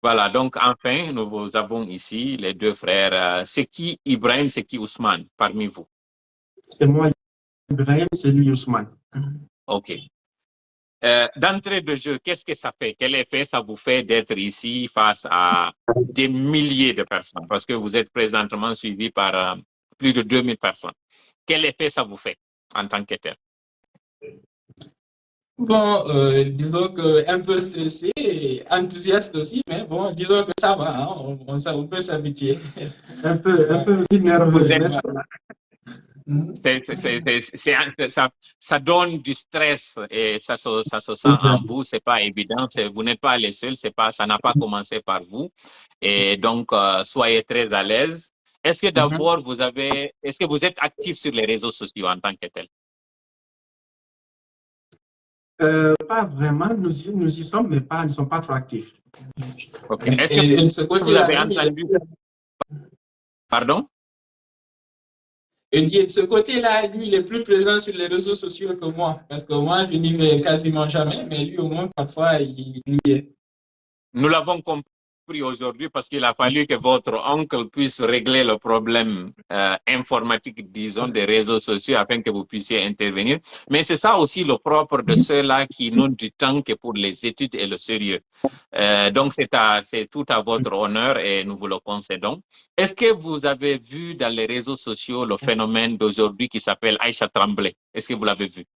Voilà, donc enfin, nous vous avons ici les deux frères. C'est qui Ibrahim, c'est qui Ousmane parmi vous? C'est moi, Ibrahim, c'est lui, Ousmane. OK. D'entrée de jeu, qu'est-ce que ça fait? Quel effet ça vous fait d'être ici face à des milliers de personnes? Parce que vous êtes présentement suivi par plus de 2000 personnes. Quel effet ça vous fait en tant que tel? Bon, disons que un peu stressé et enthousiaste aussi, mais bon, disons que ça va, hein, on peut s'habituer. Un peu aussi nerveux. Ça donne du stress et ça se sent en vous, c'est pas évident, vous n'êtes pas les seuls, ça n'a pas commencé par vous. Et donc, soyez très à l'aise. Est-ce que d'abord, est-ce que vous êtes actif sur les réseaux sociaux en tant que tel? Pas vraiment, nous y sommes, mais nous ne sommes pas trop actifs. Okay. Est-ce que vous avez entendu? Pardon? Et de ce côté-là, lui, il est plus présent sur les réseaux sociaux que moi. Parce que moi, je n'y vais quasiment jamais, mais lui, au moins, parfois, il y est. Nous l'avons compris aujourd'hui parce qu'il a fallu que votre oncle puisse régler le problème informatique, disons, des réseaux sociaux afin que vous puissiez intervenir. Mais c'est ça aussi le propre de ceux-là qui n'ont du temps que pour les études et le sérieux. Donc, c'est tout à votre honneur et nous vous le concédons. Est-ce que vous avez vu dans les réseaux sociaux le phénomène d'aujourd'hui qui s'appelle Aïcha Tremblay? Est-ce que vous l'avez vu?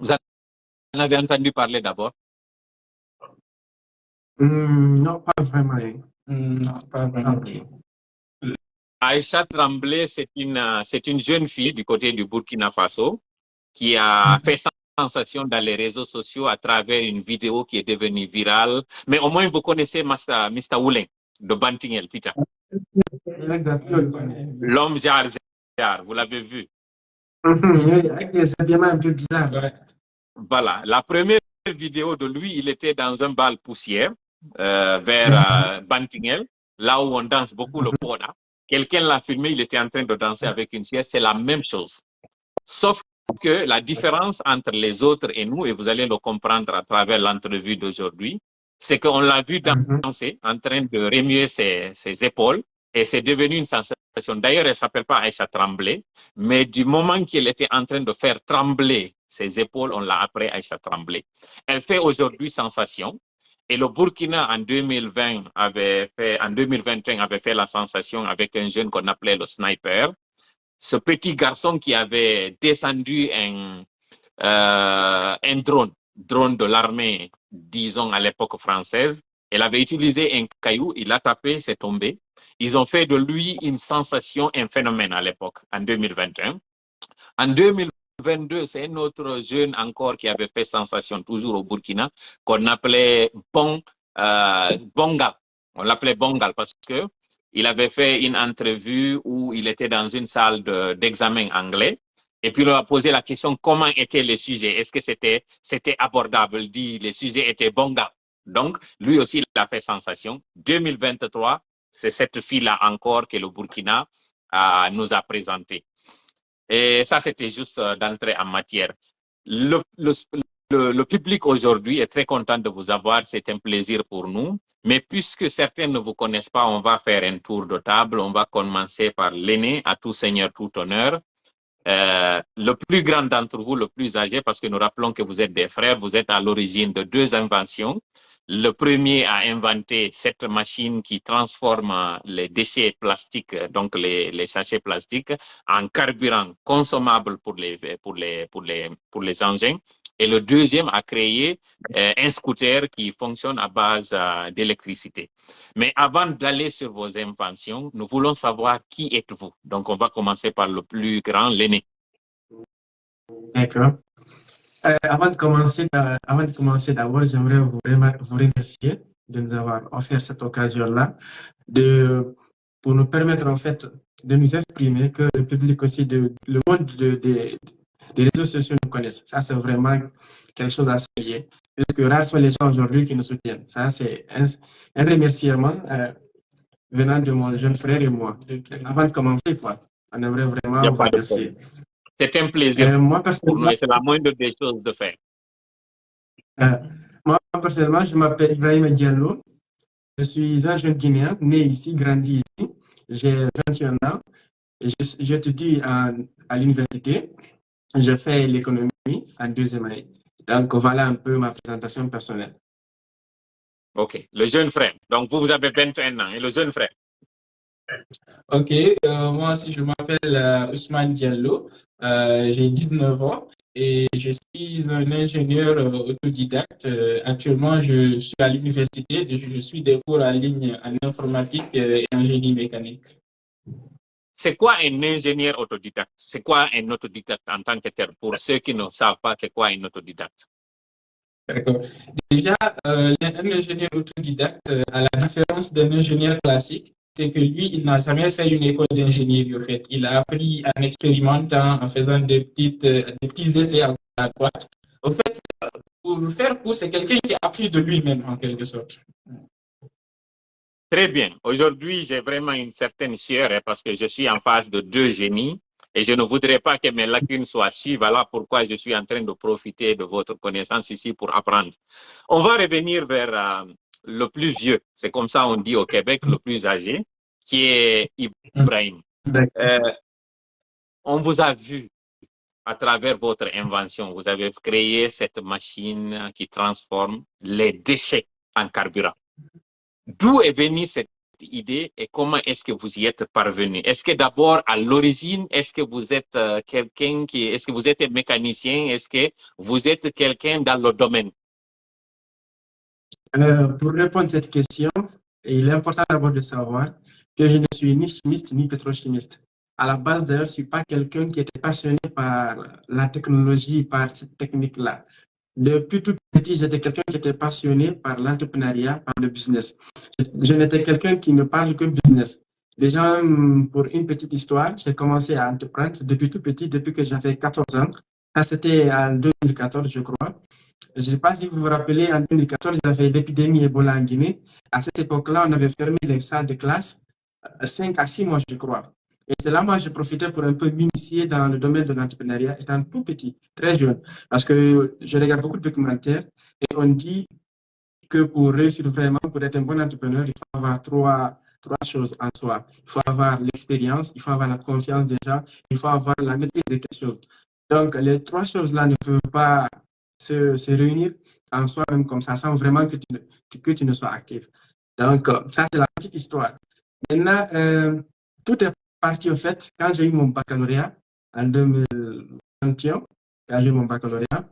Vous en avez entendu parler d'abord? Non, pas vraiment. Non, pas vraiment. Aïcha Tremblay, c'est une jeune fille du côté du Burkina Faso qui a fait sensation dans les réseaux sociaux à travers une vidéo qui est devenue virale. Mais au moins, vous connaissez Mr. Oulin de Bantingel, Peter. L'homme jar, vous l'avez vu. C'est bien un peu bizarre. Voilà, la première vidéo de lui, il était dans un bal poussière vers Bantingel, là où on danse beaucoup le poda. Quelqu'un l'a filmé, il était en train de danser avec une sieste, c'est la même chose. Sauf que la différence entre les autres et nous, et vous allez le comprendre à travers l'entrevue d'aujourd'hui, c'est qu'on l'a vu danser, en train de remuer ses épaules, et c'est devenu une sensation. D'ailleurs, elle ne s'appelle pas Aïcha Tremblay, mais du moment qu'elle était en train de faire trembler ses épaules, on l'a appelée Aïcha Tremblay. Elle fait aujourd'hui sensation. Et le Burkina, en 2021, avait fait la sensation avec un jeune qu'on appelait le sniper. Ce petit garçon qui avait descendu un drone de l'armée, disons à l'époque française. Elle avait utilisé un caillou, il a tapé, c'est tombé. Ils ont fait de lui une sensation, un phénomène à l'époque, en 2021. En 2022, c'est un autre jeune encore qui avait fait sensation, toujours au Burkina, qu'on appelait Bongal. On l'appelait Bongal parce que il avait fait une entrevue où il était dans une salle d'examen anglais. Et puis, il a posé la question, comment étaient les sujets? Est-ce que c'était abordable? Il dit, les sujets étaient Bongal. Donc, lui aussi, il a fait sensation. 2023, c'est cette fille-là encore que le Burkina nous a présenté. Et ça, c'était juste d'entrer en matière. Le public aujourd'hui est très content de vous avoir, c'est un plaisir pour nous. Mais puisque certains ne vous connaissent pas, on va faire un tour de table. On va commencer par l'aîné, à tout seigneur, tout honneur. Le plus grand d'entre vous, le plus âgé, parce que nous rappelons que vous êtes des frères, vous êtes à l'origine de deux inventions. Le premier a inventé cette machine qui transforme les déchets plastiques, donc les sachets plastiques, en carburant consommable pour les engins. Et le deuxième a créé un scooter qui fonctionne à base d'électricité. Mais avant d'aller sur vos inventions, nous voulons savoir qui êtes-vous. Donc, on va commencer par le plus grand, l'aîné. D'accord. Avant de commencer, d'abord, j'aimerais vous remercier de nous avoir offert cette occasion-là pour nous permettre en fait de nous exprimer, que le public aussi, le monde des réseaux sociaux nous connaissent. Ça, c'est vraiment quelque chose à saluer. Parce que rares sont les gens aujourd'hui qui nous soutiennent. Ça, c'est un remerciement venant de mon jeune frère et moi. Avant de commencer, on aimerait vraiment vous remercier. C'est un plaisir pour nous et c'est la moindre des choses de faire. Moi, personnellement, je m'appelle Ibrahim Diallo. je suis un jeune Guinéen, né ici, grandi ici. J'ai 21 ans. J'étudie à l'université. Je fais l'économie en deuxième année. Donc, voilà un peu ma présentation personnelle. OK. Le jeune frère. Donc, vous avez 21 ans. Et le jeune frère? Ok, moi aussi, je m'appelle Ousmane Diallo. J'ai 19 ans et je suis un ingénieur autodidacte. Actuellement, je suis à l'université. Je suis des cours en ligne en informatique et en génie mécanique. C'est quoi un ingénieur autodidacte? C'est quoi un autodidacte en tant que tel? Pour ceux qui ne savent pas, c'est quoi un autodidacte? D'accord. Déjà, un ingénieur autodidacte, à la différence d'un ingénieur classique, c'est que lui, il n'a jamais fait une école d'ingénierie, au fait. Il a appris en expérimentant, en faisant des petits essais à droite. Au fait, pour faire court, c'est quelqu'un qui a appris de lui-même, en quelque sorte. Très bien. Aujourd'hui, j'ai vraiment une certaine sueur parce que je suis en face de deux génies et je ne voudrais pas que mes lacunes soient suivies. Voilà pourquoi je suis en train de profiter de votre connaissance ici pour apprendre. On va revenir vers le plus vieux. C'est comme ça on dit au Québec, le plus âgé, qui est Ibrahim. On vous a vu à travers votre invention. Vous avez créé cette machine qui transforme les déchets en carburant. D'où est venue cette idée et comment est-ce que vous y êtes parvenu? Est-ce que d'abord, à l'origine, est-ce que vous êtes quelqu'un est-ce que vous êtes un mécanicien? Est-ce que vous êtes quelqu'un dans le domaine? Pour répondre à cette question, il est important d'abord de savoir que je ne suis ni chimiste ni pétrochimiste. À la base, d'ailleurs, je ne suis pas quelqu'un qui était passionné par la technologie, par cette technique-là. Depuis tout petit, j'étais quelqu'un qui était passionné par l'entrepreneuriat, par le business. Je n'étais quelqu'un qui ne parle que business. Déjà, pour une petite histoire, j'ai commencé à entreprendre depuis tout petit, depuis que j'avais 14 ans. Ça, c'était en 2014, je crois. Je ne sais pas si vous vous rappelez, en 2014, il y avait l'épidémie Ebola en Guinée. À cette époque-là, on avait fermé les salles de classe 5 à 6 mois, je crois. Et c'est là, moi, je profitais pour un peu m'initier dans le domaine de l'entrepreneuriat, étant tout petit, très jeune, parce que je regarde beaucoup de documentaires et on dit que pour réussir vraiment, pour être un bon entrepreneur, il faut avoir trois choses en soi. Il faut avoir l'expérience, il faut avoir la confiance déjà, il faut avoir la maîtrise de quelque chose. Donc, les trois choses-là ne peuvent pas se réunir en soi-même comme ça, sans vraiment que tu ne sois actif. Donc, ça, c'est la petite histoire. Maintenant, tout est parti au fait quand j'ai eu mon baccalauréat en 2021, quand j'ai eu mon baccalauréat.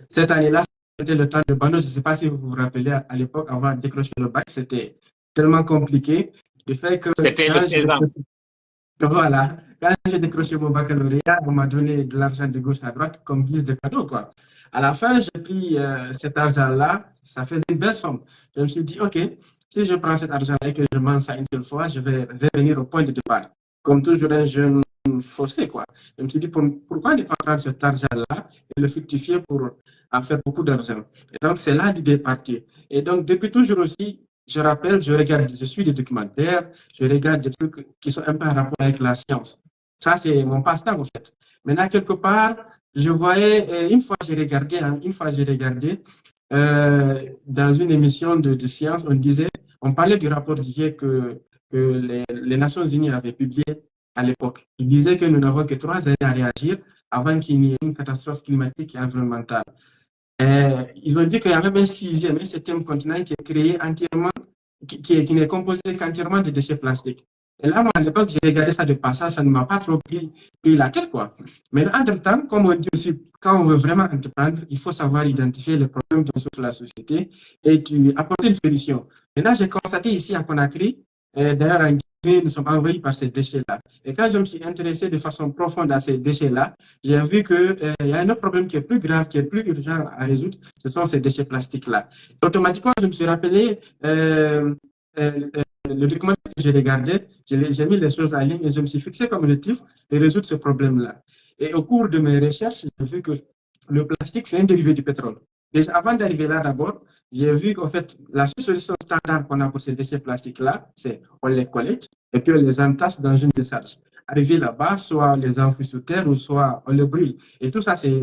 Cette année-là, c'était le temps de Bando. Je ne sais pas si vous vous rappelez, à l'époque, avant de décrocher le bac, c'était tellement compliqué. Le fait que c'était le 16 ans. Voilà, quand j'ai décroché mon baccalauréat, on m'a donné de l'argent de gauche à droite comme liste de cadeaux, quoi. À la fin, j'ai pris cet argent-là, ça faisait une belle somme. Je me suis dit, OK, si je prends cet argent-là et que je mange ça une seule fois, je vais revenir au point de départ. Comme toujours un jeune forcé, quoi. Je me suis dit, pourquoi ne pas prendre cet argent-là et le fructifier pour en faire beaucoup d'argent? Et donc, c'est là l'idée partie. Et donc, depuis toujours aussi, je rappelle, je suis des documentaires, je regarde des trucs qui sont un peu en rapport avec la science. Ça, c'est mon passe-temps, en fait. Maintenant, quelque part, je voyais, une fois j'ai regardé dans une émission de science, on parlait du rapport d'hier que les Nations Unies avaient publié à l'époque. Ils disaient que nous n'avons que 3 années à réagir avant qu'il n'y ait une catastrophe climatique et environnementale. Ils ont dit qu'il y a même un 6e, un 7e continent qui est créé entièrement, qui n'est composé qu'entièrement de déchets plastiques. Et là, moi, à l'époque, j'ai regardé ça de passage, ça ne m'a pas trop pris la tête, quoi. Mais entre-temps, comme on dit aussi, quand on veut vraiment entreprendre, il faut savoir identifier les problèmes dont souffre la société et apporter une solution. Maintenant, j'ai constaté ici à Conakry, d'ailleurs, en Guinée, nous sommes envahis par ces déchets-là. Et quand je me suis intéressé de façon profonde à ces déchets-là, j'ai vu qu'il y a un autre problème qui est plus grave, qui est plus urgent à résoudre, ce sont ces déchets plastiques-là. Automatiquement, je me suis rappelé le documentaire que j'ai regardé, j'ai mis les choses en ligne et je me suis fixé comme objectif de résoudre ce problème-là. Et au cours de mes recherches, j'ai vu que le plastique, c'est un dérivé du pétrole. Déjà, avant d'arriver là, d'abord, j'ai vu qu'en fait, la seule solution standard qu'on a pour ces déchets plastiques-là, c'est on les collecte et puis on les entasse dans une décharge. Arrivé là-bas, soit on les enfouit sous terre ou soit on les brûle. Et tout ça, c'est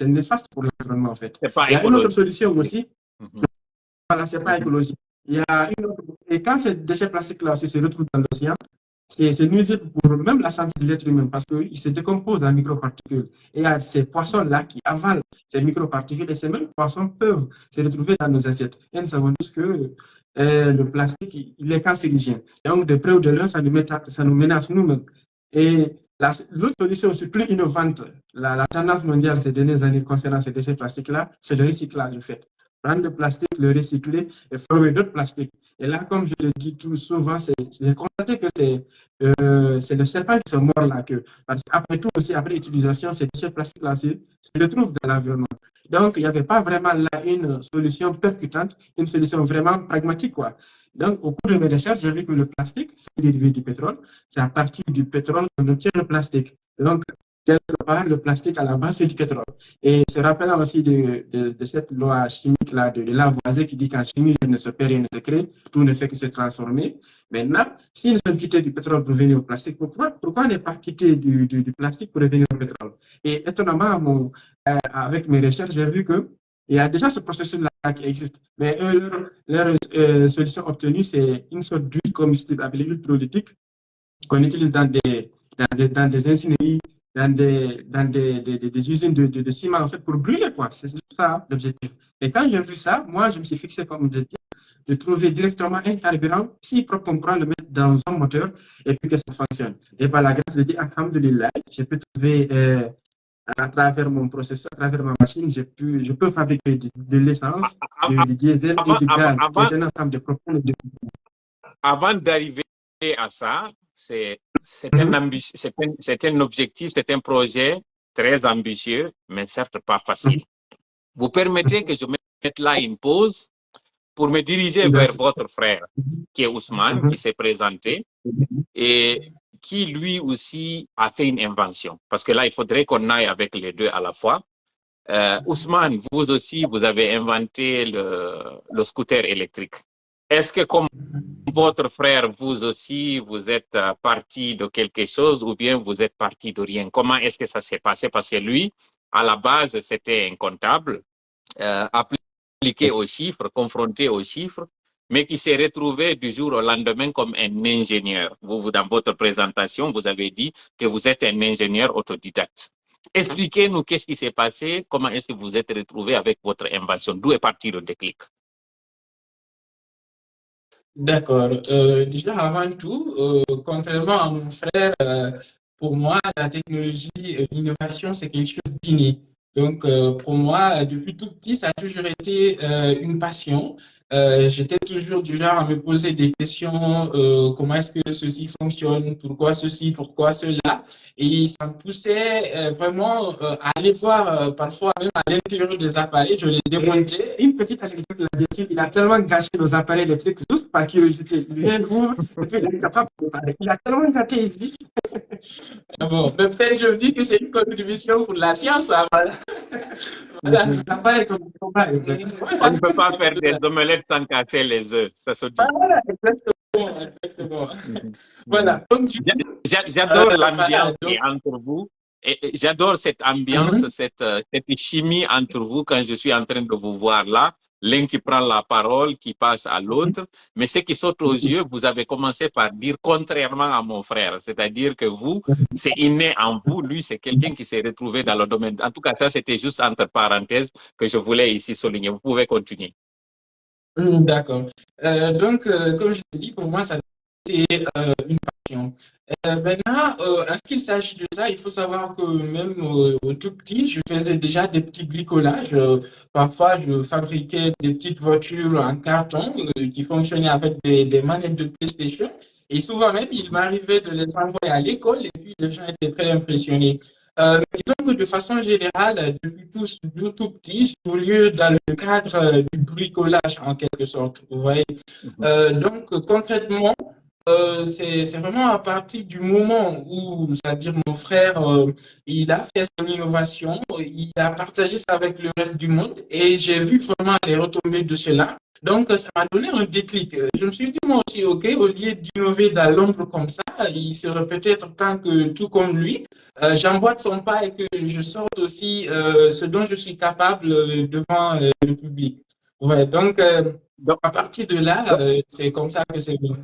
néfaste pour l'environnement, en fait. Il y a une autre solution aussi. Voilà, c'est pas écologique. Il y a et quand ces déchets plastiques-là aussi se retrouvent dans l'océan, c'est nuisible pour même la santé de l'être humain parce qu'ils se décomposent en microparticules. Et il y a ces poissons-là qui avalent ces microparticules et ces mêmes poissons peuvent se retrouver dans nos assiettes. Et nous savons tous que le plastique, il est cancérigène. Donc, de près ou de loin, ça nous menace nous-mêmes. Et l'autre solution aussi plus innovante, la tendance mondiale ces dernières années concernant ces déchets plastiques-là, c'est le recyclage, en fait. Prendre le plastique, le recycler et former d'autres plastiques. Et là, comme je le dis tout souvent, j'ai constaté que c'est le serpent qui se mord la queue. Parce qu'après tout, aussi, après l'utilisation, ces déchets plastiques-là se retrouvent dans l'environnement. Donc, il n'y avait pas vraiment là une solution percutante, une solution vraiment pragmatique, quoi. Donc, au cours de mes recherches, j'ai vu que le plastique, c'est dérivé du pétrole. C'est à partir du pétrole qu'on obtient le plastique. Donc, quelque part, le plastique à la base, c'est du pétrole. Et se rappelant aussi de cette loi chimique-là, de Lavoisier, qui dit qu'en chimie, rien ne se perd, rien ne se crée, tout ne fait que se transformer. Maintenant, si nous sommes quittés du pétrole pour revenir au plastique, pourquoi ne pas quitter du plastique pour revenir au pétrole? Et étonnamment, avec mes recherches, j'ai vu que il y a déjà ce processus-là qui existe. Mais leur solution obtenue, c'est une sorte d'huile combustible appelée huile pyrolytique qu'on utilise dans des incinéries, dans des usines de ciment, en fait, pour brûler, quoi. C'est ça l'objectif. Et quand j'ai vu ça, moi, je me suis fixé comme objectif de trouver directement un carburant si propre qu'on pourra le mettre dans un moteur et puis que ça fonctionne. Et par la grâce de Dieu, alhamdoulilah, je peux trouver à travers mon processus, à travers ma machine, je peux fabriquer de l'essence, du diesel et du gaz, qui est un ensemble de propane. Avant d'arriver à ça, c'est un objectif, c'est un projet très ambitieux, mais certes pas facile. Vous permettez que je mette là une pause pour me diriger vers votre frère, qui est Ousmane, qui s'est présenté, et qui lui aussi a fait une invention. Parce que là, il faudrait qu'on aille avec les deux à la fois. Ousmane, vous aussi, vous avez inventé le scooter électrique. Est-ce que comme votre frère, vous aussi, vous êtes parti de quelque chose ou bien vous êtes parti de rien? Comment est-ce que ça s'est passé? Parce que lui, à la base, c'était un comptable, appliqué aux chiffres, confronté aux chiffres, mais qui s'est retrouvé du jour au lendemain comme un ingénieur. Vous, dans votre présentation, vous avez dit que vous êtes un ingénieur autodidacte. Expliquez-nous qu'est-ce qui s'est passé, comment est-ce que vous êtes retrouvé avec votre invention, d'où est parti le déclic? D'accord. Déjà, avant tout, contrairement à mon frère, pour moi, la technologie, l'innovation, c'est quelque chose d'inné. Donc, pour moi, depuis tout petit, ça a toujours été une passion. J'étais toujours du genre à me poser des questions, comment est-ce que ceci fonctionne, pourquoi ceci, pourquoi cela. Et ça me poussait vraiment à aller voir, parfois même à l'intérieur des appareils, je les démontais. Une petite anecdote là-dessus, il a tellement gâché nos appareils électriques juste par curiosité. Il vient ouvre, et puis il est capable de parler. Il a tellement gâté ici. Bon, peut-être je dis que c'est une contribution pour la science. Hein. Voilà. On ne peut pas faire des omelettes sans casser les œufs, ça se dit. Voilà, exactement. Voilà. J'adore l'ambiance qui est entre vous. Et j'adore cette ambiance, cette chimie entre vous quand je suis en train de vous voir là. L'un qui prend la parole, qui passe à l'autre. Mais ce qui saute aux yeux, vous avez commencé par dire contrairement à mon frère. C'est-à-dire que vous, c'est inné en vous. Lui, c'est quelqu'un qui s'est retrouvé dans le domaine. En tout cas, ça, c'était juste entre parenthèses que je voulais ici souligner. Vous pouvez continuer. D'accord. Donc, comme je l'ai dit, pour moi, ça a été une passion. Maintenant, à ce qu'il s'agit de ça, il faut savoir que même au tout petit, je faisais déjà des petits bricolages. Parfois, je fabriquais des petites voitures en carton qui fonctionnaient avec des manettes de PlayStation. Et souvent même, il m'arrivait de les envoyer à l'école et puis les gens étaient très impressionnés. Disons que de façon générale, depuis tout petit, j'évolue dans le cadre du bricolage en quelque sorte. Vous voyez. Donc, concrètement, c'est vraiment à partir du moment où, c'est-à-dire mon frère, il a fait son innovation, il a partagé ça avec le reste du monde et j'ai vu vraiment les retombées de cela. Donc, ça m'a donné un déclic. Je me suis dit, moi aussi, OK, au lieu d'innover dans l'ombre comme ça, il serait peut-être temps que, tout comme lui, j'emboîte son pas et que je sorte aussi ce dont je suis capable devant le public. Ouais, donc, Donc, À partir de là, c'est comme ça que c'est venu.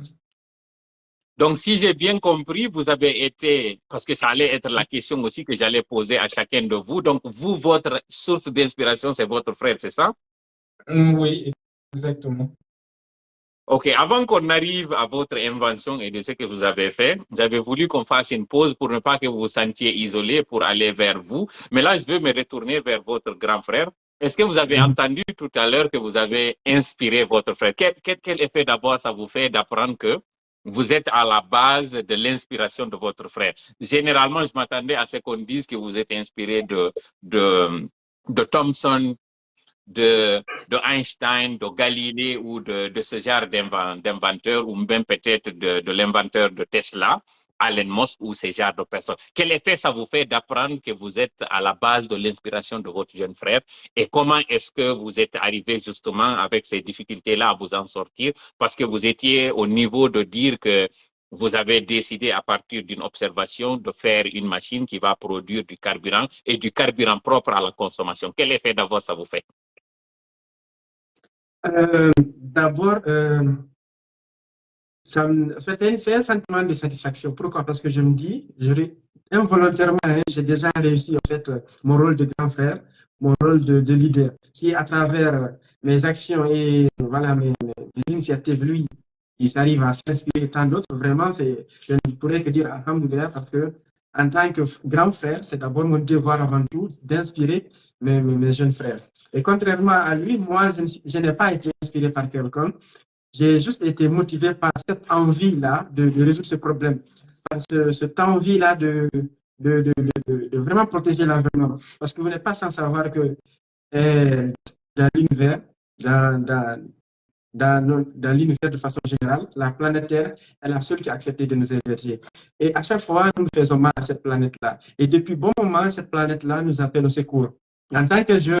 donc, si j'ai bien compris, vous avez été, parce que ça allait être la question aussi que j'allais poser à chacun de vous. Donc, vous, votre source d'inspiration, c'est votre frère, c'est ça? Oui, exactement. OK, avant qu'on arrive à votre invention et de ce que vous avez fait, j'avais voulu qu'on fasse une pause pour ne pas que vous vous sentiez isolé pour aller vers vous. Mais là, je veux me retourner vers votre grand frère. Est-ce que vous avez entendu tout à l'heure que vous avez inspiré votre frère? Quel effet d'abord ça vous fait d'apprendre que vous êtes à la base de l'inspiration de votre frère? Généralement, je m'attendais à ce qu'on dise que vous êtes inspiré de Thomson, de Einstein, de Galilée ou de ce genre d'inventeur, ou même peut-être de l'inventeur de Tesla, Elon Musk ou ce genre de personnes. Quel effet ça vous fait d'apprendre que vous êtes à la base de l'inspiration de votre jeune frère et comment est-ce que vous êtes arrivé justement avec ces difficultés-là à vous en sortir parce que vous étiez au niveau de dire que vous avez décidé à partir d'une observation de faire une machine qui va produire du carburant et du carburant propre à la consommation. Quel effet d'abord ça vous fait? D'abord, c'est un sentiment de satisfaction. Pourquoi? Parce que je me dis, involontairement, j'ai déjà réussi en fait mon rôle de grand frère, mon rôle de leader. Si à travers mes actions et voilà, mes initiatives, lui, il s'arrive à s'inspirer tant d'autres, vraiment, je ne pourrais que dire alhamdoulilah parce que en tant que grand frère, c'est d'abord mon devoir avant tout d'inspirer mes jeunes frères. Et contrairement à lui, moi, je n'ai pas été inspiré par quelqu'un. J'ai juste été motivé par cette envie-là de résoudre ce problème, par cette envie-là de vraiment protéger l'environnement. Parce que vous n'êtes pas sans savoir que dans l'univers, dans l'univers de façon générale, la planète Terre est la seule qui a accepté de nous héberger. Et à chaque fois, nous faisons mal à cette planète-là. Et depuis bon moment, cette planète-là nous appelle au secours. En tant que jeune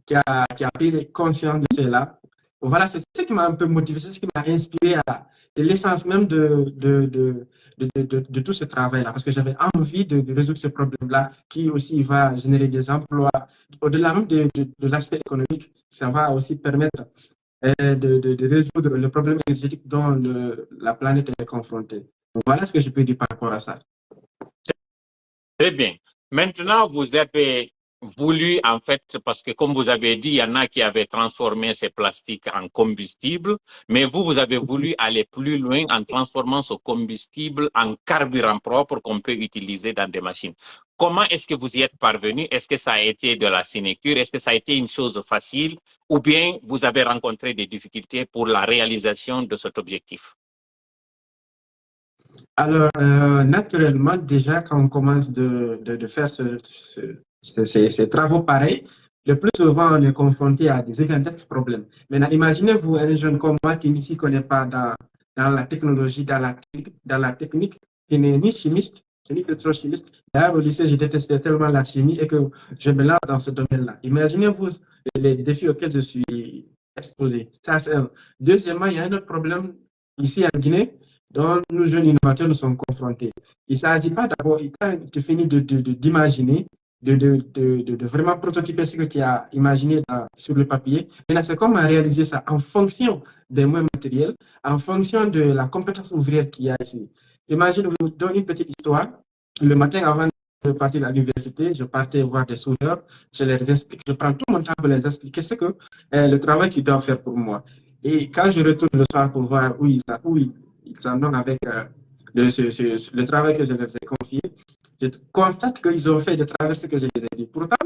qui a pris conscience de cela, voilà, c'est ce qui m'a un peu motivé, c'est ce qui m'a inspiré de l'essence même de tout ce travail-là, parce que j'avais envie de résoudre ce problème-là qui aussi va générer des emplois. Au-delà même de l'aspect économique, ça va aussi permettre de résoudre le problème énergétique dont la planète est confrontée. Donc, voilà ce que je peux dire par rapport à ça. Très bien. Maintenant, vous avez voulu, en fait, parce que comme vous avez dit, il y en a qui avaient transformé ces plastiques en combustible, mais vous avez voulu aller plus loin en transformant ce combustible en carburant propre qu'on peut utiliser dans des machines. Comment est-ce que vous y êtes parvenu? Est-ce que ça a été de la sinécure? Est-ce que ça a été une chose facile? Ou bien vous avez rencontré des difficultés pour la réalisation de cet objectif? Alors, naturellement, déjà, quand on commence de faire ces travaux pareils, le plus souvent, on est confronté à des gigantesques problèmes. Maintenant, imaginez-vous un jeune comme moi qui ne s'y connaît pas dans la technologie, dans la technique, qui n'est ni chimiste, ni pétrochimiste. D'ailleurs, au lycée, je détestais tellement la chimie et que je me lance dans ce domaine-là. Imaginez-vous les défis auxquels je suis exposé. Ça, c'est un. Deuxièmement, il y a un autre problème ici en Guinée dont nous, jeunes innovateurs, nous sommes confrontés. Il ne s'agit pas d'abord, quand tu finis d'imaginer, de vraiment prototyper ce que tu as imaginé sur le papier. Maintenant, c'est comment réaliser ça en fonction des moyens matériels, en fonction de la compétence ouvrière qu'il y a ici. Imagine, je vous donne une petite histoire. Le matin, avant de partir à l'université, je partais voir des soudeurs, je leur explique, je prends tout mon temps pour les expliquer ce que le travail qu'ils doivent faire pour moi. Et quand je retourne le soir pour voir où ils en ont avec le travail que je leur ai confié, je constate qu'ils ont fait de travers ce que je les ai dit. Pourtant,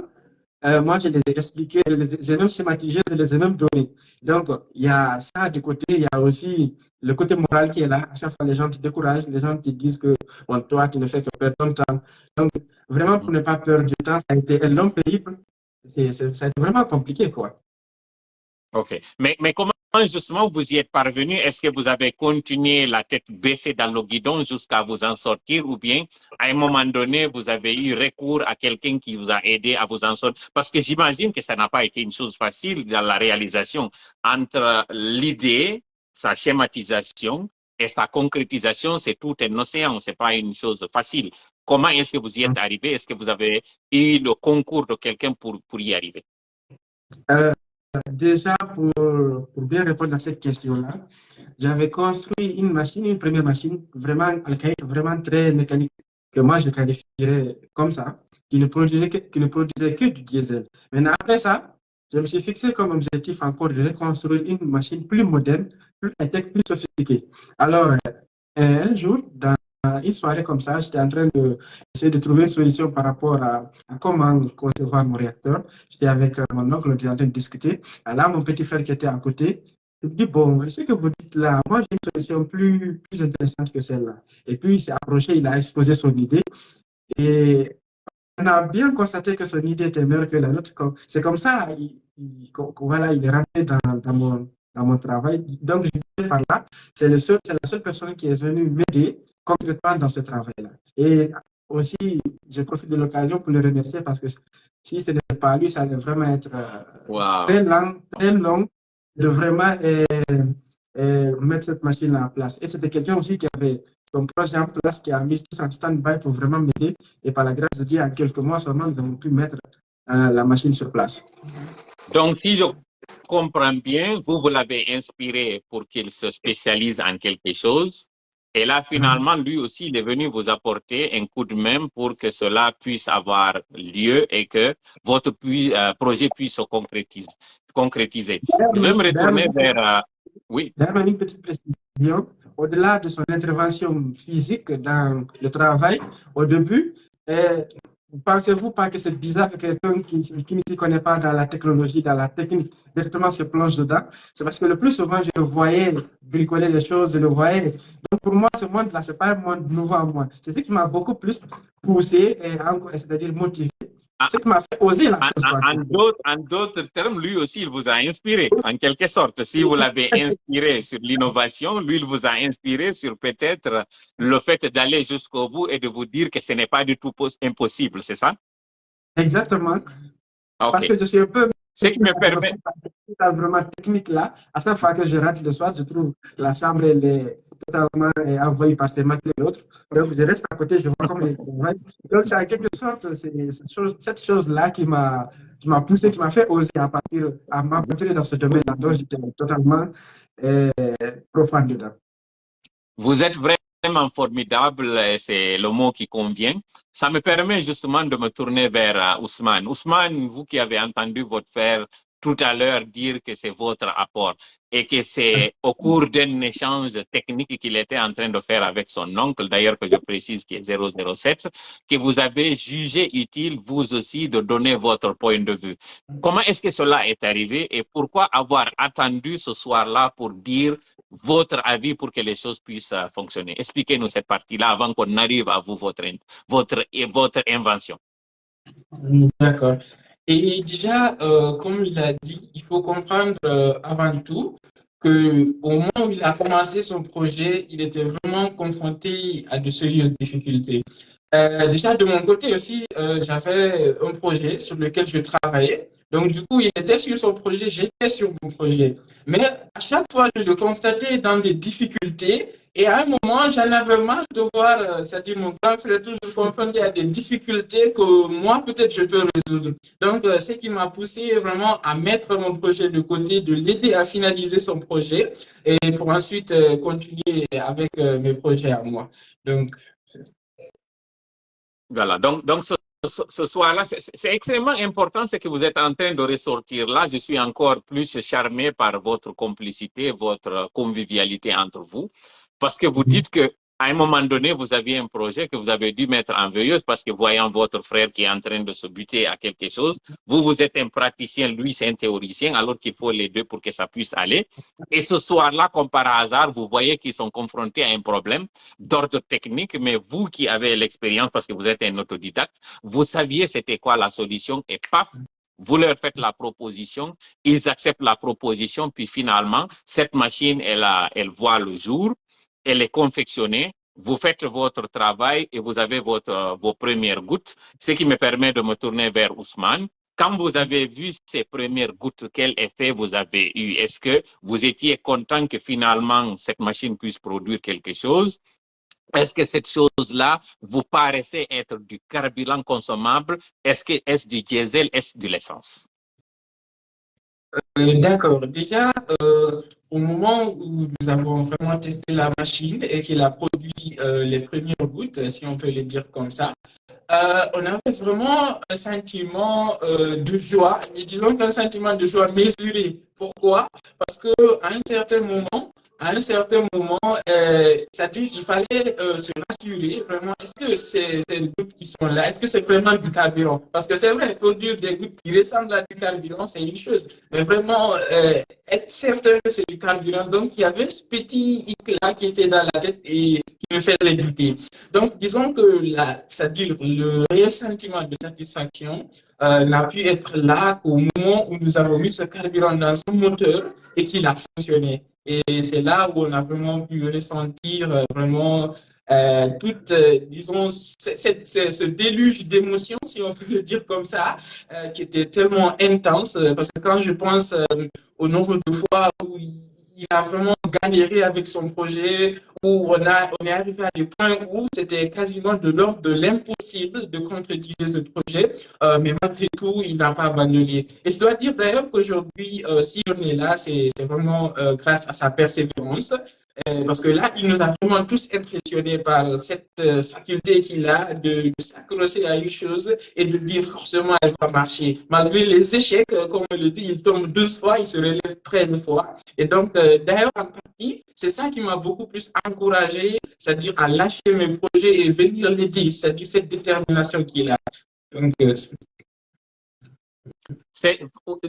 moi, je les ai expliqués, j'ai même schématisé, je les ai même donnés. Donc, il y a ça du côté, il y a aussi le côté moral qui est là. À chaque fois, les gens te découragent, les gens te disent que bon, toi, tu ne fais que perdre ton temps. Donc, vraiment, pour ne pas perdre du temps, ça a été un long périple. Ça a été vraiment compliqué, quoi. OK. Mais comment justement vous y êtes parvenu? Est-ce que vous avez continué la tête baissée dans le guidon jusqu'à vous en sortir ou bien à un moment donné, vous avez eu recours à quelqu'un qui vous a aidé à vous en sortir? Parce que j'imagine que ça n'a pas été une chose facile dans la réalisation entre l'idée, sa schématisation et sa concrétisation, c'est tout un océan, ce n'est pas une chose facile. Comment est-ce que vous y êtes arrivé? Est-ce que vous avez eu le concours de quelqu'un pour y arriver? déjà, pour bien répondre à cette question-là, j'avais construit une première machine vraiment très mécanique, que moi je qualifierais comme ça, qui ne produisait que du diesel. Maintenant, après ça, je me suis fixé comme objectif encore de reconstruire une machine plus moderne, plus high-tech, plus sophistiquée. Alors, un jour, dans une soirée comme ça, j'étais en train d'essayer de trouver une solution par rapport à comment concevoir mon réacteur. J'étais avec mon oncle, on était en train de discuter. Et là, mon petit frère qui était à côté, il me dit, bon, ce que vous dites là, moi j'ai une solution plus intéressante que celle-là. Et puis il s'est approché, il a exposé son idée. Et on a bien constaté que son idée était meilleure que la nôtre. C'est comme ça, voilà, il est rentré dans mon travail. Donc, je dirais par là, c'est la seule personne qui est venue m'aider concrètement dans ce travail-là. Et aussi, je profite de l'occasion pour le remercier parce que si ce n'est pas lui, ça allait vraiment être très long de vraiment mettre cette machine en place. Et c'était quelqu'un aussi qui avait son projet en place, qui a mis tout en stand-by pour vraiment m'aider. Et par la grâce de Dieu, en quelques mois seulement, nous avons pu mettre la machine sur place. Donc, si je comprends bien, vous l'avez inspiré pour qu'il se spécialise en quelque chose. Et là, finalement, lui aussi, il est venu vous apporter un coup de main pour que cela puisse avoir lieu et que votre projet puisse se concrétiser. Je vais me retourner vers... oui. D'ailleurs, une petite précision. Au-delà de son intervention physique dans le travail, au début, pensez-vous pas que c'est bizarre que quelqu'un qui ne s'y connaît pas dans la technologie, dans la technique, directement se plonge dedans? C'est parce que le plus souvent, je le voyais bricoler les choses, je le voyais. Donc, pour moi, ce monde-là, ce n'est pas un monde nouveau à moi. C'est ce qui m'a beaucoup plus poussé, c'est-à-dire motivé. C'est ce qui m'a fait oser la chose. En d'autres termes, lui aussi, il vous a inspiré, en quelque sorte. Si vous l'avez inspiré sur l'innovation, lui, il vous a inspiré sur peut-être le fait d'aller jusqu'au bout et de vous dire que ce n'est pas du tout impossible, c'est ça? Exactement. Okay. Parce que je suis un peu... Ce qui me permet... vraiment technique là, à chaque fois que je rentre le soir, je trouve la chambre elle est totalement envahie par ces matières et autres. Donc je reste à côté, je vois comment ils travaillent. Donc c'est en quelque sorte cette chose-là qui m'a poussé, qui m'a fait oser à m'aventurer dans ce domaine-là. Donc j'étais totalement profond dedans. Vous êtes vraiment formidable, c'est le mot qui convient. Ça me permet justement de me tourner vers Ousmane. Ousmane, vous qui avez entendu votre frère tout à l'heure dire que c'est votre apport et que c'est au cours d'un échange technique qu'il était en train de faire avec son oncle, d'ailleurs que je précise qui est 007, que vous avez jugé utile vous aussi de donner votre point de vue. Comment est-ce que cela est arrivé et pourquoi avoir attendu ce soir-là pour dire votre avis pour que les choses puissent fonctionner? Expliquez-nous cette partie-là avant qu'on arrive à vous, votre invention. D'accord. Et déjà, comme il a dit, il faut comprendre avant tout qu'au moment où il a commencé son projet, il était vraiment confronté à de sérieuses difficultés. Déjà, de mon côté aussi, j'avais un projet sur lequel je travaillais. Donc, du coup, il était sur son projet, j'étais sur mon projet. Mais à chaque fois, je le constatais dans des difficultés. Et à un moment, j'en avais marre de voir, c'est-à-dire mon grand frère toujours confronté à des difficultés que moi, peut-être, je peux résoudre. Donc, ce qui m'a poussé vraiment à mettre mon projet de côté, de l'aider à finaliser son projet et pour ensuite continuer avec mes projets à moi. Donc, voilà. Donc ce soir-là, c'est extrêmement important ce que vous êtes en train de ressortir là. Je suis encore plus charmé par votre complicité, votre convivialité entre vous. Parce que vous dites qu'à un moment donné, vous aviez un projet que vous avez dû mettre en veilleuse parce que voyant votre frère qui est en train de se buter à quelque chose, vous êtes un praticien, lui c'est un théoricien, alors qu'il faut les deux pour que ça puisse aller. Et ce soir-là, comme par hasard, vous voyez qu'ils sont confrontés à un problème d'ordre technique, mais vous qui avez l'expérience parce que vous êtes un autodidacte, vous saviez c'était quoi la solution et paf, vous leur faites la proposition, ils acceptent la proposition, puis finalement, cette machine, elle voit le jour. Elle est confectionnée, vous faites votre travail et vous avez vos premières gouttes, ce qui me permet de me tourner vers Ousmane. Quand vous avez vu ces premières gouttes, quel effet vous avez eu? Est-ce que vous étiez content que finalement cette machine puisse produire quelque chose? Est-ce que cette chose-là vous paraissait être du carburant consommable? Est-ce du diesel? Est-ce de l'essence? D'accord. Déjà, au moment où nous avons vraiment testé la machine et qu'il a produit les premières gouttes, si on peut le dire comme ça, on avait vraiment un sentiment de joie, mais disons qu'un sentiment de joie mesuré. Pourquoi? Parce à un certain moment, c'est-à-dire qu'il fallait se rassurer vraiment, est-ce que ces gouttes qui sont là, est-ce que c'est vraiment du carburant? Parce que c'est vrai, produire des gouttes qui ressemblent à du carburant, c'est une chose, mais vraiment être certain que c'est du carburant. Donc, il y avait ce petit hic-là qui était dans la tête et qui me faisait douter. Donc, disons que c'est-à-dire le réel sentiment de satisfaction n'a pu être là qu'au moment où nous avons mis ce carburant dans son moteur et qu'il a fonctionné. Et c'est là où on a vraiment pu ressentir vraiment toute, disons, ce déluge d'émotions, si on peut le dire comme ça, qui était tellement intense. Parce que quand je pense au nombre de fois où il a vraiment galéré avec son projet, où on est arrivé à des points où c'était quasiment de l'ordre de l'impossible de concrétiser ce projet, mais malgré tout, il n'a pas abandonné. Et je dois dire d'ailleurs qu'aujourd'hui, si on est là, c'est vraiment grâce à sa persévérance, parce que là, il nous a vraiment tous impressionnés par cette faculté qu'il a de s'accrocher à une chose et de dire forcément elle va marcher. Malgré les échecs, comme on le dit, il tombe 12 fois, il se relève 13 fois. Et donc, d'ailleurs, en partie, c'est ça qui m'a beaucoup plus encouragé, c'est-à-dire à lâcher mes projets et venir les dire, c'est-à-dire cette détermination qu'il a. Donc,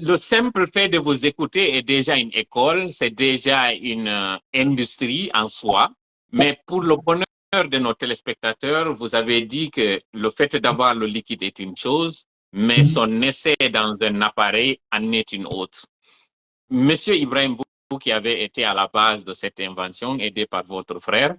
le simple fait de vous écouter est déjà une école, c'est déjà une industrie en soi. Mais pour le bonheur de nos téléspectateurs, vous avez dit que le fait d'avoir le liquide est une chose, mais son essai dans un appareil en est une autre. Monsieur Ibrahim, vous qui avez été à la base de cette invention, aidé par votre frère,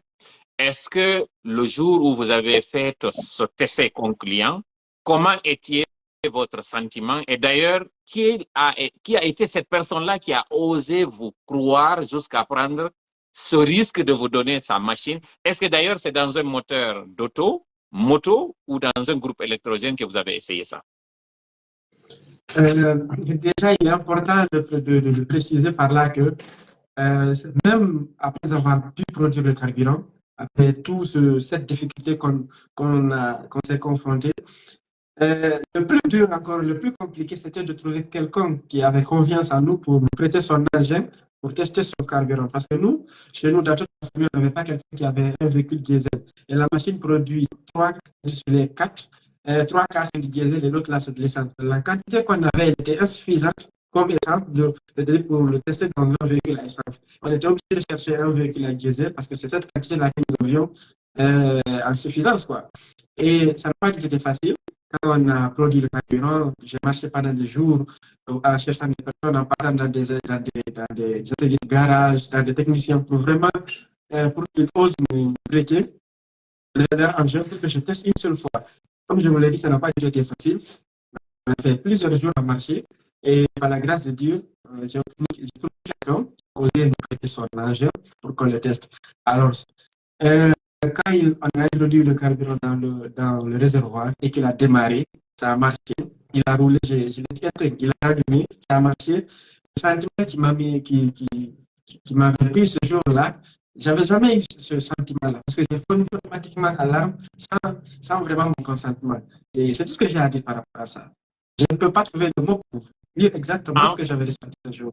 est-ce que le jour où vous avez fait cet essai concluant, comment était votre sentiment? Et d'ailleurs, qui a été cette personne-là qui a osé vous croire jusqu'à prendre ce risque de vous donner sa machine? Est-ce que d'ailleurs c'est dans un moteur moto ou dans un groupe électrogène que vous avez essayé ça? Déjà, il est important de préciser par là que même après avoir pu produire le carburant, après toute cette difficulté qu'on s'est confronté, le plus dur encore, le plus compliqué, c'était de trouver quelqu'un qui avait confiance en nous pour nous prêter son engin pour tester son carburant. Parce que nous, chez nous, dans toute la famille, on n'avait pas quelqu'un qui avait un véhicule diesel. Et la machine produit 3 sur les 4, 3 quarts c'est du diesel et l'autre là c'est de l'essence. La quantité qu'on avait était insuffisante comme essence pour le tester dans un véhicule à essence. On était obligé de chercher un véhicule à diesel parce que c'est cette quantité-là que nous avions en suffisance, quoi. Et ça n'a pas été facile. Quand on a produit le carburant, j'ai marché pendant des jours en cherchant des personnes, en partant dans des ateliers de garage, dans des techniciens pour vraiment pour qu'ils osent nous prêter leur engin pour que je teste une seule fois. Comme je vous l'ai dit, ça n'a pas été facile. On a fait plusieurs jours à marcher et par la grâce de Dieu, j'ai trouvé quelqu'un qui a osé nous prêter son engin pour qu'on le teste. Alors, quand on a introduit le carburant dans le réservoir et qu'il a démarré, ça a marché. Il a roulé, je l'ai dit, il a allumé, ça a marché. Le sentiment qui m'avait pris ce jour-là, j'avais jamais eu ce sentiment-là parce que j'ai fondu automatiquement à l'arme sans vraiment mon consentement. Et c'est tout ce que j'ai à dire par rapport à ça. Je ne peux pas trouver le mot pour dire exactement ce que j'avais ressenti ce jour.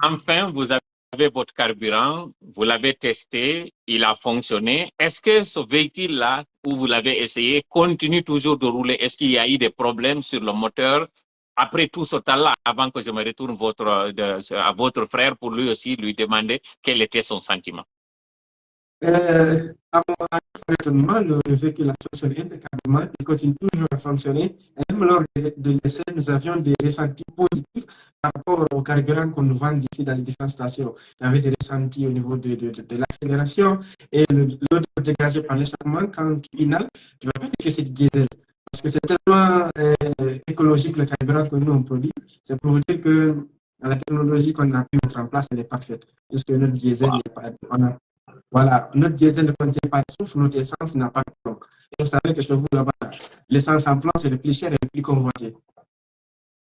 Enfin, vous avez votre carburant, vous l'avez testé, il a fonctionné. Est-ce que ce véhicule-là, où vous l'avez essayé, continue toujours de rouler? Est-ce qu'il y a eu des problèmes sur le moteur après tout ce temps-là, avant que je me retourne à votre frère pour lui aussi lui demander quel était son sentiment? À mon étonnement, le véhicule a fonctionné impeccablement, il continue toujours à fonctionner. Et même lors de l'essai, nous avions des ressentis positifs par rapport au carburant qu'on nous vend ici dans les différentes stations. Il y avait des ressentis au niveau de l'accélération et l'eau dégagée par l'échappement. Quand tu inhales, tu ne vas pas dire que c'est du diesel. Parce que c'est tellement écologique le carburant que nous on produit. C'est pour vous dire que la technologie qu'on a pu mettre en place, elle est parfaite. Parce que notre diesel n'est pas. Voilà, notre diesel ne contient pas de soufre, notre essence n'a pas de plomb. Et vous savez que chez vous là-bas, l'essence en plomb, c'est le plus cher et le plus convoité.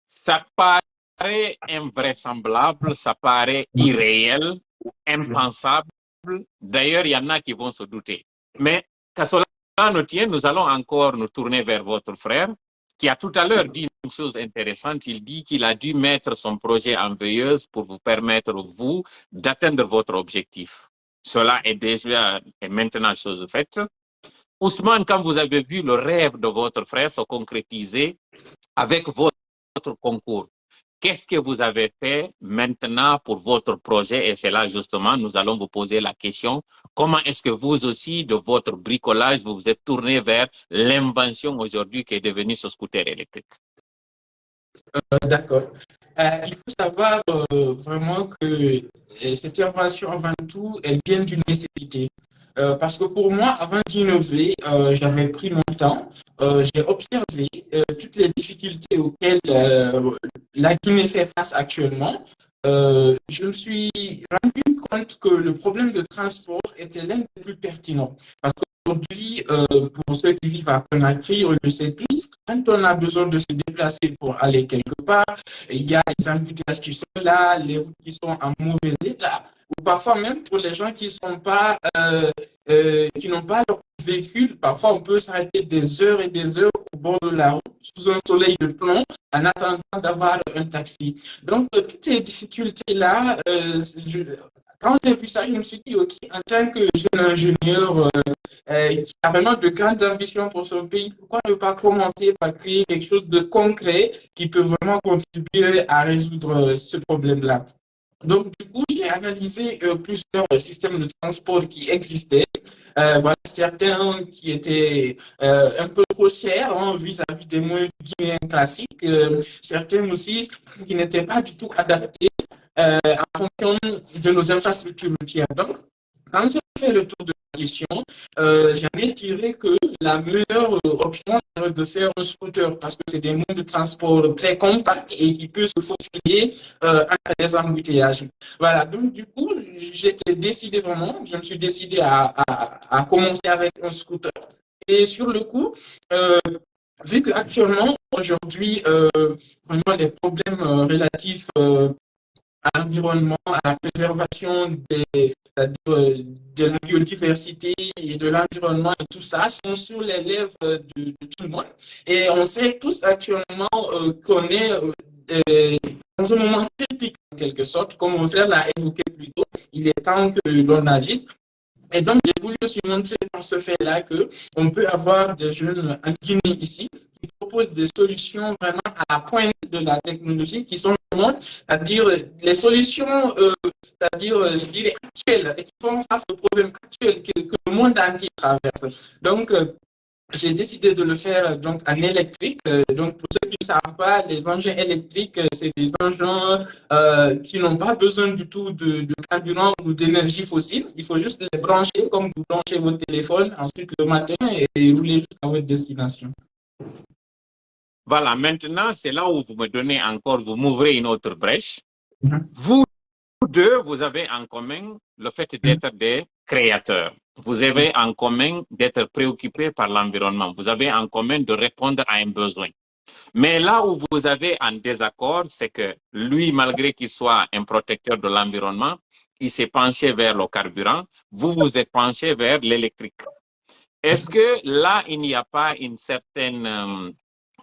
Ça part paraît invraisemblable, ça paraît irréel, impensable. D'ailleurs, il y en a qui vont se douter. Mais qu'à cela ne tienne, nous allons encore nous tourner vers votre frère, qui a tout à l'heure dit une chose intéressante. Il dit qu'il a dû mettre son projet en veilleuse pour vous permettre, vous, d'atteindre votre objectif. Cela est déjà et maintenant chose faite. Ousmane, quand vous avez vu le rêve de votre frère se concrétiser avec votre concours, qu'est-ce que vous avez fait maintenant pour votre projet? Et c'est là justement, nous allons vous poser la question, comment est-ce que vous aussi, de votre bricolage, vous vous êtes tourné vers l'invention aujourd'hui qui est devenue ce scooter électrique? D'accord. Il faut savoir vraiment que cette invention, avant tout, elle vient d'une nécessité. Parce que pour moi, avant d'innover, j'avais pris mon temps, j'ai observé toutes les difficultés auxquelles la Guinée fait face actuellement. Je me suis rendu compte que le problème de transport était l'un des plus pertinents. Parce qu'aujourd'hui, pour ceux qui vivent à Conakry, on le sait tous, quand on a besoin de se déplacer pour aller quelque part, il y a les embouteillages qui sont là, les routes qui sont en mauvais état, ou parfois même pour les gens qui n'ont pas leur véhicule, parfois on peut s'arrêter des heures et des heures au bord de la route sous un soleil de plomb en attendant d'avoir un taxi. Donc, toutes ces difficultés-là, quand j'ai vu ça, je me suis dit, OK, en tant que jeune ingénieur qui a vraiment de grandes ambitions pour son pays, pourquoi ne pas commencer par créer quelque chose de concret qui peut vraiment contribuer à résoudre ce problème-là? Donc, du coup, j'ai analysé plusieurs systèmes de transport qui existaient. Voilà, certains qui étaient un peu trop chers vis-à-vis des moyens guinéens classiques, certains aussi qui n'étaient pas du tout adaptés en fonction de nos infrastructures routières. Donc, quand j'ai fait le tour de la question, j'en ai tiré que la meilleure option serait de faire un scooter parce que c'est des modes de transport très compacts et qui peuvent se faufiler entre les embouteillages. Voilà, donc du coup, j'étais décidé vraiment, je me suis décidé à commencer avec un scooter. Et sur le coup, vu qu'actuellement, aujourd'hui, vraiment les problèmes relatifs à l'environnement, à la préservation de la biodiversité et de l'environnement et tout ça sont sur les lèvres de tout le monde. Et on sait tous actuellement qu'on est dans un moment critique en quelque sorte, comme mon frère l'a évoqué plus tôt, il est temps que l'on agisse. Et donc, j'ai voulu aussi montrer par ce fait-là qu'on peut avoir des jeunes en Guinée ici qui proposent des solutions vraiment à la pointe de la technologie qui sont vraiment, c'est-à-dire les solutions, je dirais, actuelles et qui font face aux problèmes actuels que le monde entier traverse. Donc, j'ai décidé de le faire donc en électrique. Donc, pour ceux qui ne savent pas, les engins électriques, c'est des engins qui n'ont pas besoin du tout de carburant ou d'énergie fossile. Il faut juste les brancher comme vous branchez votre téléphone ensuite le matin et rouler jusqu'à votre destination. Voilà, maintenant, c'est là où vous me donnez encore, vous m'ouvrez une autre brèche. Vous deux, vous avez en commun le fait d'être des créateurs. Vous avez en commun d'être préoccupé par l'environnement. Vous avez en commun de répondre à un besoin. Mais là où vous avez un désaccord, c'est que lui, malgré qu'il soit un protecteur de l'environnement, il s'est penché vers le carburant. Vous vous êtes penché vers l'électrique. Est-ce que là, il n'y a pas une certaine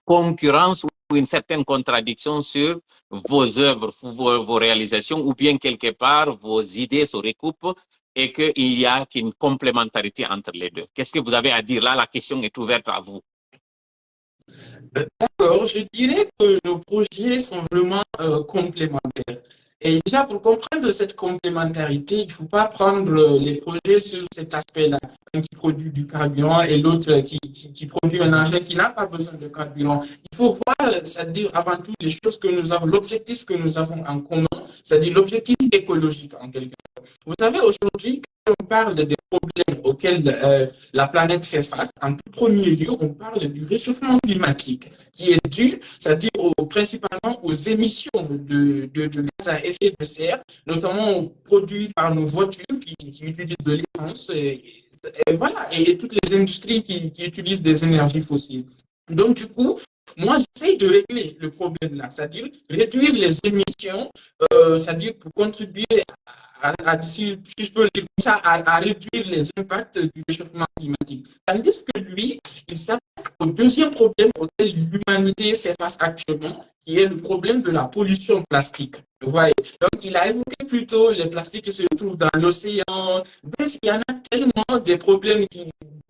concurrence ou une certaine contradiction sur vos œuvres, vos réalisations, ou bien quelque part vos idées se recoupent et qu'il n'y a qu'une complémentarité entre les deux? Qu'est-ce que vous avez à dire là? La question est ouverte à vous. D'accord, je dirais que nos projets sont vraiment complémentaires. Et déjà, pour comprendre cette complémentarité, il ne faut pas prendre les projets sur cet aspect-là, un qui produit du carburant et l'autre qui produit un engin qui n'a pas besoin de carburant. Il faut voir, c'est-à-dire avant tout, les choses que nous avons, l'objectif que nous avons en commun, c'est-à-dire l'objectif écologique en quelque sorte. Vous savez, aujourd'hui, quand on parle des problèmes auxquels la planète fait face, en tout premier lieu, on parle du réchauffement climatique qui est dû, c'est-à-dire principalement aux émissions de gaz à effet de serre, notamment produits par nos voitures qui utilisent de l'essence et voilà, et toutes les industries qui utilisent des énergies fossiles. Donc, du coup, Moi, j'essaie de régler le problème là, c'est-à-dire réduire les émissions, c'est-à-dire pour contribuer si je peux le dire comme ça, à réduire les impacts du réchauffement climatique. Tandis que lui, il s'attaque au deuxième problème auquel l'humanité fait face actuellement, qui est le problème de la pollution plastique. Vous voyez? Donc, il a évoqué plutôt les plastiques qui se retrouvent dans l'océan. Bref, il y en a tellement des problèmes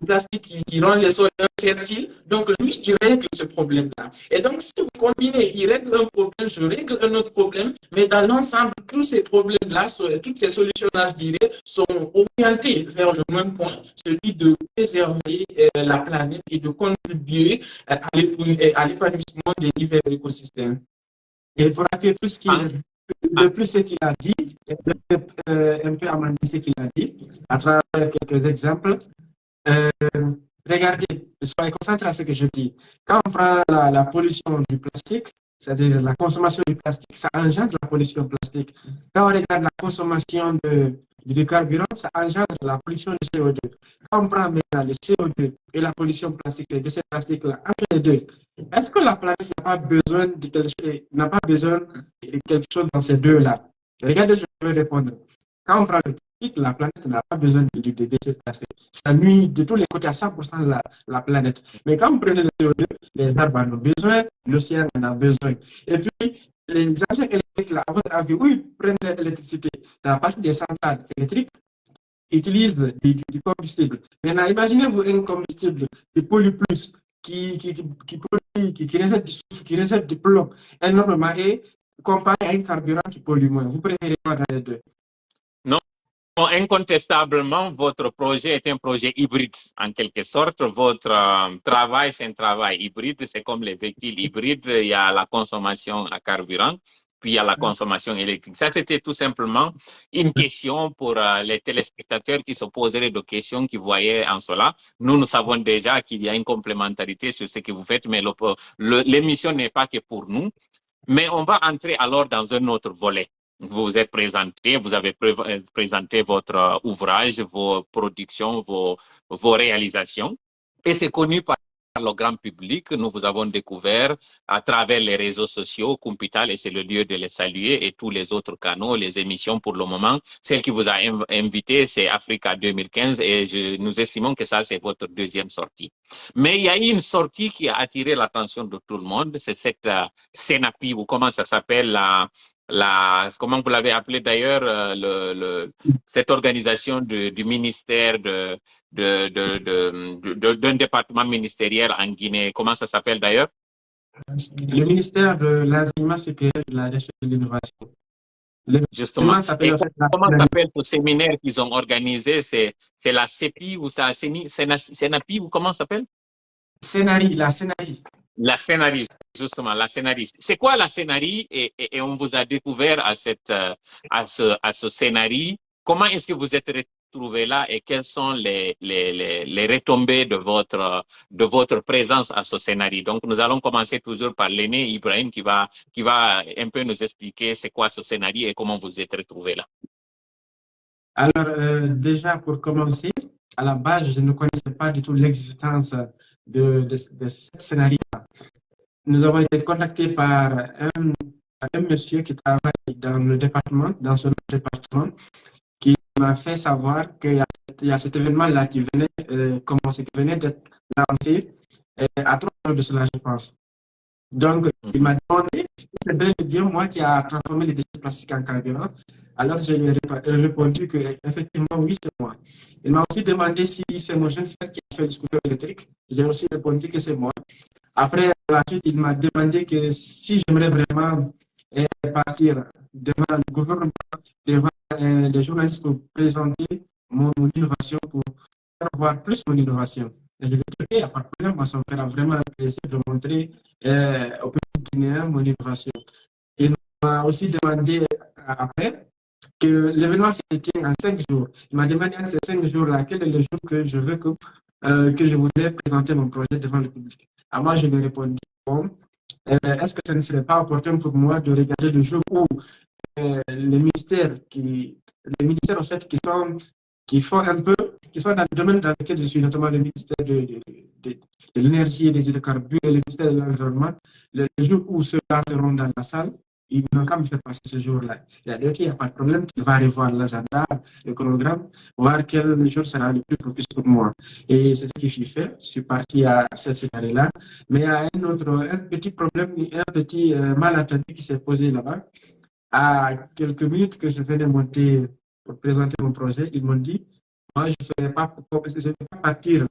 plastiques qui rendent les sols infertiles. Donc, lui, je règle ce problème-là. Et donc, si vous combinez, il règle un problème, je règle un autre problème, mais dans l'ensemble, tous ces problèmes-là, toutes ces solutions-là, je dirais, sont orientées vers le même point, celui de préserver la planète et de contribuer à l'épanouissement des divers écosystèmes. Et pour appuyer tout ce ce qu'il a dit, un peu amender ce qu'il a dit, à travers quelques exemples. Regardez, soyez concentrés à ce que je dis. Quand on prend la pollution du plastique, c'est-à-dire la consommation du plastique, ça engendre la pollution plastique. Quand on regarde la consommation du carburant, ça engendre la pollution du CO2. Quand on prend maintenant le CO2 et la pollution plastique, les déchets plastiques, là, entre les deux, est-ce que la planète n'a pas besoin de quelque chose dans ces deux-là? Regardez, je vais répondre. Quand on prend le plastique, la planète n'a pas besoin de déchets plastiques. Ça nuit de tous les côtés à 100% la planète. Mais quand vous prenez le CO2, les arbres en ont besoin, l'océan en a besoin. Et puis, les engins électriques, là, à votre avis, où ils prennent l'électricité? À partir des centrales électriques, utilisent du combustible. Maintenant, imaginez-vous un combustible qui pollue plus, qui rejette du soufre, qui rejette du plomb énormément et comparé à un carburant qui pollue moins. Vous préférez quoi dans les deux? Non, incontestablement, votre projet est un projet hybride. En quelque sorte, votre travail, c'est un travail hybride. C'est comme les véhicules hybrides. Il y a la consommation à carburant, puis il y a la consommation électrique. Ça, c'était tout simplement une question pour les téléspectateurs qui se poseraient des questions, qui voyaient en cela. Nous savons déjà qu'il y a une complémentarité sur ce que vous faites, mais l'émission n'est pas que pour nous. Mais on va entrer alors dans un autre volet. Vous vous êtes présenté, vous avez présenté votre ouvrage, vos productions, vos réalisations. Et c'est connu par le grand public. Nous vous avons découvert à travers les réseaux sociaux, Kumpital, et c'est le lieu de les saluer, et tous les autres canaux, les émissions pour le moment. Celle qui vous a invité, c'est Africa 2015, et nous estimons que ça, c'est votre deuxième sortie. Mais il y a eu une sortie qui a attiré l'attention de tout le monde, c'est cette CENAPI, ou comment ça s'appelle, comment vous l'avez appelé d'ailleurs, cette organisation du ministère d'un département ministériel en Guinée. Comment ça s'appelle d'ailleurs? Le ministère de l'enseignement supérieur, de la recherche et de l'innovation. Justement. Comment s'appelle ce séminaire qu'ils ont organisé? C'est la CEPI ou ça CENAPI ou comment ça s'appelle? CENARI, la CENARI. La CENARI, justement, la CENARI. C'est quoi la CENARI et on vous a découvert à ce CENARI. Comment est-ce que vous êtes retrouvés là et quelles sont les retombées de votre présence à ce CENARI? Donc, nous allons commencer toujours par l'aîné Ibrahim qui va un peu nous expliquer c'est quoi ce CENARI et comment vous êtes retrouvés là. Alors, déjà, pour commencer, à la base, je ne connaissais pas du tout l'existence de cette scénario-là. Nous avons été contactés par un monsieur qui travaille dans ce département, qui m'a fait savoir qu'il y a cet événement-là qui venait d'être lancé à 3 heures de cela, je pense. Donc, il m'a demandé si c'est bel et bien moi qui a transformé les déchets plastiques en carburant. Alors, je lui ai répondu que effectivement, oui, c'est moi. Il m'a aussi demandé si c'est mon jeune frère qui a fait le scooter électrique. J'ai aussi répondu que c'est moi. Après, à la suite, il m'a demandé que si j'aimerais vraiment partir devant le gouvernement, devant les journalistes pour présenter mon innovation, pour faire voir plus mon innovation. Et je lui ai dit, il n'y a pas de problème, moi, ça me fera vraiment un plaisir de montrer au public guinéen mon innovation. Il m'a aussi demandé après que l'événement se tient en 5 jours. Il m'a demandé en ces 5 jours-là, quel est le jour que je veux que je voudrais présenter mon projet devant le public. Alors moi, je lui ai répondu, bon, est-ce que ce ne serait pas opportun pour moi de regarder le jour où les ministères en fait, qui sont dans le domaine dans lequel je suis, notamment le ministère de de l'énergie et des hydrocarbures et le ministère de l'Environnement, le jour où ceux-là seront dans la salle, ils n'ont qu'à me faire passer ce jour-là. Il a dit, OK, il n'y a pas de problème, tu vas revoir l'agenda, le chronogramme, voir quel jour sera le plus propice pour moi. Et c'est ce que j'ai fait. Je suis parti à cette année-là. Mais il y a un petit problème, un petit malentendu qui s'est posé là-bas. À quelques minutes que je venais monter pour présenter mon projet, ils m'ont dit, moi, je ne vais pas partir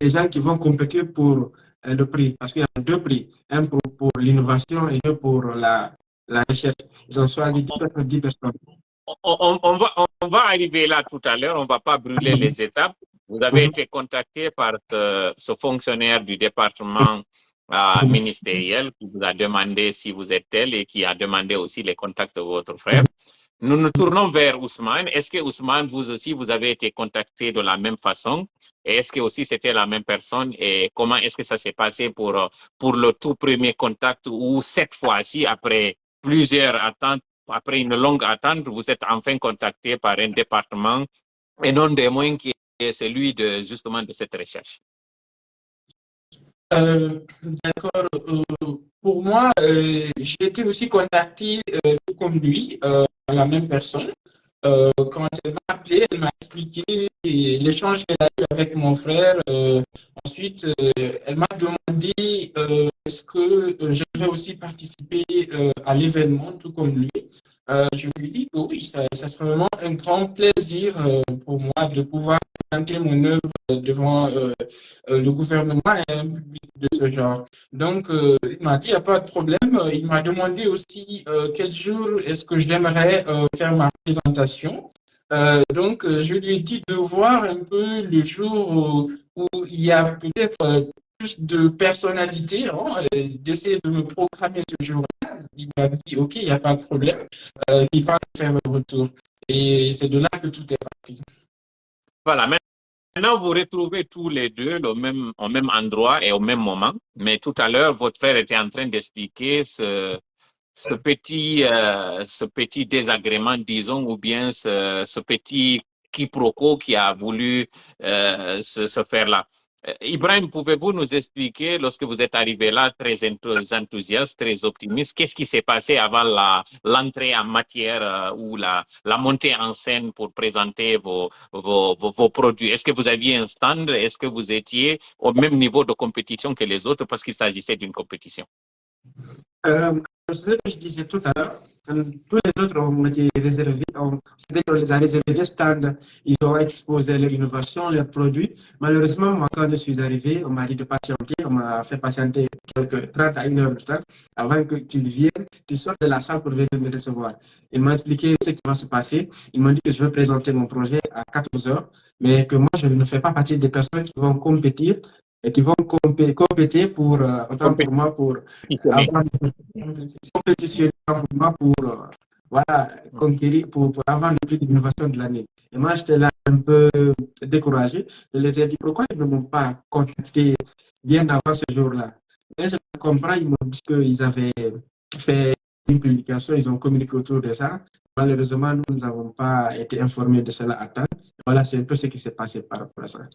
des gens qui vont compétir pour le prix, parce qu'il y a deux prix, un pour l'innovation et deux pour la recherche. Ils ont choisi 10 personnes. On va arriver là tout à l'heure, on ne va pas brûler les étapes. Vous avez été contacté par ce fonctionnaire du département ministériel qui vous a demandé si vous êtes tel et qui a demandé aussi les contacts de votre frère. Nous nous tournons vers Ousmane. Est-ce que Ousmane, vous aussi, vous avez été contacté de la même façon? Et est-ce que aussi c'était la même personne? Et comment est-ce que ça s'est passé pour le tout premier contact où cette fois-ci, après plusieurs attentes, après une longue attente, vous êtes enfin contacté par un département et non des moyens qui est celui de justement de cette recherche? D'accord. Pour moi, j'ai été aussi contacté tout comme lui, la même personne. Quand elle m'a appelé, elle m'a expliqué l'échange qu'elle a eu avec mon frère. Ensuite, elle m'a demandé est-ce que je vais aussi participer à l'événement, tout comme lui. Je lui ai dit que oui, ça serait vraiment un grand plaisir pour moi de pouvoir présenter mon œuvre devant le gouvernement et un public de ce genre. Donc, il m'a dit, il n'y a pas de problème. Il m'a demandé aussi quel jour est-ce que j'aimerais faire ma présentation. Donc, je lui ai dit de voir un peu le jour où il y a peut-être plus de personnalité, hein, d'essayer de me programmer ce jour-là. Il m'a dit, OK, il n'y a pas de problème. Il va faire le retour. Et c'est de là que tout est parti. Voilà. Maintenant, vous retrouvez tous les deux au même endroit et au même moment. Mais tout à l'heure, votre frère était en train d'expliquer ce petit désagrément, disons, ou bien ce petit quiproquo qui a voulu se faire là. Ibrahim, pouvez-vous nous expliquer, lorsque vous êtes arrivé là, très enthousiaste, très optimiste, qu'est-ce qui s'est passé avant l'entrée en matière ou la montée en scène pour présenter vos produits? Est-ce que vous aviez un stand? Est-ce que vous étiez au même niveau de compétition que les autres parce qu'il s'agissait d'une compétition? Ce que je disais tout à l'heure, tous les autres ont été réservés, c'est-à-dire qu'on les a réservés des stands, ils ont exposé leur innovation, leurs produits. Malheureusement, moi, quand je suis arrivé, on m'a dit de patienter, on m'a fait patienter quelques 30 à 1 heure de temps avant que tu viennes, tu sortes de la salle pour venir me recevoir. Ils m'ont expliqué ce qui va se passer. Ils m'ont dit que je vais présenter mon projet à 14 heures, mais que moi, je ne fais pas partie des personnes qui vont compétir et qui vont compéter pour, autant pour moi, pour compétitionner pour moi, pour voilà, conquérir, pour avoir le prix d'innovation de l'année. Et moi, j'étais là un peu découragé. Je les ai dit, pourquoi ils ne m'ont pas contacté bien avant ce jour-là? Mais je comprends, ils m'ont dit qu'ils avaient fait une publication, ils ont communiqué autour de ça. Malheureusement, nous n'avons pas été informés de cela à temps. Voilà, c'est un peu ce qui s'est passé par rapport à ça.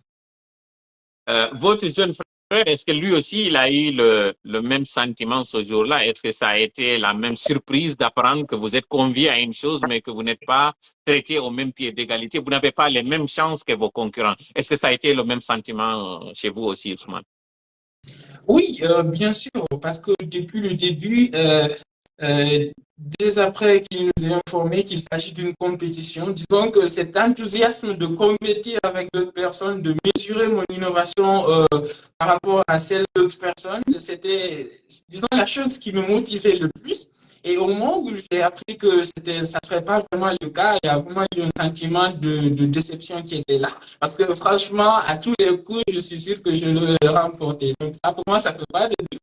Votre jeune frère, est-ce que lui aussi, il a eu le même sentiment ce jour-là? Est-ce que ça a été la même surprise d'apprendre que vous êtes convié à une chose, mais que vous n'êtes pas traité au même pied d'égalité? Vous n'avez pas les mêmes chances que vos concurrents. Est-ce que ça a été le même sentiment chez vous aussi, Ousmane? Oui, bien sûr, parce que depuis le début, dès après qu'il nous ait informé qu'il s'agit d'une compétition, disons que cet enthousiasme de compétir avec d'autres personnes, de mesurer mon innovation par rapport à celle d'autres personnes, c'était, disons, la chose qui me motivait le plus. Et au moment où j'ai appris que ça ne serait pas vraiment le cas, il y a vraiment eu un sentiment de déception qui était là. Parce que franchement, à tous les coups, je suis sûr que je l'aurais remporté. Donc ça, pour moi, ça ne fait pas de doute.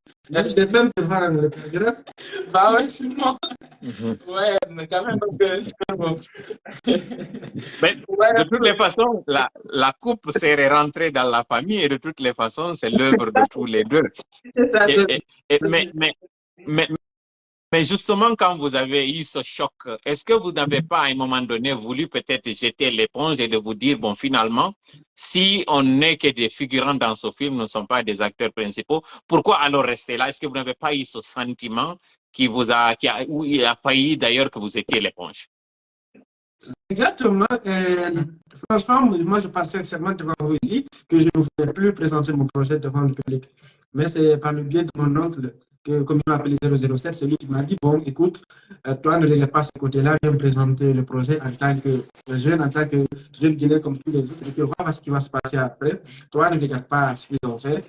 C'est même devant le progrès. Bah ouais, sûrement. Ouais, mais quand même, parce que... Mais, de toutes les façons, la coupe s'est rentrée dans la famille et de toutes les façons, c'est l'œuvre de tous les deux. C'est ça, Mais justement, quand vous avez eu ce choc, est-ce que vous n'avez pas à un moment donné voulu peut-être jeter l'éponge et de vous dire, bon, finalement, si on n'est que des figurants dans ce film, nous ne sommes pas des acteurs principaux, pourquoi alors rester là? Est-ce que vous n'avez pas eu ce sentiment où il a failli d'ailleurs que vous étiez l'éponge? Exactement. Franchement, moi, je pense sincèrement devant vous ici que je ne voulais plus présenter mon projet devant le public. Mais c'est par le biais de mon oncle, comme il m'appelait 007, c'est lui qui m'a dit, bon, écoute, toi, ne regarde pas ce côté-là, viens me présenter le projet en tant que jeune, en tant que jeune Guinéen comme tous les autres, et puis on va voir ce qui va se passer après. Toi, ne regarde pas ce qu'ils ont fait.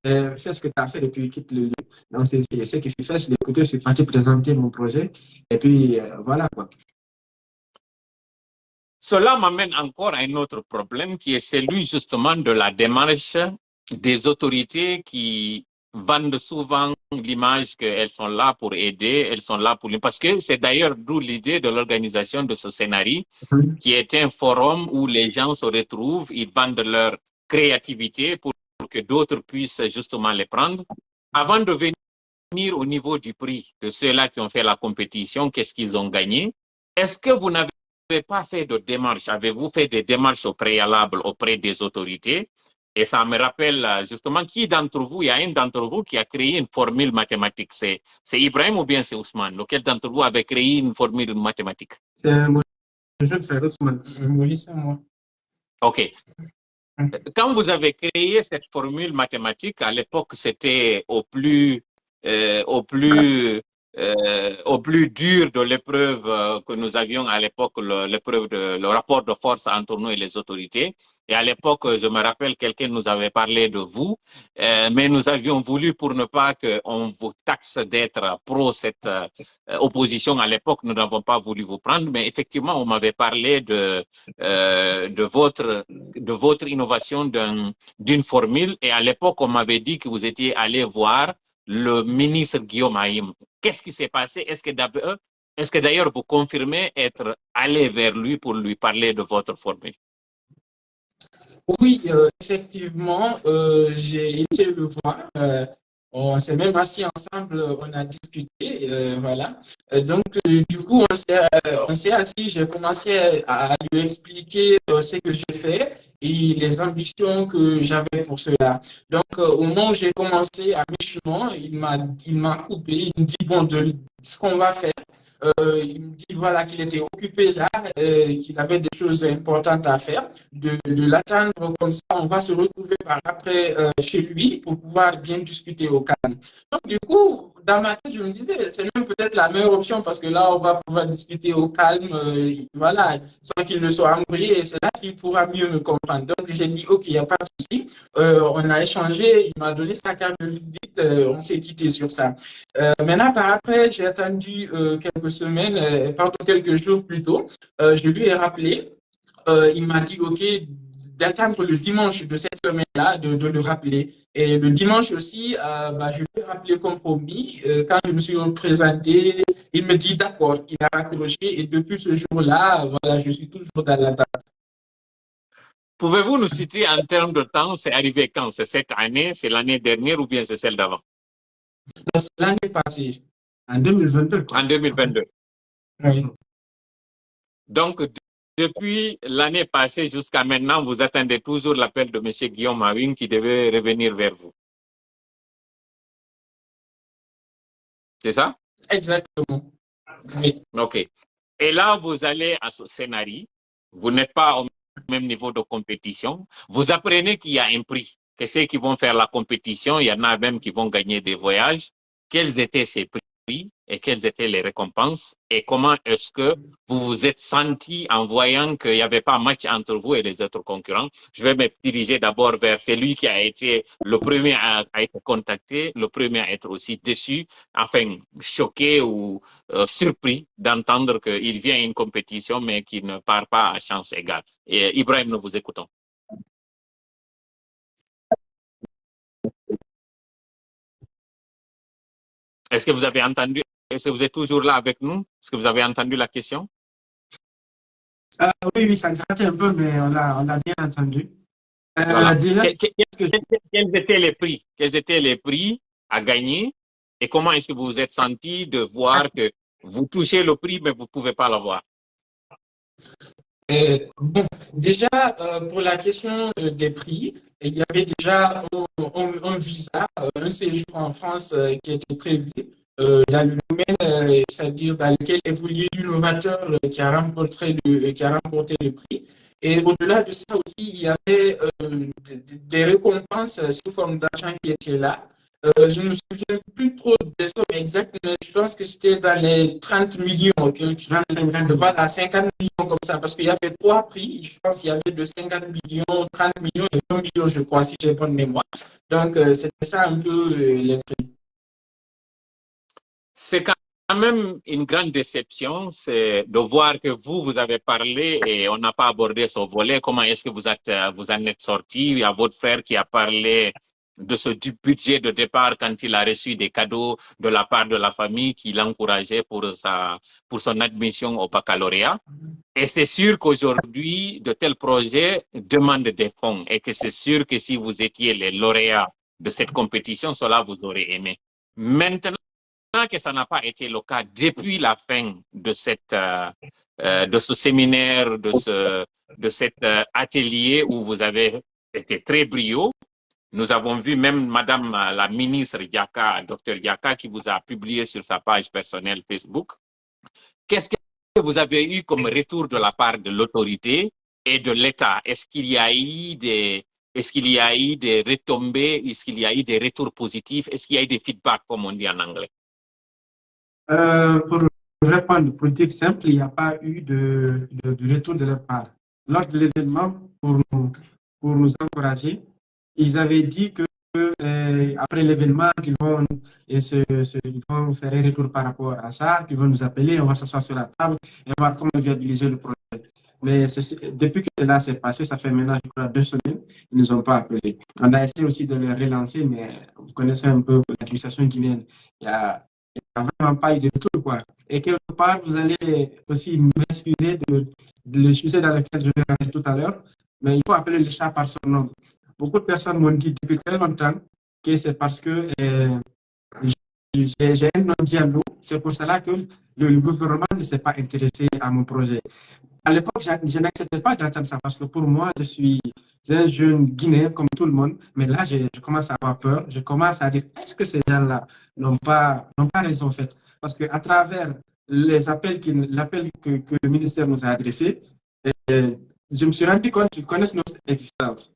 Fais ce que tu as fait et puis quitte le lieu. Donc, c'est ce que je fais. Je l'ai écouté, je suis parti présenter mon projet. Et puis, voilà quoi. Cela m'amène encore à un autre problème qui est celui justement de la démarche des autorités qui vendent souvent l'image qu'elles sont là pour aider, elles sont là pour... Parce que c'est d'ailleurs d'où l'idée de l'organisation de ce scénario, qui est un forum où les gens se retrouvent, ils vendent leur créativité pour que d'autres puissent justement les prendre. Avant de venir au niveau du prix de ceux-là qui ont fait la compétition, qu'est-ce qu'ils ont gagné? Est-ce que vous n'avez pas fait de démarches? Avez-vous fait des démarches au préalable auprès des autorités? Et ça me rappelle justement qui d'entre vous, il y a un d'entre vous qui a créé une formule mathématique. C'est Ibrahim ou bien c'est Ousmane? Lequel d'entre vous avait créé une formule mathématique? C'est mon jeune frère Ousmane. Oui, c'est moi. OK. Quand vous avez créé cette formule mathématique, à l'époque, c'était au plus dur de l'épreuve que nous avions à l'époque, le rapport de force entre nous et les autorités. Et à l'époque, je me rappelle, quelqu'un nous avait parlé de vous, mais nous avions voulu, pour ne pas qu'on vous taxe d'être pro cette opposition à l'époque, nous n'avons pas voulu vous prendre, mais effectivement, on m'avait parlé de votre innovation d'une formule, et à l'époque, on m'avait dit que vous étiez allé voir le ministre Guillaume Haïm. Qu'est-ce qui s'est passé? Est-ce que d'ailleurs vous confirmez être allé vers lui pour lui parler de votre formule? Oui, effectivement, j'ai été le voir. On s'est même assis ensemble, on a discuté, voilà. Donc, du coup, on s'est assis, j'ai commencé à lui expliquer ce que j'ai fait et les ambitions que j'avais pour cela. Donc, au moment où j'ai commencé à mi-chemin, il m'a coupé, il me dit, bon, de ce qu'on va faire. Il me dit voilà qu'il était occupé là, qu'il avait des choses importantes à faire, de l'attendre comme ça, on va se retrouver par après chez lui pour pouvoir bien discuter au calme. Donc du coup, dans ma tête, je me disais, c'est même peut-être la meilleure option parce que là, on va pouvoir discuter au calme, voilà, sans qu'il ne soit embrouillé et c'est là qu'il pourra mieux me comprendre. Donc j'ai dit, ok, il n'y a pas de souci. On a échangé, il m'a donné sa carte de visite, on s'est quitté sur ça. Maintenant, par après, j'ai attendu quelques semaines, pardon, quelques jours plus tôt. Je lui ai rappelé. Il m'a dit, OK, d'attendre le dimanche de cette semaine-là, de le rappeler. Et le dimanche aussi, je lui ai rappelé comme promis. Quand je me suis présenté, il me dit, d'accord, il a raccroché. Et depuis ce jour-là, voilà, je suis toujours dans l'attente. Pouvez-vous nous situer en termes de temps? C'est arrivé quand? C'est cette année, c'est l'année dernière ou bien c'est celle d'avant? C'est l'année passée. En 2022. En 2022. Oui. Donc, depuis l'année passée jusqu'à maintenant, vous attendez toujours l'appel de M. Guillaume Haïm qui devait revenir vers vous. C'est ça? Exactement. Oui. OK. Et là, vous allez à ce scénario. Vous n'êtes pas au même niveau de compétition. Vous apprenez qu'il y a un prix, que ceux qui vont faire la compétition, il y en a même qui vont gagner des voyages. Quels étaient ces prix et quelles étaient les récompenses? Et comment est-ce que vous vous êtes senti en voyant qu'il n'y avait pas match entre vous et les autres concurrents? Je vais me diriger d'abord vers celui qui a été le premier à être contacté, le premier à être aussi déçu, enfin choqué ou surpris d'entendre qu'il vient à une compétition mais qu'il ne part pas à chance égale. Et Ibrahim, nous vous écoutons. Est-ce que vous avez entendu? Est-ce que vous êtes toujours là avec nous? Est-ce que vous avez entendu la question? Oui, ça grattait un peu, mais on l'a bien entendu. Voilà. Quels étaient les prix? Quels étaient les prix à gagner Et comment est-ce que vous vous êtes senti de voir que vous touchez le prix, mais vous ne pouvez pas l'avoir? Bon, déjà, pour la question des prix, il y avait déjà un visa, un séjour en France qui était prévu dans le domaine, c'est-à-dire dans lequel évolue l'innovateur qui a remporté le prix. Et au-delà de ça aussi, il y avait des récompenses sous forme d'argent qui étaient là. Je ne me souviens plus trop des sommes exactes, mais je pense que c'était dans les 30 millions, voilà, 50 millions comme ça, parce qu'il y avait 3 prix. Je pense qu'il y avait de 50 millions, 30 millions et 20 millions, je crois, si j'ai bonne mémoire. Donc, c'était ça un peu les prix. C'est quand même une grande déception, c'est de voir que vous avez parlé et on n'a pas abordé ce volet. Comment est-ce que vous en êtes sorti? Il y a votre frère qui a parlé de ce budget de départ quand il a reçu des cadeaux de la part de la famille qui l'encourageait pour son admission au baccalauréat. Et c'est sûr qu'aujourd'hui, de tels projets demandent des fonds et que c'est sûr que si vous étiez les lauréats de cette compétition, cela vous aurait aimé. Maintenant que ça n'a pas été le cas depuis la fin de ce séminaire, de cet atelier où vous avez été très brio. Nous avons vu même Madame la ministre Diaka, Dr Diaka, qui vous a publié sur sa page personnelle Facebook. Qu'est-ce que vous avez eu comme retour de la part de l'autorité et de l'État? Est-ce qu'il y a eu des retombées? Est-ce qu'il y a eu des retours positifs? Est-ce qu'il y a eu des feedbacks, comme on dit en anglais? Pour répondre, pour dire simple, il n'y a pas eu de retour de leur part. Lors de l'événement, pour nous encourager, ils avaient dit que après l'événement, ils vont faire un retour par rapport à ça, qu'ils vont nous appeler, on va s'asseoir sur la table et voir comment viabiliser le projet. Mais depuis que cela s'est passé, ça fait maintenant, je crois, 2 semaines, ils ne nous ont pas appelés. On a essayé aussi de les relancer, mais vous connaissez un peu l'administration guinéenne. Il n'y a vraiment pas eu de retour, quoi. Et quelque part, vous allez aussi m'excuser de l'excuser dans lequel je vais rentrer tout à l'heure, mais il faut appeler le chat par son nom. Beaucoup de personnes m'ont dit depuis très longtemps que c'est parce que j'ai un non-dialogue. C'est pour cela que le gouvernement ne s'est pas intéressé à mon projet. À l'époque, je n'acceptais pas d'entendre ça parce que pour moi, je suis un jeune Guinéen comme tout le monde. Mais là, je commence à avoir peur. Je commence à dire, est-ce que ces gens-là n'ont pas raison en fait? Parce qu'à travers l'appel que le ministère nous a adressé, je me suis rendu compte qu'ils connaissent notre existence.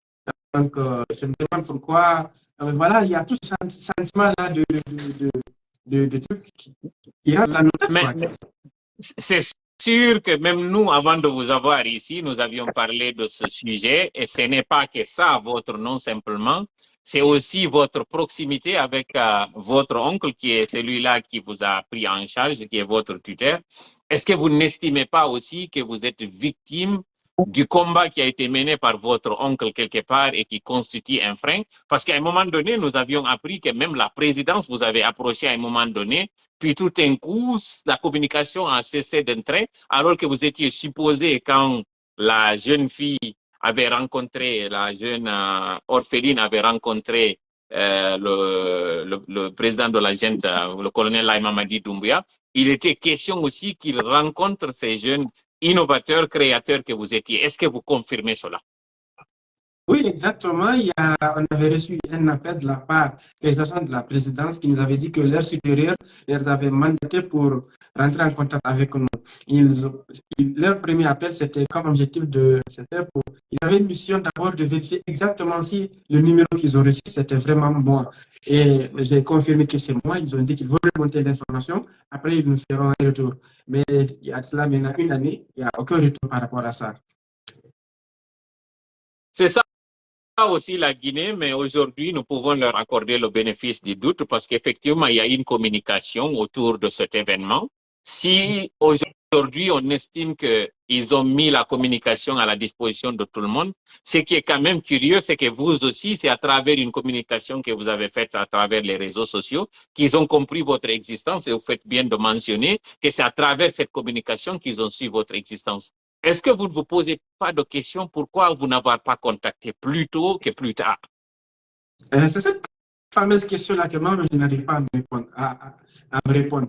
Donc, je me demande pourquoi. Voilà, il y a tout ce sentiment-là de trucs qui rentrent dans nos têtes. C'est sûr que même nous, avant de vous avoir ici, nous avions parlé de ce sujet et ce n'est pas que ça, votre nom simplement. C'est aussi votre proximité avec votre oncle qui est celui-là qui vous a pris en charge, qui est votre tuteur. Est-ce que vous n'estimez pas aussi que vous êtes victime du combat qui a été mené par votre oncle quelque part et qui constitue un frein? Parce qu'à un moment donné, nous avions appris que même la présidence vous avait approché à un moment donné, puis tout d'un coup, la communication a cessé d'entrer, alors que vous étiez supposé, quand la jeune fille avait rencontré, la jeune orpheline avait rencontré le président de la junte, le colonel Laye Mamadi Doumbouya, il était question aussi qu'il rencontre ces jeunes innovateur, créateur que vous étiez. Est-ce que vous confirmez cela? Oui, exactement. On avait reçu un appel de la part des agents de la présidence qui nous avaient dit que leurs supérieurs les avaient mandatés pour rentrer en contact avec nous. Leur premier appel, c'était comme objectif ils avaient une mission d'abord de vérifier exactement si le numéro qu'ils ont reçu, c'était vraiment moi. Et j'ai confirmé que c'est moi. Ils ont dit qu'ils vont remonter l'information. Après, ils nous feront un retour. Mais il y a cela maintenant 1 année, il n'y a aucun retour par rapport à ça. C'est ça aussi la Guinée, mais aujourd'hui, nous pouvons leur accorder le bénéfice du doute parce qu'effectivement, il y a une communication autour de cet événement. Si aujourd'hui, on estime qu'ils ont mis la communication à la disposition de tout le monde, ce qui est quand même curieux, c'est que vous aussi, c'est à travers une communication que vous avez faite à travers les réseaux sociaux qu'ils ont compris votre existence et vous faites bien de mentionner que c'est à travers cette communication qu'ils ont su votre existence. Est-ce que vous ne vous posez pas de questions pourquoi vous n'avez pas contacté plus tôt que plus tard? C'est cette fameuse question-là que moi, je n'arrive pas à me répondre.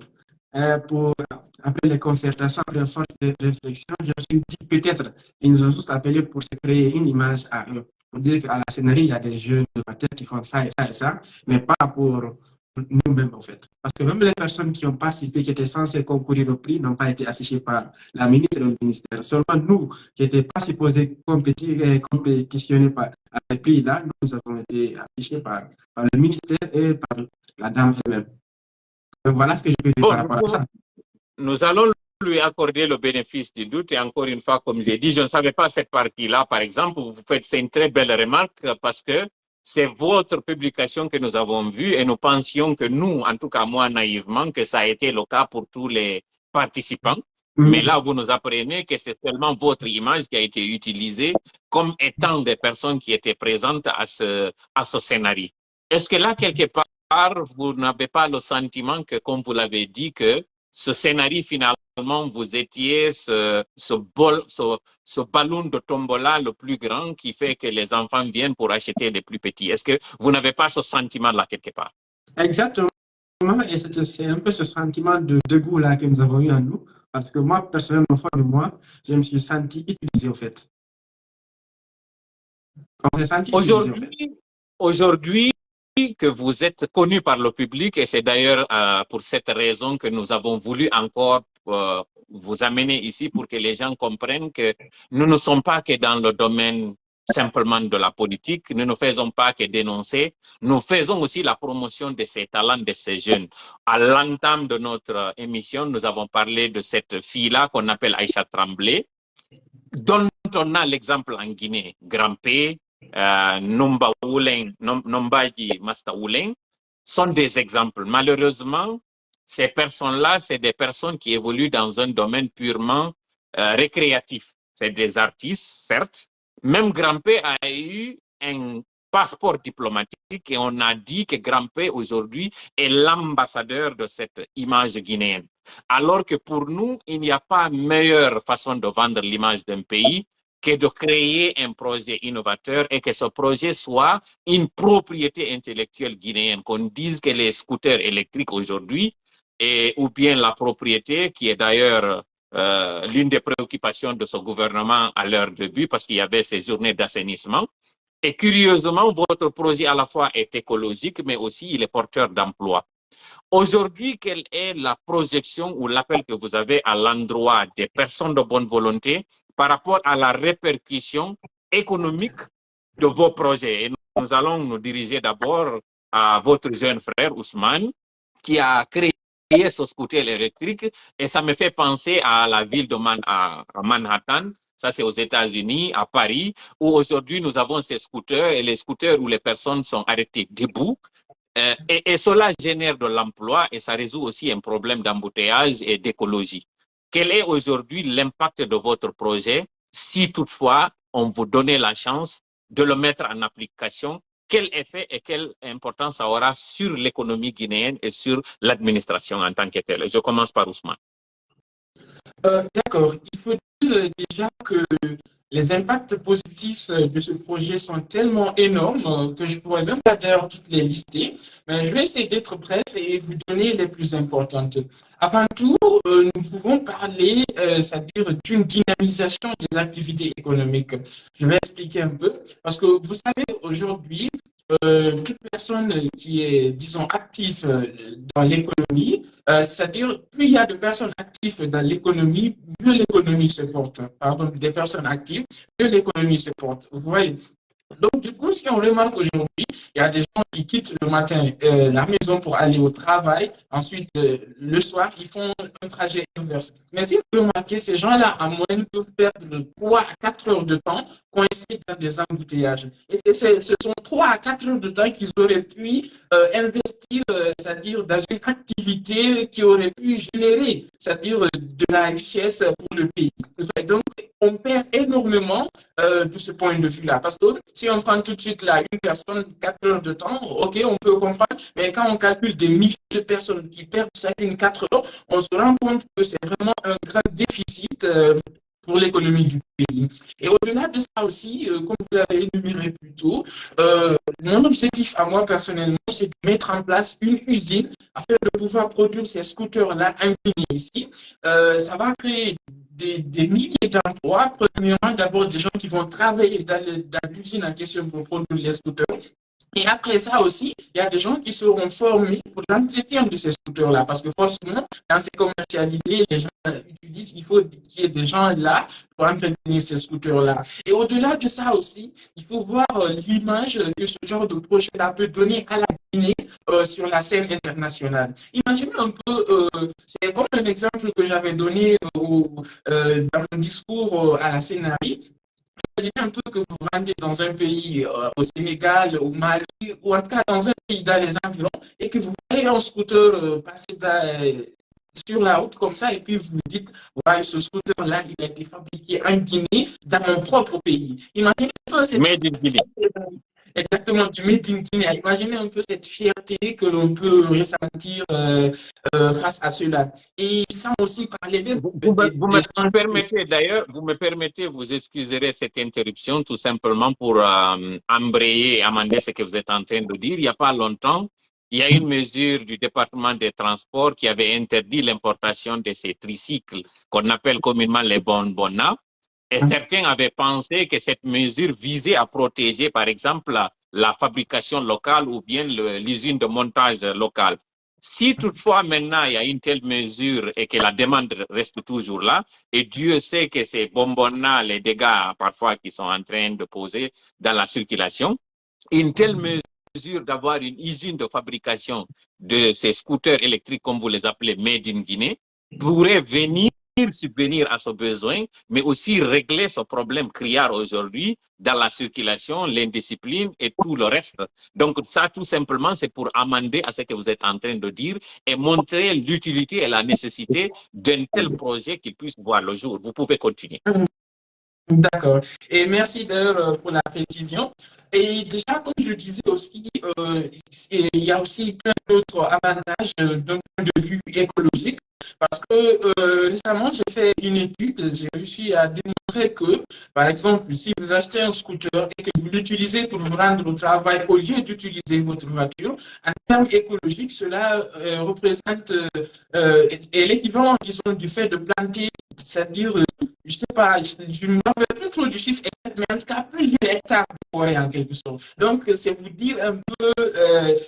Après les concertations, après une forte réflexion, je me suis dit peut-être ils nous ont juste appelés pour se créer une image à eux. Pour dire qu'à la scénario, il y a des jeunes de la tête qui font ça et ça et ça, mais pas pour nous-mêmes en fait. Parce que même les personnes qui ont participé, qui étaient censées concourir au prix, n'ont pas été affichées par la ministre et le ministère. Seulement nous, qui n'étaient pas supposés compétitionner par les prix-là, nous avons été affichés par le ministère et par la dame elle-même. Donc voilà ce que je peux dire par rapport à ça. Nous allons lui accorder le bénéfice du doute et encore une fois, comme j'ai dit, je ne savais pas cette partie-là, par exemple, vous faites, c'est une très belle remarque parce que c'est votre publication que nous avons vue et nous pensions que nous, en tout cas moi naïvement, que ça a été le cas pour tous les participants. Mais là, vous nous apprenez que c'est seulement votre image qui a été utilisée comme étant des personnes qui étaient présentes à ce scénario. Est-ce que là, quelque part, vous n'avez pas le sentiment que, comme vous l'avez dit, que ce scénario, finalement, vous étiez ce ballon de tombola le plus grand qui fait que les enfants viennent pour acheter les plus petits. Est-ce que vous n'avez pas ce sentiment-là quelque part? Exactement. Et c'est un peu ce sentiment de dégoût-là que nous avons eu en nous. Parce que moi, personnellement, au fond de moi, je me suis senti utilisé, au fait. On s'est senti utilisé, au fait. Aujourd'hui, que vous êtes connu par le public et c'est d'ailleurs pour cette raison que nous avons voulu encore vous amener ici pour que les gens comprennent que nous ne sommes pas que dans le domaine simplement de la politique, nous ne faisons pas que dénoncer, nous faisons aussi la promotion de ces talents, de ces jeunes. À l'entame de notre émission, nous avons parlé de cette fille-là qu'on appelle Aïcha Tremblay, dont on a l'exemple en Guinée, Grampé, Nombaji Mastaouleng, sont des exemples. Malheureusement, ces personnes-là, c'est des personnes qui évoluent dans un domaine purement récréatif. C'est des artistes, certes. Même Grampé a eu un passeport diplomatique et on a dit que Grampé aujourd'hui est l'ambassadeur de cette image guinéenne. Alors que pour nous, il n'y a pas meilleure façon de vendre l'image d'un pays que de créer un projet innovateur et que ce projet soit une propriété intellectuelle guinéenne, qu'on dise que les scooters électriques aujourd'hui, ou bien la propriété, qui est d'ailleurs l'une des préoccupations de ce gouvernement à leur début, parce qu'il y avait ces journées d'assainissement. Et curieusement, votre projet à la fois est écologique, mais aussi il est porteur d'emploi. Aujourd'hui, quelle est la projection ou l'appel que vous avez à l'endroit des personnes de bonne volonté par rapport à la répercussion économique de vos projets? Et nous allons nous diriger d'abord à votre jeune frère Ousmane, qui a créé ce scooter électrique, et ça me fait penser à la ville de Manhattan, ça c'est aux États-Unis, à Paris, où aujourd'hui nous avons ces scooters, et les scooters où les personnes sont arrêtées debout, et cela génère de l'emploi et ça résout aussi un problème d'embouteillage et d'écologie. Quel est aujourd'hui l'impact de votre projet si toutefois on vous donnait la chance de le mettre en application? Quel effet et quelle importance ça aura sur l'économie guinéenne et sur l'administration en tant que telle? Je commence par Ousmane. D'accord. Il faut dire déjà que les impacts positifs de ce projet sont tellement énormes que je ne pourrais même pas d'ailleurs toutes les lister, mais je vais essayer d'être bref et vous donner les plus importantes. Avant tout, nous pouvons parler, c'est-à-dire d'une dynamisation des activités économiques. Je vais expliquer un peu, parce que vous savez, aujourd'hui, toute personne qui est, disons, active dans l'économie, c'est-à-dire plus il y a de personnes actives dans l'économie, mieux l'économie se porte. Pardon, des personnes actives, mieux l'économie se porte. Vous voyez? Donc, du coup, si on remarque aujourd'hui, il y a des gens qui quittent le matin la maison pour aller au travail. Ensuite, le soir, ils font un trajet inverse. Mais si vous remarquez, ces gens-là, en moyenne, peuvent perdre 3 à 4 heures de temps coincés dans des embouteillages. Et ce sont 3 à 4 heures de temps qu'ils auraient pu investir, c'est-à-dire dans une activité qui aurait pu générer, c'est-à-dire de la richesse pour le pays. Donc, on perd énormément de ce point de vue-là. Parce que si on prend tout de suite là, une personne, 4 heures de temps, ok, on peut comprendre, mais quand on calcule des milliers de personnes qui perdent chacune 4 heures, on se rend compte que c'est vraiment un grand déficit pour l'économie du pays. Et au-delà de ça aussi, comme vous l'avez énuméré plus tôt, mon objectif à moi personnellement, c'est de mettre en place une usine afin de pouvoir produire ces scooters-là inclinés ici. Ça va créer des milliers d'emplois. Premièrement, d'abord des gens qui vont travailler dans l'usine en question pour produire les scooters. Et après ça aussi, il y a des gens qui seront formés pour l'entretien de ces scooters-là. Parce que forcément, quand c'est commercialisé, les gens utilisent, il faut qu'il y ait des gens là pour entretenir ces scooters-là. Et au-delà de ça aussi, il faut voir l'image que ce genre de projet-là peut donner à la Guinée sur la scène internationale. Imaginez un peu, c'est comme un exemple que j'avais donné dans mon discours à la Sénari. Imaginez un peu que vous rendez dans un pays, au Sénégal, au Mali, ou en tout cas dans un pays dans les environs, et que vous voyez un scooter passer sur la route comme ça, et puis vous vous dites, ouais, ce scooter-là, il a été fabriqué en Guinée, dans mon propre pays. Imaginez un peu cette... Made in Guinée. Exactement, du Made in Guinée. Imaginez un peu cette fierté que l'on peut ressentir face à cela. Et sans aussi parler de... Vous me permettez d'ailleurs, vous excuserez cette interruption tout simplement pour embrayer et amender ce que vous êtes en train de dire. Il n'y a pas longtemps, il y a une mesure du département des transports qui avait interdit l'importation de ces tricycles qu'on appelle communément les bonbonnas. Et certains avaient pensé que cette mesure visait à protéger, par exemple, la fabrication locale ou bien l'usine de montage locale. Si toutefois maintenant il y a une telle mesure et que la demande reste toujours là, et Dieu sait que ces bonbonnas, les dégâts parfois qui sont en train de poser dans la circulation, une telle mesure d'avoir une usine de fabrication de ces scooters électriques, comme vous les appelez, Made in Guinée, pourrait venir subvenir à ce besoin, mais aussi régler ce problème criard aujourd'hui dans la circulation, l'indiscipline et tout le reste. Donc ça, tout simplement, c'est pour amender à ce que vous êtes en train de dire et montrer l'utilité et la nécessité d'un tel projet qui puisse voir le jour. Vous pouvez continuer. D'accord. Et merci d'ailleurs pour la précision. Et déjà, comme je disais aussi, il y a aussi plein d'autres avantages d'un point de vue écologique. Parce que récemment, j'ai fait une étude, j'ai réussi à démontrer que, par exemple, si vous achetez un scooter et que vous l'utilisez pour vous rendre au travail au lieu d'utiliser votre voiture, en termes écologiques, cela représente l'équivalent, disons, du fait de planter, c'est-à-dire, je ne sais pas, je ne me rappelle plus trop du chiffre, mais en tout cas, plusieurs hectares de forêt en quelque sorte. Donc, c'est vous dire un peu,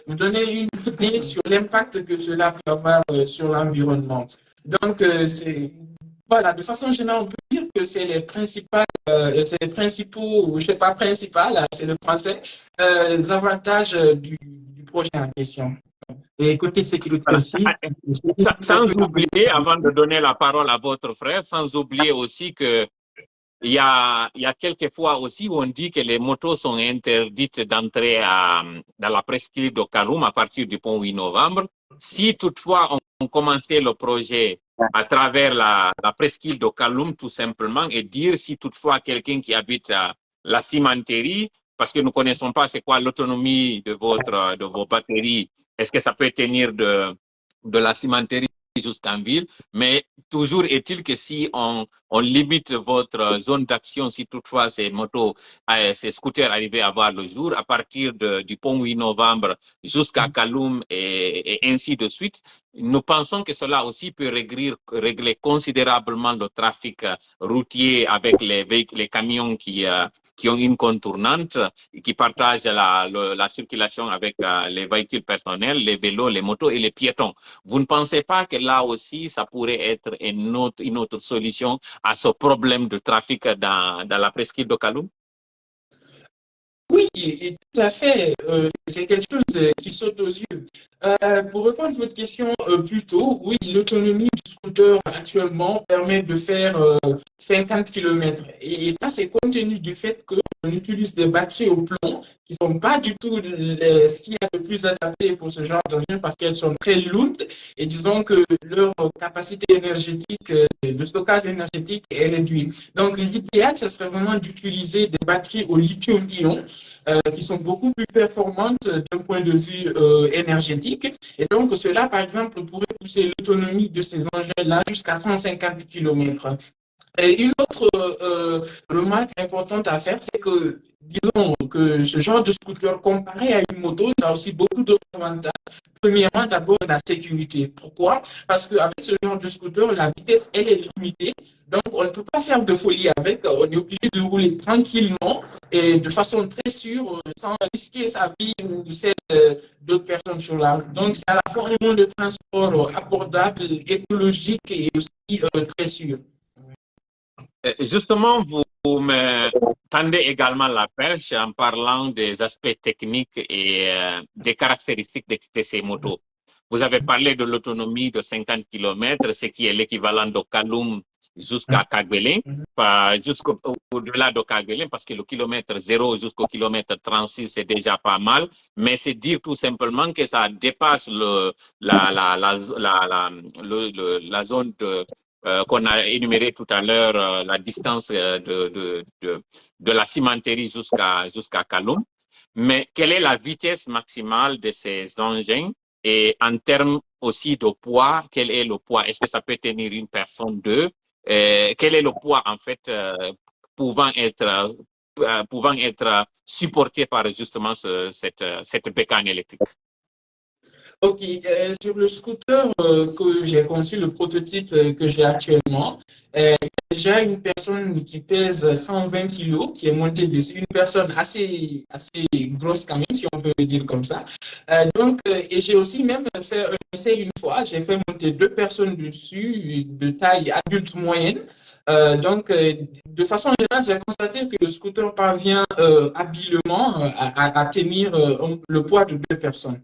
vous donner une idée sur l'impact que cela peut avoir sur l'environnement. Donc, voilà, de façon générale, on peut dire que c'est les principaux, je ne sais pas, principal, c'est le français, les avantages du projet en question. Et côté sécurité aussi. Sans oublier, avant de donner la parole à votre frère, sans oublier aussi que il y a quelquefois aussi où on dit que les motos sont interdites d'entrer dans la presqu'île de Kaloum à partir du pont 8 novembre. Si toutefois on commençait le projet à travers la presqu'île de Kaloum tout simplement et dire si toutefois quelqu'un qui habite à la cimenterie, parce que nous ne connaissons pas c'est quoi l'autonomie de vos batteries, est-ce que ça peut tenir de la cimenterie jusqu'en ville, mais toujours est-il que si on limite votre zone d'action, si toutefois ces motos, ces scooters arrivaient à voir le jour, à partir du pont 8 novembre jusqu'à Kaloum et ainsi de suite, nous pensons que cela aussi peut régler considérablement le trafic routier avec les camions qui ont une contournante, qui partagent la circulation avec les véhicules personnels, les vélos, les motos et les piétons. Vous ne pensez pas que là aussi, ça pourrait être une autre solution à ce problème de trafic dans la presqu'île de Kaloum? Oui, et tout à fait. C'est quelque chose qui saute aux yeux. Pour répondre à votre question plus tôt, oui, l'autonomie du scooter actuellement permet de faire 50 km. Et ça, c'est compte tenu du fait qu'on utilise des batteries au plomb qui ne sont pas du tout ce qu'il y a de plus adapté pour ce genre d'engin parce qu'elles sont très lourdes et disons que leur capacité énergétique, de stockage énergétique est réduite. Donc, l'idéal, ce serait vraiment d'utiliser des batteries au lithium-ion qui sont beaucoup plus performantes d'un point de vue énergétique. Et donc, cela, par exemple, pourrait pousser l'autonomie de ces engins-là jusqu'à 150 km. Et une autre remarque importante à faire, c'est que, disons que ce genre de scooter, comparé à une moto, ça a aussi beaucoup d'autres avantages. Premièrement, d'abord, la sécurité. Pourquoi? Parce qu'avec ce genre de scooter, la vitesse, elle est limitée. Donc, on ne peut pas faire de folie avec. On est obligé de rouler tranquillement et de façon très sûre, sans risquer sa vie ou celle d'autres personnes sur la route. Donc, c'est à la fois un moyen de transport abordable, écologique et aussi très sûr. Justement, vous me tendez également la perche en parlant des aspects techniques et des caractéristiques de ces motos. Vous avez parlé de l'autonomie de 50 km, ce qui est l'équivalent de Kaloum jusqu'à Kagbelin, pas jusqu'au-delà de Kagbelin, parce que le kilomètre 0 jusqu'au kilomètre 36, c'est déjà pas mal, mais c'est dire tout simplement que ça dépasse la zone de qu'on a énuméré tout à l'heure, la distance de la cimenterie jusqu'à Kaloum. Mais quelle est la vitesse maximale de ces engins et en termes aussi de poids, quel est le poids? Est-ce que ça peut tenir une personne, deux? Quel est le poids en fait pouvant être supporté par justement cette bécane électrique? Ok, sur le scooter que j'ai conçu, le prototype que j'ai actuellement, il y a déjà une personne qui pèse 120 kg qui est montée dessus, une personne assez grosse quand même, si on peut le dire comme ça. Et j'ai aussi même fait un essai une fois, j'ai fait monter 2 personnes dessus de taille adulte moyenne. De façon générale, j'ai constaté que le scooter parvient habilement à tenir le poids de 2 personnes.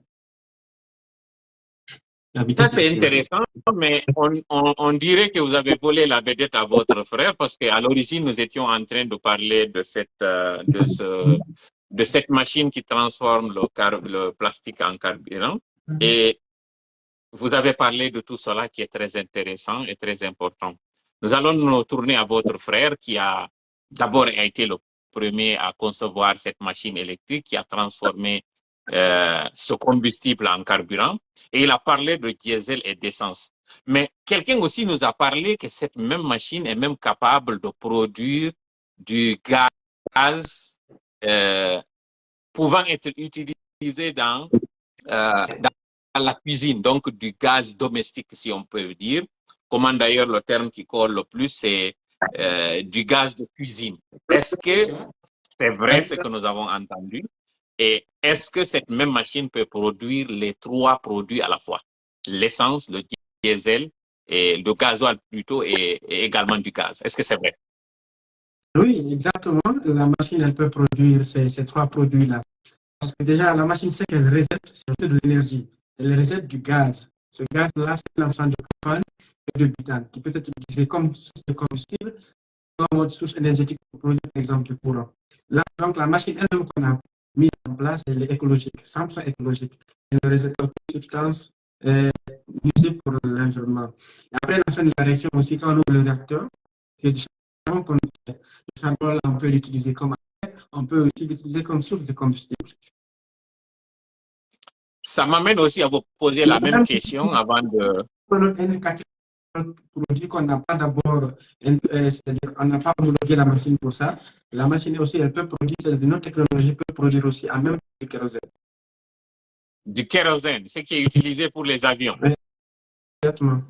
Ça, c'est intéressant, mais on dirait que vous avez volé la vedette à votre frère parce qu'à l'origine, nous étions en train de parler de cette machine qui transforme le plastique en carburant. Et vous avez parlé de tout cela qui est très intéressant et très important. Nous allons nous tourner à votre frère qui a d'abord été le premier à concevoir cette machine électrique qui a transformé ce combustible en carburant. Et il a parlé de diesel et d'essence. Mais quelqu'un aussi nous a parlé que cette même machine est même capable de produire du gaz pouvant être utilisé dans la cuisine, donc du gaz domestique, si on peut dire. Comment d'ailleurs le terme qui colle le plus, c'est du gaz de cuisine. Est-ce que c'est vrai ce que nous avons entendu? Et est-ce que cette même machine peut produire les 3 produits à la fois? L'essence, le diesel et le gasoil plutôt et également du gaz. Est-ce que c'est vrai? Oui, exactement. La machine, elle peut produire ces 3 produits-là. Parce que déjà, la machine sait qu'elle rejette, c'est aussi de l'énergie. Elle rejette du gaz. Ce gaz-là, c'est l'ensemble de propane et de butane, qui peut être utilisé comme source de combustible, comme source énergétique pour produire, par exemple, du courant. Là, donc, la machine elle-même qu'on a mise en place, elle est écologique, 100% écologique. Elle ne rejette aucune substance nuisible pour l'environnement. Après, la fin de la réaction aussi, quand on ouvre le réacteur, c'est du charbon qu'on fait. Le charbon, on peut l'utiliser comme on peut aussi l'utiliser comme source de combustible. Ça m'amène aussi à vous poser la même question avant de... Produit qu'on n'a pas d'abord, c'est-à-dire on n'a pas homologué la machine pour ça. La machine aussi, elle peut produire, c'est-à-dire notre technologie peut produire aussi en même temps du kérosène. Du kérosène, ce qui est utilisé pour les avions. Oui, exactement.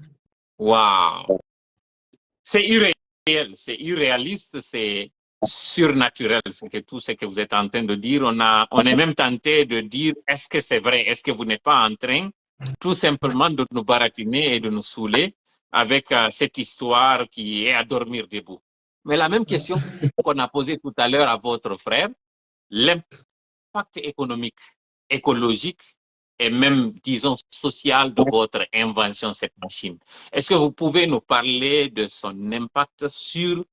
Waouh! C'est irréel, c'est irréaliste, c'est surnaturel, c'est que tout ce que vous êtes en train de dire. On est même tenté de dire, est-ce que c'est vrai? Est-ce que vous n'êtes pas en train tout simplement de nous baratiner et de nous saouler avec cette histoire qui est à dormir debout? Mais la même question qu'on a posée tout à l'heure à votre frère, l'impact économique, écologique et même, disons, social de votre invention, cette machine. Est-ce que vous pouvez nous parler de son impact sur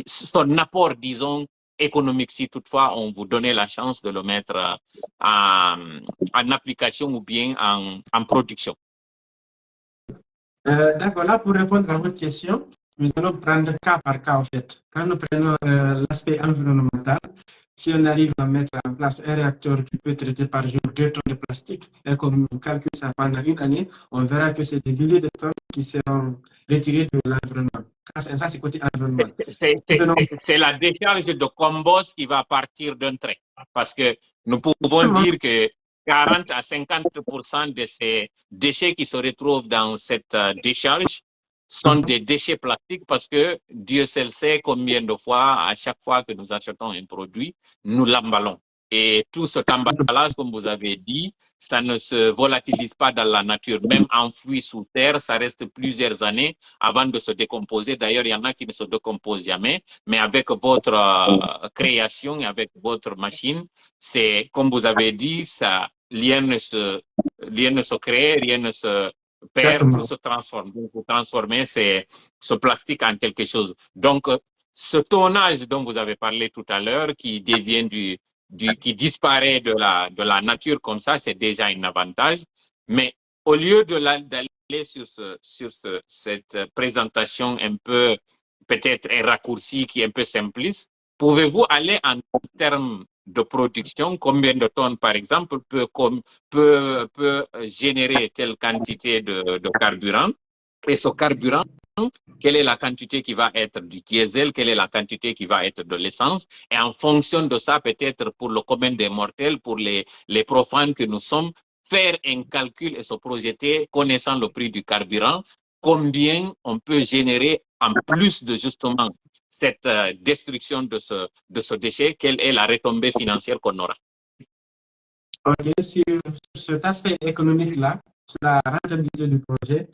son apport, disons, économique, si toutefois on vous donnait la chance de le mettre en application ou bien en production? D'accord, là, pour répondre à votre question, nous allons prendre cas par cas, en fait. Quand nous prenons l'aspect environnemental, si on arrive à mettre en place un réacteur qui peut traiter par jour 2 tonnes de plastique, et comme on calcule ça pendant une année, on verra que c'est des milliers de tonnes qui seront retirées de l'environnement. Ça, c'est côté environnement. C'est la décharge de compost qui va partir d'un trait. Parce que nous pouvons dire que 40 à 50% de ces déchets qui se retrouvent dans cette décharge sont des déchets plastiques parce que Dieu seul sait combien de fois, à chaque fois que nous achetons un produit, nous l'emballons. Et tout cet emballage, comme vous avez dit, ça ne se volatilise pas dans la nature. Même enfoui sous terre, ça reste plusieurs années avant de se décomposer. D'ailleurs, il y en a qui ne se décomposent jamais. Mais avec votre création et avec votre machine, c'est, comme vous avez dit, ça, rien ne se crée, rien ne se perd, tout se transforme. Donc, vous transformez ce plastique en quelque chose. Donc, ce tonnage dont vous avez parlé tout à l'heure, qui devient qui disparaît de la nature comme ça, c'est déjà un avantage. Mais au lieu d'aller sur cette présentation un peu, peut-être un raccourci qui est un peu simpliste, pouvez-vous aller en termes de production, combien de tonnes, par exemple, peut générer telle quantité de carburant? Et ce carburant, quelle est la quantité qui va être du diesel, quelle est la quantité qui va être de l'essence, et en fonction de ça, peut-être pour le commun des mortels, pour les profanes que nous sommes, faire un calcul et se projeter, connaissant le prix du carburant, combien on peut générer en plus de justement cette destruction de ce déchet, quelle est la retombée financière qu'on aura? Ok, sur cet aspect économique-là, sur la rentabilité du projet,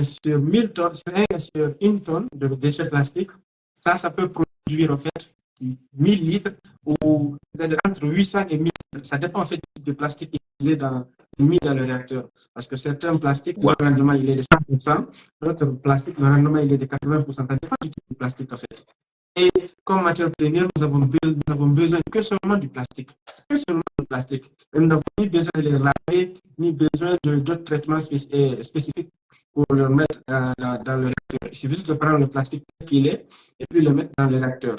sur 1000 tonnes, sur une tonne de déchets plastiques, ça peut produire en fait 1000 litres ou entre 800 et 1000 litres. Ça dépend en fait du plastique utilisé mis dans le réacteur. Parce que certains plastiques, le rendement il est de 100%, d'autres plastiques, le rendement il est de 80%. Ça dépend du type de plastique en fait. Et comme matière première, nous avons besoin que seulement du plastique. Que seulement du plastique. Et nous n'avons ni besoin de les laver, ni besoin d'autres traitements spécifiques pour le mettre dans le réacteur. Il suffit juste de prendre le plastique qu'il est et puis le mettre dans le réacteur.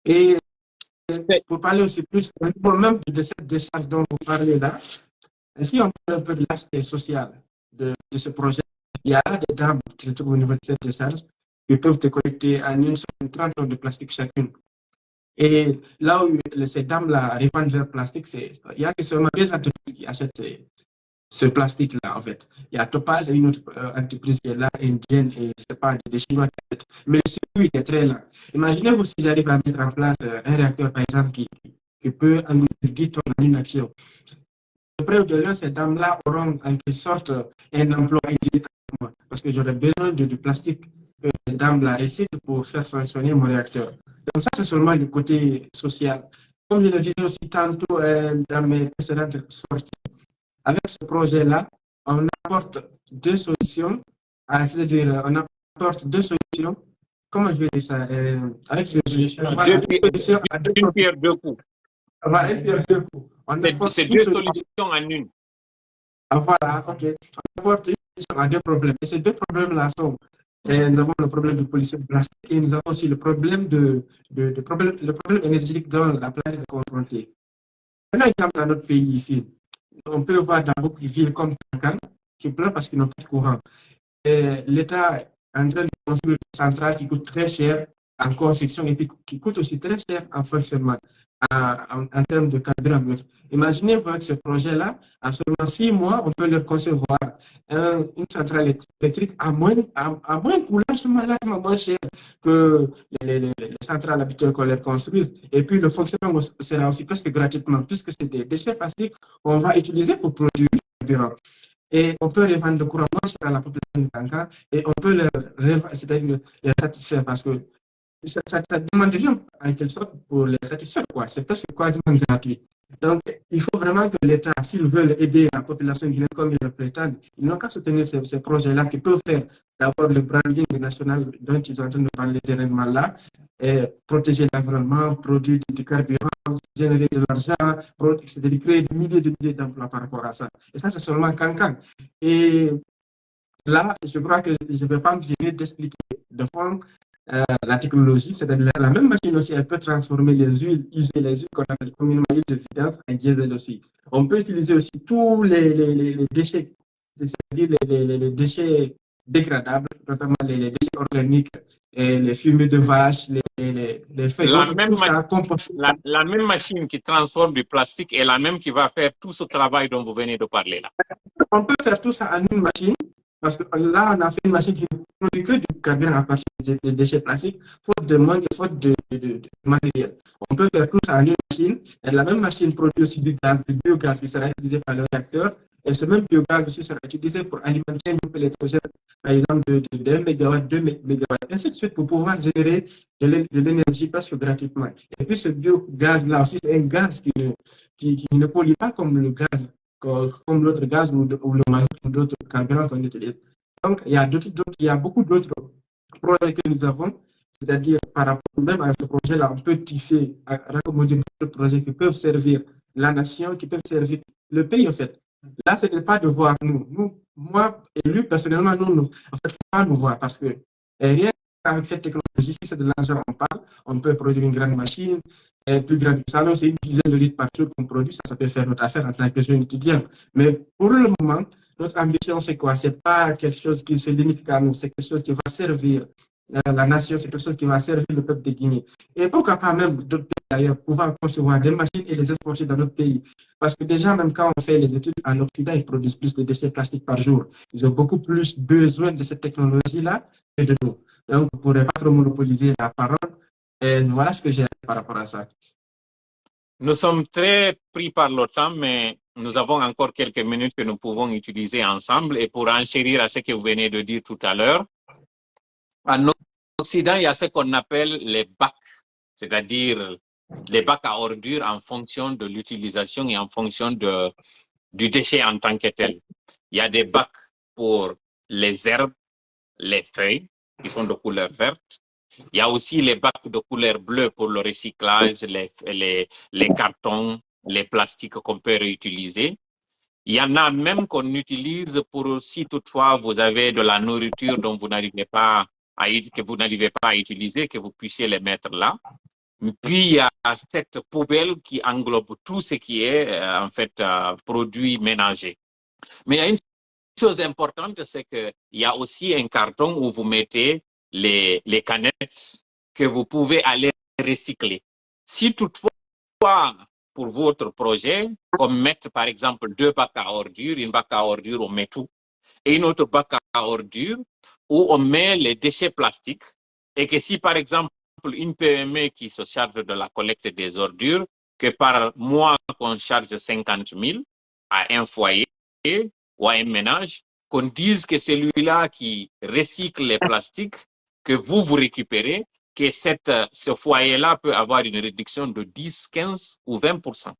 Et pour parler aussi plus même de cette décharge dont vous parlez là, si on parle un peu de l'aspect social de ce projet, il y a des dames qui se trouvent au niveau de cette décharge qui peuvent te collecter en une 30 tonnes de plastique chacune. Et là où ces dames-là revendent leur plastique, il y a seulement 2 entreprises qui achètent ce plastique-là, en fait. Il y a Topaz et une autre entreprise qui est là, indienne, et c'est pas des Chinois qui achètent. Mais celui qui est très là. Imaginez-vous si j'arrive à mettre en place un réacteur, par exemple, qui peut engloutir 10 tonnes en une action. Après ou de là, ces dames-là auront en quelque sorte un emploi immédiat parce que j'aurai besoin du plastique que ces dames-là essaient pour faire fonctionner mon réacteur. Donc ça, c'est seulement le côté social. Comme je le disais aussi tantôt dans mes précédentes sorties, avec ce projet-là, on apporte 2 solutions, c'est-à-dire on apporte 2 solutions. Comment je vais dire ça? Avec ce solution, une pierre deux coups. Voilà, une pierre deux coups. C'est 2 solutions en une. Voilà, ok. On apporte une solution à 2 problèmes. Et ces 2 problèmes-là sont, nous avons le problème de pollution plastique et nous avons aussi le problème le problème énergétique dont la planète est confrontée. Prenons un exemple dans notre pays ici. On peut voir dans beaucoup de villes comme Kankan qui pleurent parce qu'ils n'ont pas de courant. L'État est en train de construire une centrale qui coûte très cher en construction et puis qui coûte aussi très cher en fonctionnement en termes de carburant. Imaginez-vous avec ce projet-là, en seulement 6 mois, on peut leur concevoir une centrale électrique à moins coût, largement moins cher que les centrales habituelles qu'on leur construise. Et puis le fonctionnement sera aussi presque gratuitement, puisque c'est des déchets plastiques qu'on va utiliser pour produire du carburant. Et on peut revendre le courant moins cher à la population de Kanka et on peut c'est-à-dire les satisfaire parce que ça ne demande rien en quelque sorte pour les satisfaire, quoi. C'est presque quasiment gratuit. Donc, il faut vraiment que l'État, s'ils veulent aider la population guinéenne comme ils le prétendent, ils n'ont qu'à soutenir ces projets-là qui peuvent faire d'abord le branding national dont ils sont en train de parler dernièrement-là, et protéger l'environnement, produire du carburant, générer de l'argent, c'est-à-dire créer des milliers d'emplois par rapport à ça. Et ça, c'est seulement Kankan. Et là, je crois que je ne vais pas me gêner d'expliquer de fond la technologie, c'est-à-dire la même machine aussi, elle peut transformer les huiles, isoler les huiles qu'on appelle communément huile de vidange en diesel aussi. On peut utiliser aussi tous les déchets, c'est-à-dire les déchets dégradables, notamment les déchets organiques, et les fumées de vache, les feuilles, tout ça compost. La même machine qui transforme du plastique est la même qui va faire tout ce travail dont vous venez de parler là. On peut faire tout ça en une machine, parce que là, on a fait une machine qui ne produit que du carburant à partir des déchets plastiques, faute de manque, faute de matériel. On peut faire tout ça en une machine, et la même machine produit aussi du gaz, du biogaz qui sera utilisé par le réacteur, et ce même biogaz aussi sera utilisé pour alimenter un groupe électrogène, par exemple de 1 MW, 2 MW, ainsi de suite, pour pouvoir générer de l'énergie presque gratuitement. Et puis ce biogaz-là aussi, c'est un gaz qui ne pollue pas comme le gaz, comme l'autre gaz ou le mazout ou d'autres carburants qu'on utilise. Donc, il y a beaucoup d'autres projets que nous avons, c'est-à-dire par rapport même à ce projet-là, on peut tisser, raccommoder d'autres projets qui peuvent servir la nation, qui peuvent servir le pays en fait. Là, ce n'est pas de voir nous, moi, élu, personnellement, nous, en fait, il ne faut pas nous voir parce que rien qu'avec cette technologie, si c'est de l'argent, on parle, on peut produire une grande machine, plus grande que ça, c'est une dizaine de litres par jour qu'on produit, ça peut faire notre affaire en tant que jeune étudiant. Mais pour le moment, notre ambition, c'est quoi? Ce n'est pas quelque chose qui se limite qu'à nous, c'est quelque chose qui va servir la nation, c'est quelque chose qui va servir le peuple de Guinée. Et pourquoi pas même d'autres pays d'ailleurs, pouvoir concevoir des machines et les exporter dans notre pays. Parce que déjà, même quand on fait les études en Occident, ils produisent plus de déchets plastiques par jour. Ils ont beaucoup plus besoin de cette technologie-là que de nous. Donc, on ne pourrait pas trop monopoliser la parole. Et voilà ce que j'ai par rapport à ça. Nous sommes très pris par le temps, mais nous avons encore quelques minutes que nous pouvons utiliser ensemble. Et pour enchérir à ce que vous venez de dire tout à l'heure, en Occident, il y a ce qu'on appelle les bacs, c'est-à-dire les bacs à ordures en fonction de l'utilisation et en fonction du déchet en tant que tel. Il y a des bacs pour les herbes, les feuilles, qui sont de couleur verte. Il y a aussi les bacs de couleur bleue pour le recyclage, les cartons, les plastiques qu'on peut réutiliser. Il y en a même qu'on utilise pour, si toutefois vous avez de la nourriture dont vous n'arrivez pas à utiliser, que vous puissiez les mettre là. Puis il y a cette poubelle qui englobe tout ce qui est en fait produit ménager. Mais il y a une chose importante, c'est qu'il y a aussi un carton où vous mettez les canettes que vous pouvez aller recycler. Si toutefois, pour votre projet, on met par exemple 2 bacs à ordures, une bac à ordures, on met tout, et une autre bac à ordures où on met les déchets plastiques, et que si par exemple une PME qui se charge de la collecte des ordures, que par mois qu'on charge 50 000 à un foyer ou à un ménage, qu'on dise que celui-là qui recycle les plastiques, que vous récupérez, que ce foyer-là peut avoir une réduction de 10, 15 ou 20%.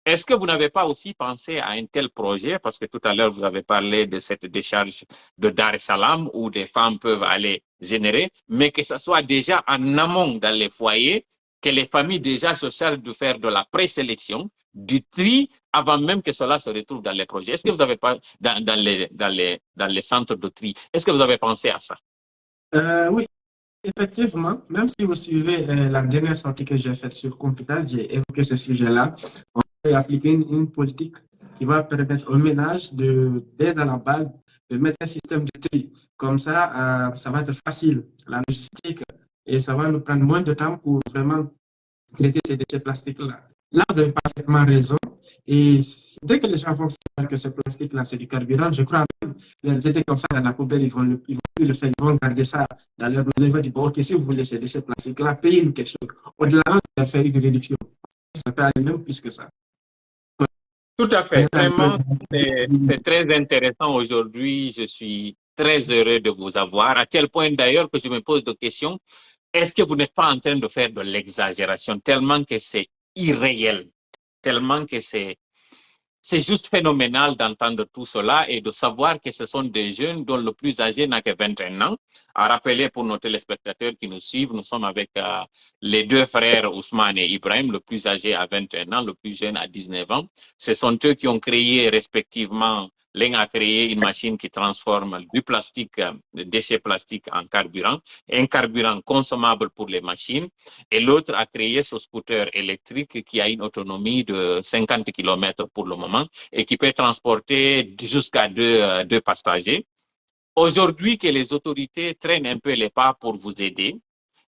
Est-ce que vous n'avez pas aussi pensé à un tel projet? Parce que tout à l'heure, vous avez parlé de cette décharge de Dar es Salaam où des femmes peuvent aller générer, mais que ce soit déjà en amont dans les foyers, que les familles déjà se chargent de faire de la présélection, du tri, avant même que cela se retrouve dans les projets. Est-ce que vous avez pas dans les centres de tri, est-ce que vous avez pensé à ça? Oui, effectivement, même si vous suivez la dernière sortie que j'ai faite sur Computal, j'ai évoqué ce sujet-là. On peut appliquer une politique qui va permettre aux ménages, dès à la base, de mettre un système de tri. Comme ça, ça va être facile, la logistique, et ça va nous prendre moins de temps pour vraiment traiter ces déchets plastiques-là. Là, vous avez parfaitement raison. Et dès que les gens vont savoir que ce plastique-là, c'est du carburant, je crois même, les étés comme ça dans la poubelle, ils vont plus le faire, ils vont garder ça dans leur maison. Ils vont dire, bon, ok, si vous voulez ces déchets plastiques-là, payez-nous quelque chose. Au-delà, de faire une réduction. Ça peut aller même plus que ça. Tout à fait. Vraiment, c'est très intéressant aujourd'hui. Je suis très heureux de vous avoir, à tel point d'ailleurs que je me pose des questions. Est-ce que vous n'êtes pas en train de faire de l'exagération, tellement que c'est irréel, tellement que c'est juste phénoménal d'entendre tout cela et de savoir que ce sont des jeunes dont le plus âgé n'a que 21 ans. À rappeler pour nos téléspectateurs qui nous suivent, nous sommes avec les deux frères Ousmane et Ibrahim, le plus âgé à 21 ans, le plus jeune à 19 ans. Ce sont eux qui ont créé respectivement L'un a créé une machine qui transforme du plastique, des déchets plastiques en carburant, un carburant consommable pour les machines, et l'autre a créé ce scooter électrique qui a une autonomie de 50 km pour le moment et qui peut transporter jusqu'à deux passagers. Aujourd'hui, que les autorités traînent un peu les pas pour vous aider,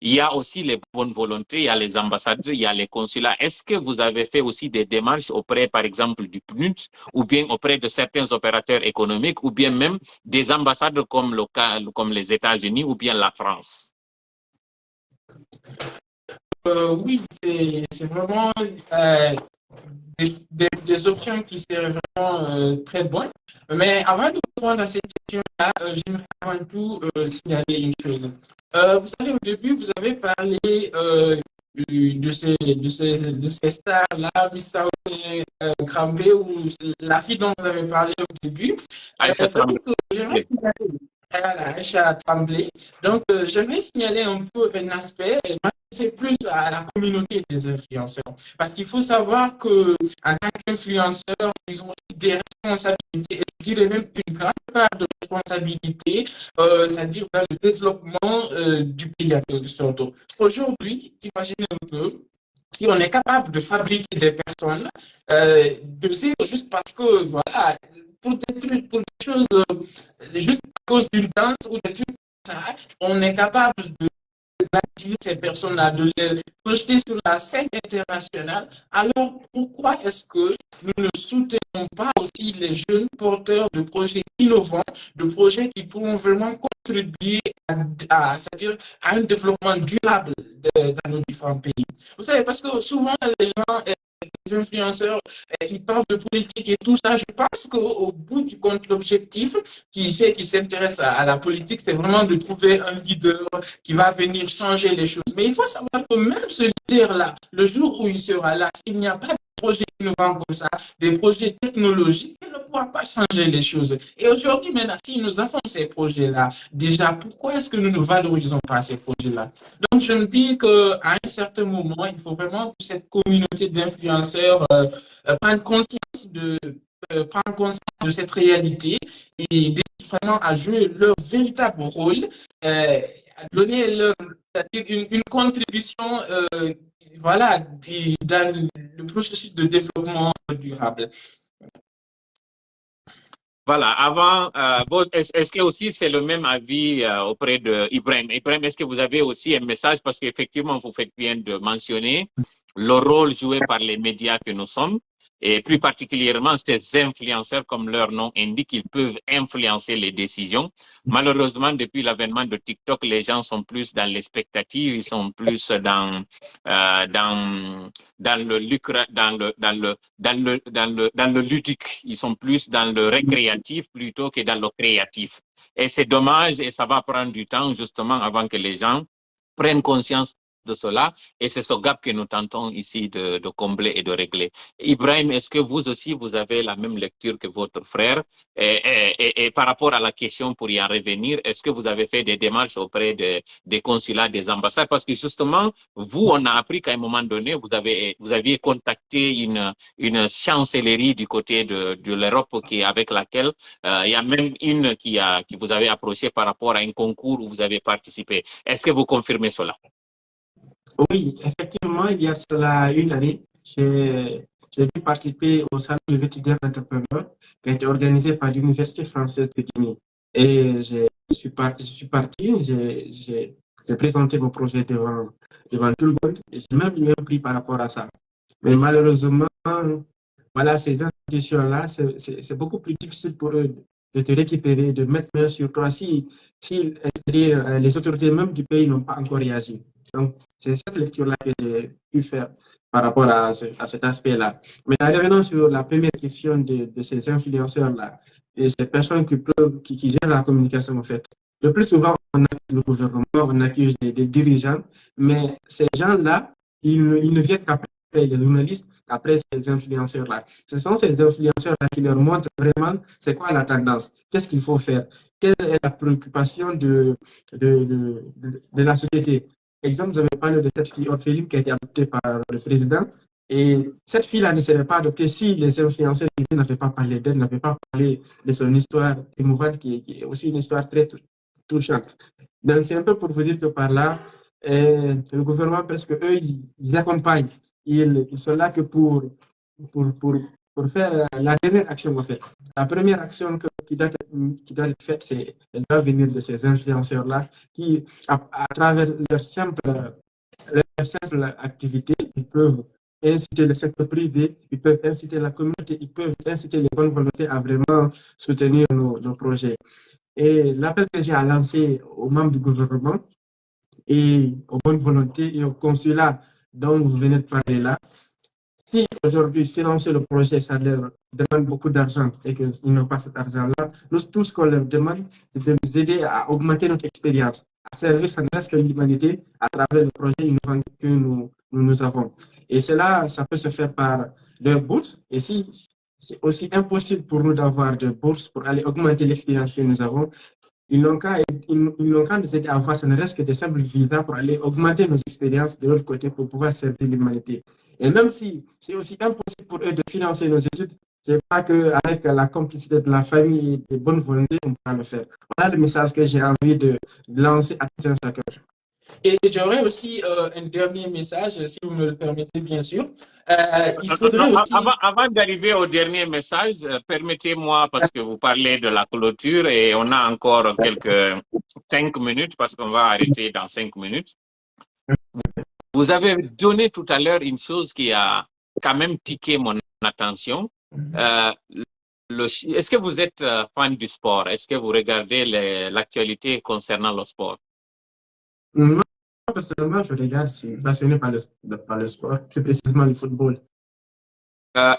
il y a aussi les bonnes volontés, il y a les ambassadeurs, il y a les consulats. Est-ce que vous avez fait aussi des démarches auprès, par exemple, du PNUD ou bien auprès de certains opérateurs économiques ou bien même des ambassades comme les États-Unis ou bien la France? Oui, c'est vraiment des options qui seraient vraiment très bonnes. Mais avant de répondre à cette question-là, j'aimerais avant tout signaler une chose. Vous savez, au début, vous avez parlé de ces stars-là, Mr. Krambé, ou la fille dont vous avez parlé au début. Donc, j'aimerais signaler Aïcha Tremblay. Donc, j'aimerais signaler un peu un aspect, c'est plus à la communauté des influenceurs. Parce qu'il faut savoir qu'en tant qu'influenceurs, ils ont aussi des responsabilités, et je dirais même une grande part de responsabilité, c'est-à-dire dans le développement du pays surtout. Aujourd'hui, imaginez un peu, si on est capable de fabriquer des personnes, de zéro, juste parce que, voilà, pour des trucs, pour des choses, juste à cause d'une danse ou des trucs comme ça, on est capable de ces personnes-là, de les projeter sur la scène internationale. Alors, pourquoi est-ce que nous ne soutenons pas aussi les jeunes porteurs de projets innovants, de projets qui pourront vraiment contribuer c'est-à-dire à un développement durable dans nos différents pays? Vous savez, parce que souvent, les gens, les influenceurs, ils parlent de politique et tout ça. Je pense qu'au bout du compte, l'objectif qui s'intéresse à la politique, c'est vraiment de trouver un leader qui va venir changer les choses. Mais il faut savoir que même ce leader-là, le jour où il sera là, s'il n'y a pas de projet innovant comme ça, des projets technologiques, il ne pourra pas changer les choses. Et aujourd'hui, maintenant, si nous avons ces projets-là, déjà, pourquoi est-ce que nous ne valorisons pas ces projets-là? Donc, je me dis qu'à un certain moment, il faut vraiment que cette communauté d'influenceurs prenne conscience de cette réalité et décident vraiment à jouer leur véritable rôle, à donner une contribution voilà, dans le processus de développement durable. Voilà, avant, est-ce que aussi c'est le même avis auprès de Ibrahim? Ibrahim, est-ce que vous avez aussi un message? Parce qu'effectivement, vous faites bien de mentionner le rôle joué par les médias que nous sommes, et plus particulièrement ces influenceurs, comme leur nom indique, ils peuvent influencer les décisions. Malheureusement, depuis l'avènement de TikTok, les gens sont plus dans l'expectative, ils sont plus dans le lucre, dans le ludique, ils sont plus dans le récréatif plutôt que dans le créatif. Et c'est dommage et ça va prendre du temps justement avant que les gens prennent conscience de cela, et c'est ce gap que nous tentons ici de combler et de régler. Ibrahim, est-ce que vous aussi, vous avez la même lecture que votre frère? Et par rapport à la question, pour y en revenir, est-ce que vous avez fait des démarches auprès des consulats, des ambassades? Parce que justement, vous, on a appris qu'à un moment donné, vous aviez contacté une chancellerie du côté de l'Europe avec laquelle il y a même une qui vous avait approché par rapport à un concours où vous avez participé. Est-ce que vous confirmez cela? Oui, effectivement, il y a cela une année, j'ai dû participer au salon de l'étudiant entrepreneur qui a été organisé par l'Université française de Guinée. Et je suis parti, j'ai présenté mon projet devant tout le monde et j'ai même pris par rapport à ça. Mais malheureusement, voilà, ces institutions-là, c'est beaucoup plus difficile pour eux de te récupérer, de mettre main sur toi si les autorités même du pays n'ont pas encore réagi. Donc, c'est cette lecture-là que j'ai pu faire par rapport à cet aspect-là. Mais en revenant sur la première question de ces influenceurs-là, et ces personnes qui gèrent la communication, en fait, le plus souvent, on accuse le gouvernement, on accuse des dirigeants, mais ces gens-là, ils ne viennent qu'après les journalistes, qu'après ces influenceurs-là. Ce sont ces influenceurs-là qui leur montrent vraiment c'est quoi la tendance, qu'est-ce qu'il faut faire, quelle est la préoccupation de la société. Exemple, vous avez parlé de cette fille orpheline qui a été adoptée par le président. Et cette fille-là ne serait pas adoptée si les influenceurs n'avaient pas parlé d'elle, n'avaient pas parlé de son histoire émouvante, qui est aussi une histoire très touchante. Donc, c'est un peu pour vous dire que par là, le gouvernement, parce qu'eux, ils accompagnent. Ils sont là que pour faire la dernière action, en fait. La première action qui doit être faite, elle doit venir de ces influenceurs-là qui, à travers leur simple activité, ils peuvent inciter le secteur privé, ils peuvent inciter la communauté, ils peuvent inciter les bonnes volontés à vraiment soutenir nos projets. Et l'appel que j'ai à lancer aux membres du gouvernement et aux bonnes volontés et au consulat dont vous venez de parler là, si aujourd'hui financer le projet, ça leur demande beaucoup d'argent et qu'ils n'ont pas cet argent-là, nous, tout ce qu'on leur demande, c'est de nous aider à augmenter notre expérience, à servir ça ne reste que l'humanité à travers le projet innovant que nous avons. Et cela, ça peut se faire par leur bourse. Et si c'est aussi impossible pour nous d'avoir de bourse pour aller augmenter l'expérience que nous avons, ils n'ont qu'à nous aider à avoir, ce ne reste que des simples visas pour aller augmenter nos expériences de l'autre côté pour pouvoir servir l'humanité. Et même si c'est aussi impossible pour eux de financer nos études, je ne sais pas qu'avec la complicité de la famille et des bonnes volontés, on pourra le faire. Voilà le message que j'ai envie de lancer à tout un chacun. Et j'aurais aussi un dernier message, si vous me le permettez, bien sûr. Il faudrait aussi... Avant d'arriver au dernier message, permettez-moi, parce que vous parlez de la clôture et on a encore quelques 5 minutes, parce qu'on va arrêter dans 5 minutes. Vous avez donné tout à l'heure une chose qui a quand même tiqué mon attention. Est-ce que vous êtes fan du sport? Est-ce que vous regardez l'actualité concernant le sport? Moi, personnellement, je regarde, je suis passionné par le sport, plus précisément le football.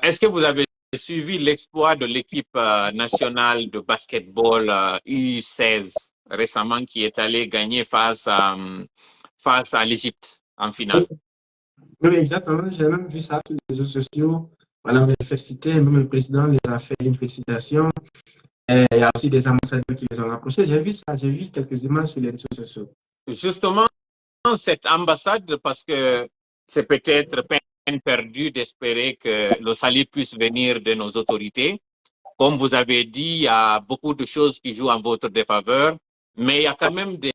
Est-ce que vous avez suivi l'exploit de l'équipe nationale de basketball U16 récemment qui est allée gagner face à l'Égypte en finale? Oui, exactement. J'ai même vu ça sur les réseaux sociaux. Voilà, l'université, même le président les a fait une félicitation. Et il y a aussi des ambassadeurs qui les ont approchés. J'ai vu ça, j'ai vu quelques images sur les réseaux sociaux. Justement, cette ambassade, parce que c'est peut-être peine perdue d'espérer que le salut puisse venir de nos autorités. Comme vous avez dit, il y a beaucoup de choses qui jouent en votre défaveur, mais il y a quand même des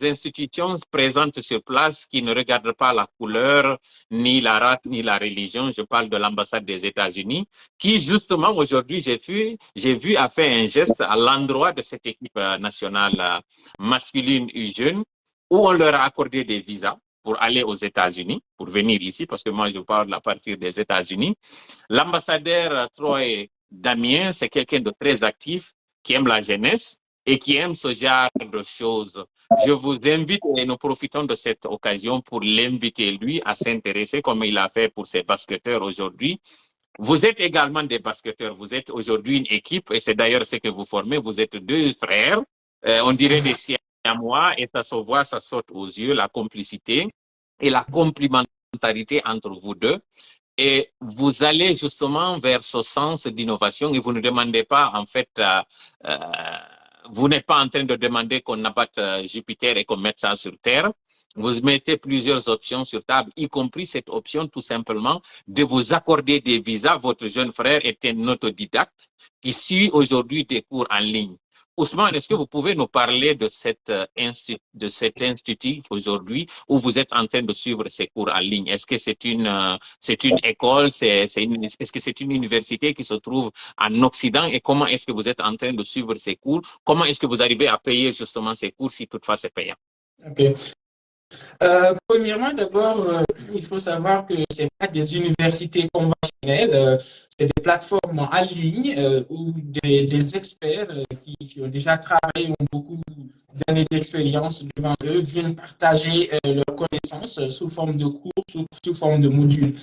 institutions présentes sur place qui ne regardent pas la couleur, ni la race, ni la religion. Je parle de l'ambassade des États-Unis, qui justement aujourd'hui, j'ai vu a fait un geste à l'endroit de cette équipe nationale masculine U-Jeune, où on leur a accordé des visas pour aller aux États-Unis, pour venir ici, parce que moi je parle à partir des États-Unis. L'ambassadeur Troy Damien, c'est quelqu'un de très actif, qui aime la jeunesse et qui aime ce genre de choses. Je vous invite, et nous profitons de cette occasion pour l'inviter, lui, à s'intéresser, comme il a fait pour ses basketteurs aujourd'hui. Vous êtes également des basketteurs, vous êtes aujourd'hui une équipe, et c'est d'ailleurs ce que vous formez, vous êtes deux frères, on dirait des siamois, et ça se voit, ça saute aux yeux, la complicité et la complémentarité entre vous deux. Et vous allez justement vers ce sens d'innovation et vous ne demandez pas, en fait, vous n'êtes pas en train de demander qu'on abatte Jupiter et qu'on mette ça sur Terre. Vous mettez plusieurs options sur table, y compris cette option tout simplement de vous accorder des visas. Votre jeune frère est un autodidacte qui suit aujourd'hui des cours en ligne. Ousmane, est-ce que vous pouvez nous parler de cet institut aujourd'hui où vous êtes en train de suivre ces cours en ligne? Est-ce que c'est une école, est-ce que c'est une université qui se trouve en Occident et comment est-ce que vous êtes en train de suivre ces cours? Comment est-ce que vous arrivez à payer justement ces cours si toutefois c'est payant? Okay. Premièrement, d'abord, il faut savoir que ce n'est pas des universités conventionnelles, c'est des plateformes en ligne où des experts qui ont déjà travaillé, ont beaucoup d'années d'expérience devant eux, viennent partager leurs connaissances sous forme de cours, sous forme de modules.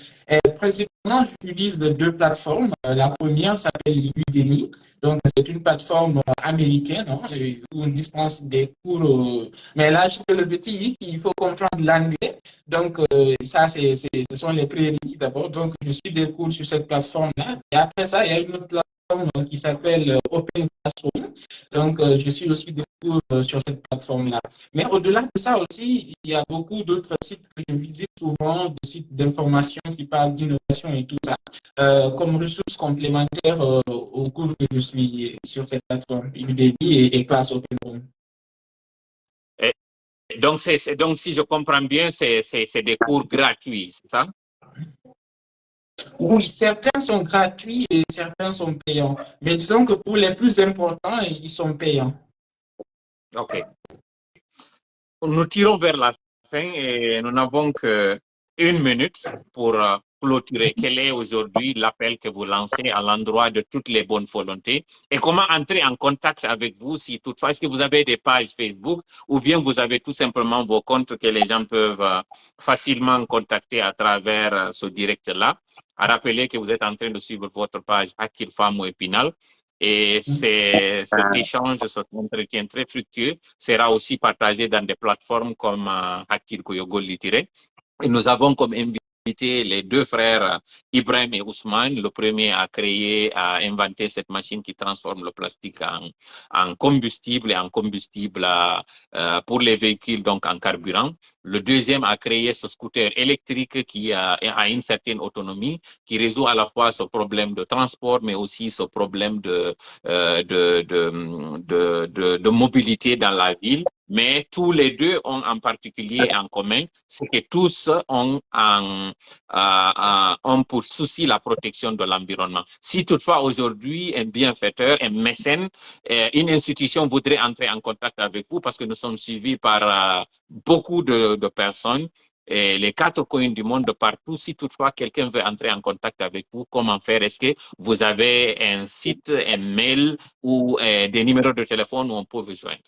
Principalement, j'utilise deux plateformes. La première s'appelle Udemy. Donc, c'est une plateforme américaine où on dispense des cours. Mais là, je le petit, il faut comprendre l'anglais. Donc, ça, ce sont les prérequis d'abord. Donc, je suis des cours sur cette plateforme-là. Et après ça, il y a une autre qui s'appelle Open Classroom. Donc, je suis aussi des cours sur cette plateforme-là. Mais au-delà de ça aussi, il y a beaucoup d'autres sites que je visite souvent, des sites d'information qui parlent d'innovation et tout ça, comme ressources complémentaires au cours que je suis sur cette plateforme, Udemy et Class Open Room. Donc, donc, si je comprends bien, c'est des cours gratuits, c'est ça? Oui, certains sont gratuits et certains sont payants. Mais disons que pour les plus importants, ils sont payants. OK. Nous tirons vers la fin et nous n'avons qu'une minute pour clôturer. Quel est aujourd'hui l'appel que vous lancez à l'endroit de toutes les bonnes volontés et comment entrer en contact avec vous si toutefois, est-ce que vous avez des pages Facebook ou bien vous avez tout simplement vos comptes que les gens peuvent facilement contacter à travers ce direct-là? À rappeler que vous êtes en train de suivre votre page Hackir Famo Épinal. Et cet échange, cet entretien très fructueux sera aussi partagé dans des plateformes comme Hackir Koyogo Litire. Et nous avons comme invité les deux frères Ibrahim et Ousmane. Le premier a inventé cette machine qui transforme le plastique en combustible et en combustible pour les véhicules, donc en carburant. Le deuxième a créé ce scooter électrique qui a une certaine autonomie, qui résout à la fois ce problème de transport, mais aussi ce problème de mobilité dans la ville. Mais tous les deux ont en particulier en commun, c'est que tous ont pour souci la protection de l'environnement. Si toutefois aujourd'hui un bienfaiteur, un mécène, une institution voudrait entrer en contact avec vous parce que nous sommes suivis par beaucoup de personnes, et les 4 coins du monde de partout, si toutefois quelqu'un veut entrer en contact avec vous, comment faire? Est-ce que vous avez un site, un mail ou des numéros de téléphone où on peut vous joindre?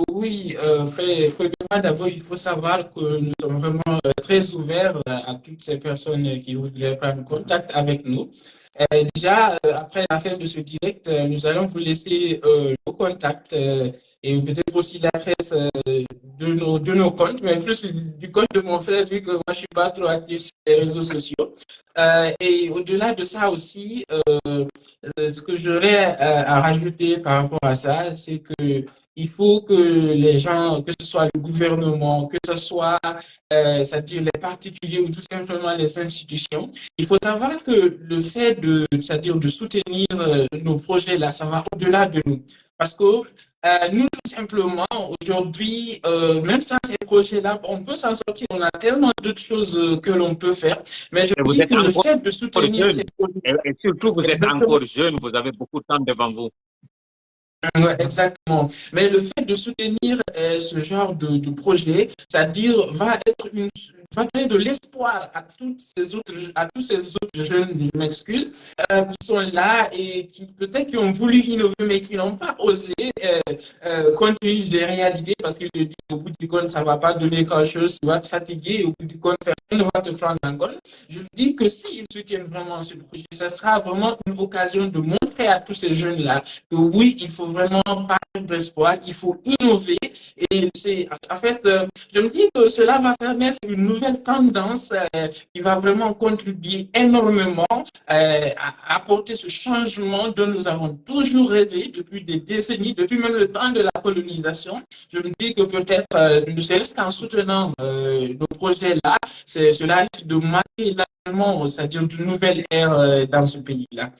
Oui, premièrement, d'abord, il faut savoir que nous sommes vraiment très ouverts à toutes ces personnes qui voudraient prendre contact avec nous. Déjà, après la fin de ce direct, nous allons vous laisser nos contacts et peut-être aussi l'adresse de nos comptes, mais plus du compte de mon frère, vu que moi, je ne suis pas trop actif sur les réseaux sociaux. Et au-delà de ça aussi, ce que j'aurais à rajouter par rapport à ça, c'est que il faut que les gens, que ce soit le gouvernement, que ce soit, c'est-à-dire les particuliers ou tout simplement les institutions, il faut savoir que le fait c'est-à-dire de soutenir nos projets-là, ça va au-delà de nous. Parce que nous, tout simplement, aujourd'hui, même sans ces projets-là, on peut s'en sortir. On a tellement d'autres choses que l'on peut faire. Mais je dis que le fait de soutenir ces projets... Et surtout, vous êtes encore jeune, vous avez beaucoup de temps devant vous. Ouais, exactement. Mais le fait de soutenir ce genre de projet, c'est-à-dire va donner de l'espoir à tous ces autres jeunes, je m'excuse, qui sont là et qui peut-être qui ont voulu innover mais qui n'ont pas osé compte tenu des réalités parce que je dis au bout du compte ça va pas donner grand-chose, tu vas te fatiguer, au bout du compte personne ne va te prendre en compte. Je dis que s'ils soutiennent vraiment ce projet, ça sera vraiment une occasion de montrer à tous ces jeunes-là que oui, il faut vraiment pas d'espoir, il faut innover. Et c'est, en fait, je me dis que cela va permettre une nouvelle tendance qui va vraiment contribuer énormément à apporter ce changement dont nous avons toujours rêvé depuis des décennies, depuis même le temps de la colonisation. Je me dis que peut-être, ne serait-ce qu'en soutenant nos projets-là, cela risque de marquer l'avènement, c'est-à-dire d'une nouvelle ère dans ce pays-là.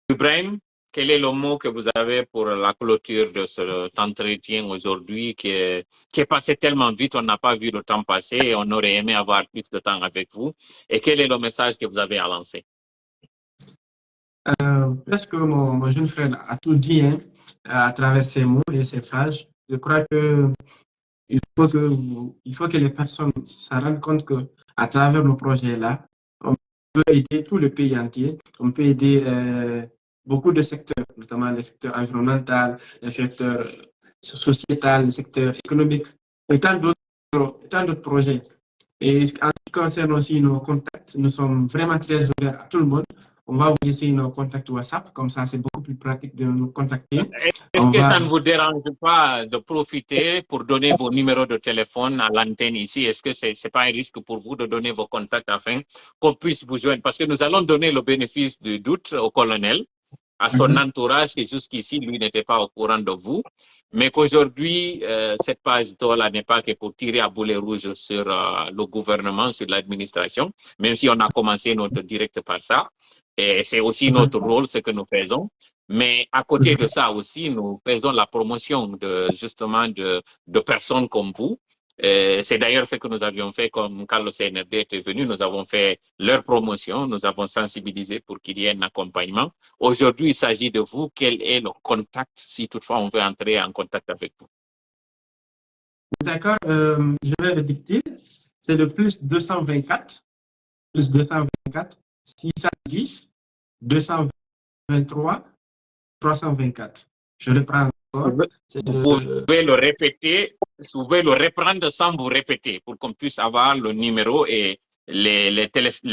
Ibrahim, quel est le mot que vous avez pour la clôture de cet entretien aujourd'hui qui est passé tellement vite, on n'a pas vu le temps passer et on aurait aimé avoir plus de temps avec vous? Et quel est le message que vous avez à lancer? Presque mon jeune frère a tout dit hein, à travers ses mots et ses phrases. Je crois que il faut que les personnes se rendent compte qu'à travers nos projets-là, on peut aider tout le pays entier, on peut aider beaucoup de secteurs, notamment le secteur environnemental, le secteur sociétal, le secteur économique, et tant d'autres projets. Et en ce qui concerne aussi nos contacts, nous sommes vraiment très ouverts à tout le monde. On va vous laisser nos contacts WhatsApp, comme ça c'est beaucoup plus pratique de nous contacter. Est-ce que ça ne vous dérange pas de profiter pour donner vos numéros de téléphone à l'antenne ici? Est-ce que ce n'est pas un risque pour vous de donner vos contacts afin qu'on puisse vous joindre? Parce que nous allons donner le bénéfice du doute au colonel, à son entourage, qui jusqu'ici, lui, n'était pas au courant de vous. Mais qu'aujourd'hui, cette page là n'est pas que pour tirer à boulet rouge sur le gouvernement, sur l'administration, même si on a commencé notre direct par ça. Et c'est aussi notre rôle, ce que nous faisons. Mais à côté de ça aussi, nous faisons la promotion justement de personnes comme vous. C'est d'ailleurs ce que nous avions fait comme quand le CNRD était venu. Nous avons fait leur promotion, nous avons sensibilisé pour qu'il y ait un accompagnement. Aujourd'hui, il s'agit de vous. Quel est le contact, si toutefois on veut entrer en contact avec vous? D'accord, je vais le dicter. C'est le plus 224, 610, 223, 324. Je reprends encore. Vous pouvez le répéter, vous pouvez le reprendre sans vous répéter pour qu'on puisse avoir le numéro et les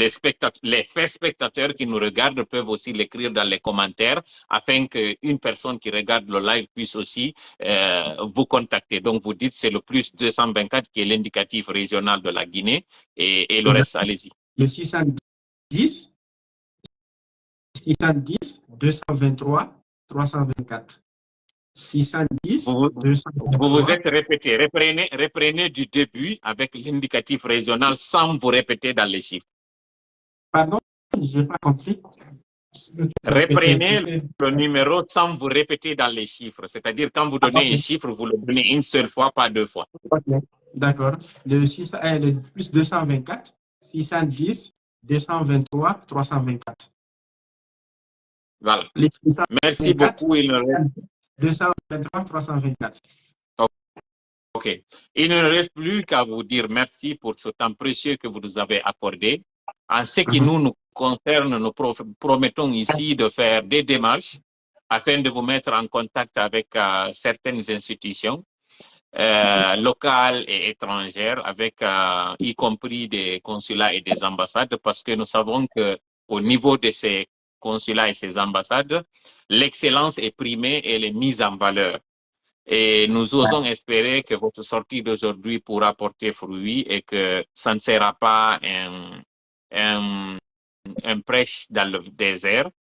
spectateurs qui nous regardent peuvent aussi l'écrire dans les commentaires afin qu'une personne qui regarde le live puisse aussi vous contacter. Donc, vous dites c'est le plus 224 qui est l'indicatif régional de la Guinée et le reste, allez-y. Le 610, 223, 324. 610, vous vous êtes répété. Reprenez du début avec l'indicatif régional sans vous répéter dans les chiffres. Pardon, je n'ai pas compris. Reprenez le numéro sans vous répéter dans les chiffres. C'est-à-dire quand vous donnez un chiffre, vous le donnez une seule fois, pas deux fois. D'accord. Le plus 224, 610, 223, 324. Voilà. Merci beaucoup. 223, 324. OK. Il ne reste plus qu'à vous dire merci pour ce temps précieux que vous nous avez accordé. En ce qui nous concerne, nous promettons ici de faire des démarches afin de vous mettre en contact avec certaines institutions locales et étrangères, avec y compris des consulats et des ambassades, parce que nous savons qu'au niveau de ces consulats et ces ambassades, l'excellence est primée et elle est mise en valeur. Et nous osons espérer que votre sortie d'aujourd'hui pourra porter fruit et que ça ne sera pas un prêche dans le désert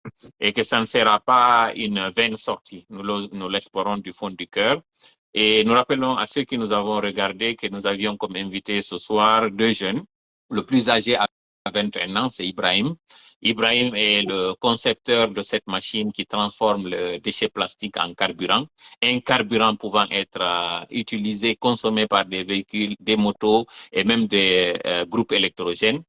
et que ça ne sera pas une vaine sortie. Nous l'espérons du fond du cœur. Et nous rappelons à ceux qui nous avons regardés que nous avions comme invité ce soir deux jeunes. Le plus âgé à 21 ans, c'est Ibrahim. Ibrahim est le concepteur de cette machine qui transforme le déchet plastique en carburant. Un carburant pouvant être utilisé, consommé par des véhicules, des motos et même des groupes électrogènes.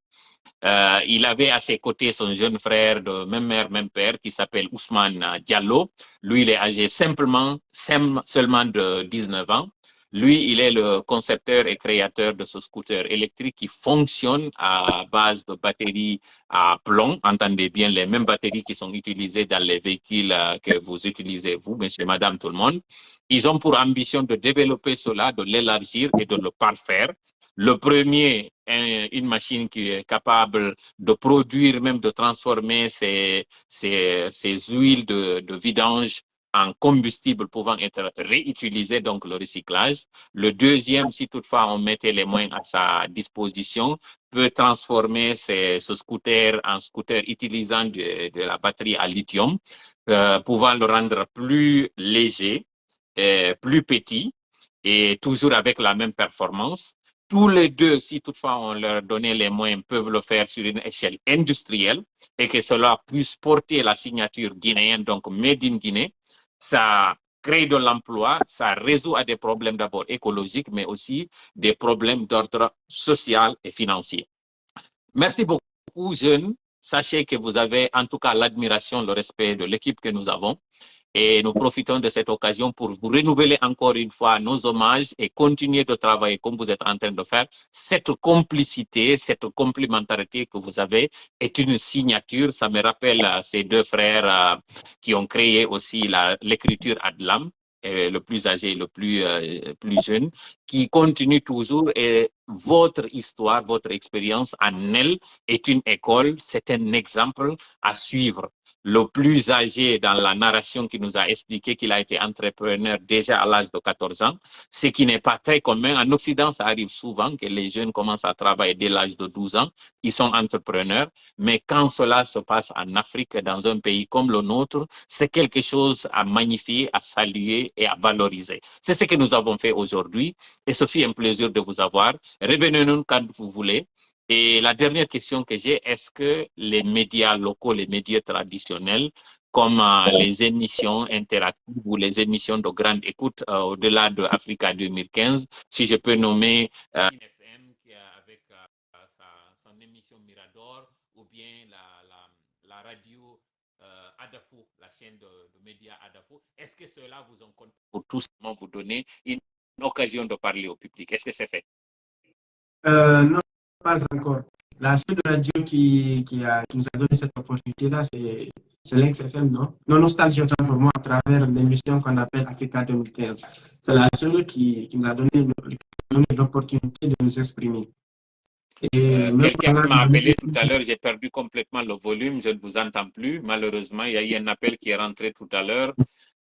Il avait à ses côtés son jeune frère de même mère, même père qui s'appelle Ousmane Diallo. Lui, il est âgé seulement de 19 ans. Lui, il est le concepteur et créateur de ce scooter électrique qui fonctionne à base de batteries à plomb. Entendez bien, les mêmes batteries qui sont utilisées dans les véhicules que vous utilisez, vous, monsieur, madame, tout le monde. Ils ont pour ambition de développer cela, de l'élargir et de le parfaire. Le premier, une machine qui est capable de produire, même de transformer ces huiles de vidange en combustible pouvant être réutilisé, donc le recyclage. Le deuxième, si toutefois on mettait les moyens à sa disposition, peut transformer ce scooter en scooter utilisant de la batterie à lithium, pouvant le rendre plus léger, plus petit et toujours avec la même performance. Tous les deux, si toutefois on leur donnait les moyens, peuvent le faire sur une échelle industrielle et que cela puisse porter la signature guinéenne, donc Made in Guinée. Ça crée de l'emploi, ça résout à des problèmes d'abord écologiques, mais aussi des problèmes d'ordre social et financier. Merci beaucoup, jeunes. Sachez que vous avez en tout cas l'admiration, le respect de l'équipe que nous avons. Et nous profitons de cette occasion pour vous renouveler encore une fois nos hommages et continuer de travailler comme vous êtes en train de faire. Cette complicité, cette complémentarité que vous avez est une signature. Ça me rappelle ces deux frères qui ont créé aussi l'écriture Adlam, le plus âgé et le plus jeune, qui continue toujours. Et votre histoire, votre expérience en elle est une école, c'est un exemple à suivre. Le plus âgé dans la narration qui nous a expliqué qu'il a été entrepreneur déjà à l'âge de 14 ans, ce qui n'est pas très commun. En Occident, ça arrive souvent que les jeunes commencent à travailler dès l'âge de 12 ans, ils sont entrepreneurs, mais quand cela se passe en Afrique, dans un pays comme le nôtre, c'est quelque chose à magnifier, à saluer et à valoriser. C'est ce que nous avons fait aujourd'hui et ce fut un plaisir de vous avoir. Revenez-nous quand vous voulez. Et la dernière question que j'ai, est-ce que les médias locaux, les médias traditionnels, comme les émissions interactives ou les émissions de grande écoute au-delà de Africa 2015, si je peux nommer FM qui avec son émission Mirador ou bien la radio Adafo, la chaîne de médias Adafo, est-ce que cela vous en compte pour tout simplement vous donner une occasion de parler au public? Est-ce que c'est fait? Non, pas encore. La seule radio qui nous a donné cette opportunité-là, c'est l'Ex-FM, non? Non, Nostalgie autant pour moi à travers l'émission qu'on appelle Africa 2015. C'est la seule qui nous a donné l'opportunité de nous exprimer. Quelqu'un m'a appelé tout à l'heure, j'ai perdu complètement le volume, je ne vous entends plus. Malheureusement, il y a eu un appel qui est rentré tout à l'heure,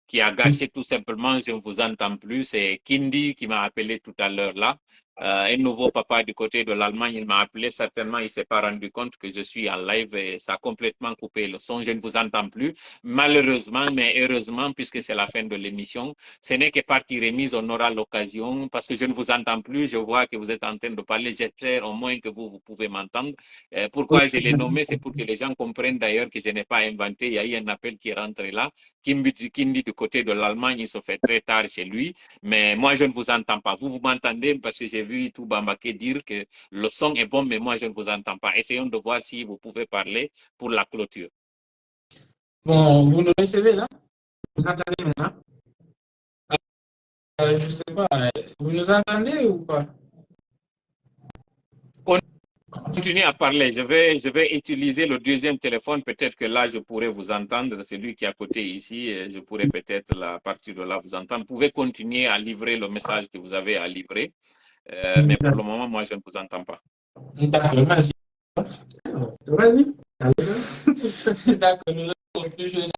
qui a gâché tout simplement, je ne vous entends plus. C'est Kindi qui m'a appelé tout à l'heure là. Un nouveau papa du côté de l'Allemagne, il m'a appelé, certainement il ne s'est pas rendu compte que je suis en live et ça a complètement coupé le son, je ne vous entends plus, malheureusement, mais heureusement, puisque c'est la fin de l'émission, ce n'est que partie remise, on aura l'occasion, parce que je ne vous entends plus, je vois que vous êtes en train de parler, j'espère au moins que vous pouvez m'entendre. Pourquoi je l'ai nommé, c'est pour que les gens comprennent d'ailleurs que je n'ai pas inventé, il y a eu un appel qui est rentré là, Kindi du côté de l'Allemagne, il se fait très tard chez lui, mais moi je ne vous entends pas, vous m'entendez parce que j'ai vu tout Bambaké dire que le son est bon, mais moi je ne vous entends pas. Essayons de voir si vous pouvez parler pour la clôture. Bon, vous nous recevez là? Vous entendez maintenant? Je ne sais pas, vous nous entendez ou pas? Continuez à parler, je vais utiliser le deuxième téléphone, peut-être que là je pourrais vous entendre, celui qui est à côté ici, je pourrais peut-être à partir de là vous entendre. Vous pouvez continuer à livrer le message que vous avez à livrer, mais pour le moment, moi je ne vous entends pas. D'accord, vas-y. Vas-y. D'accord, nous allons plus jeune.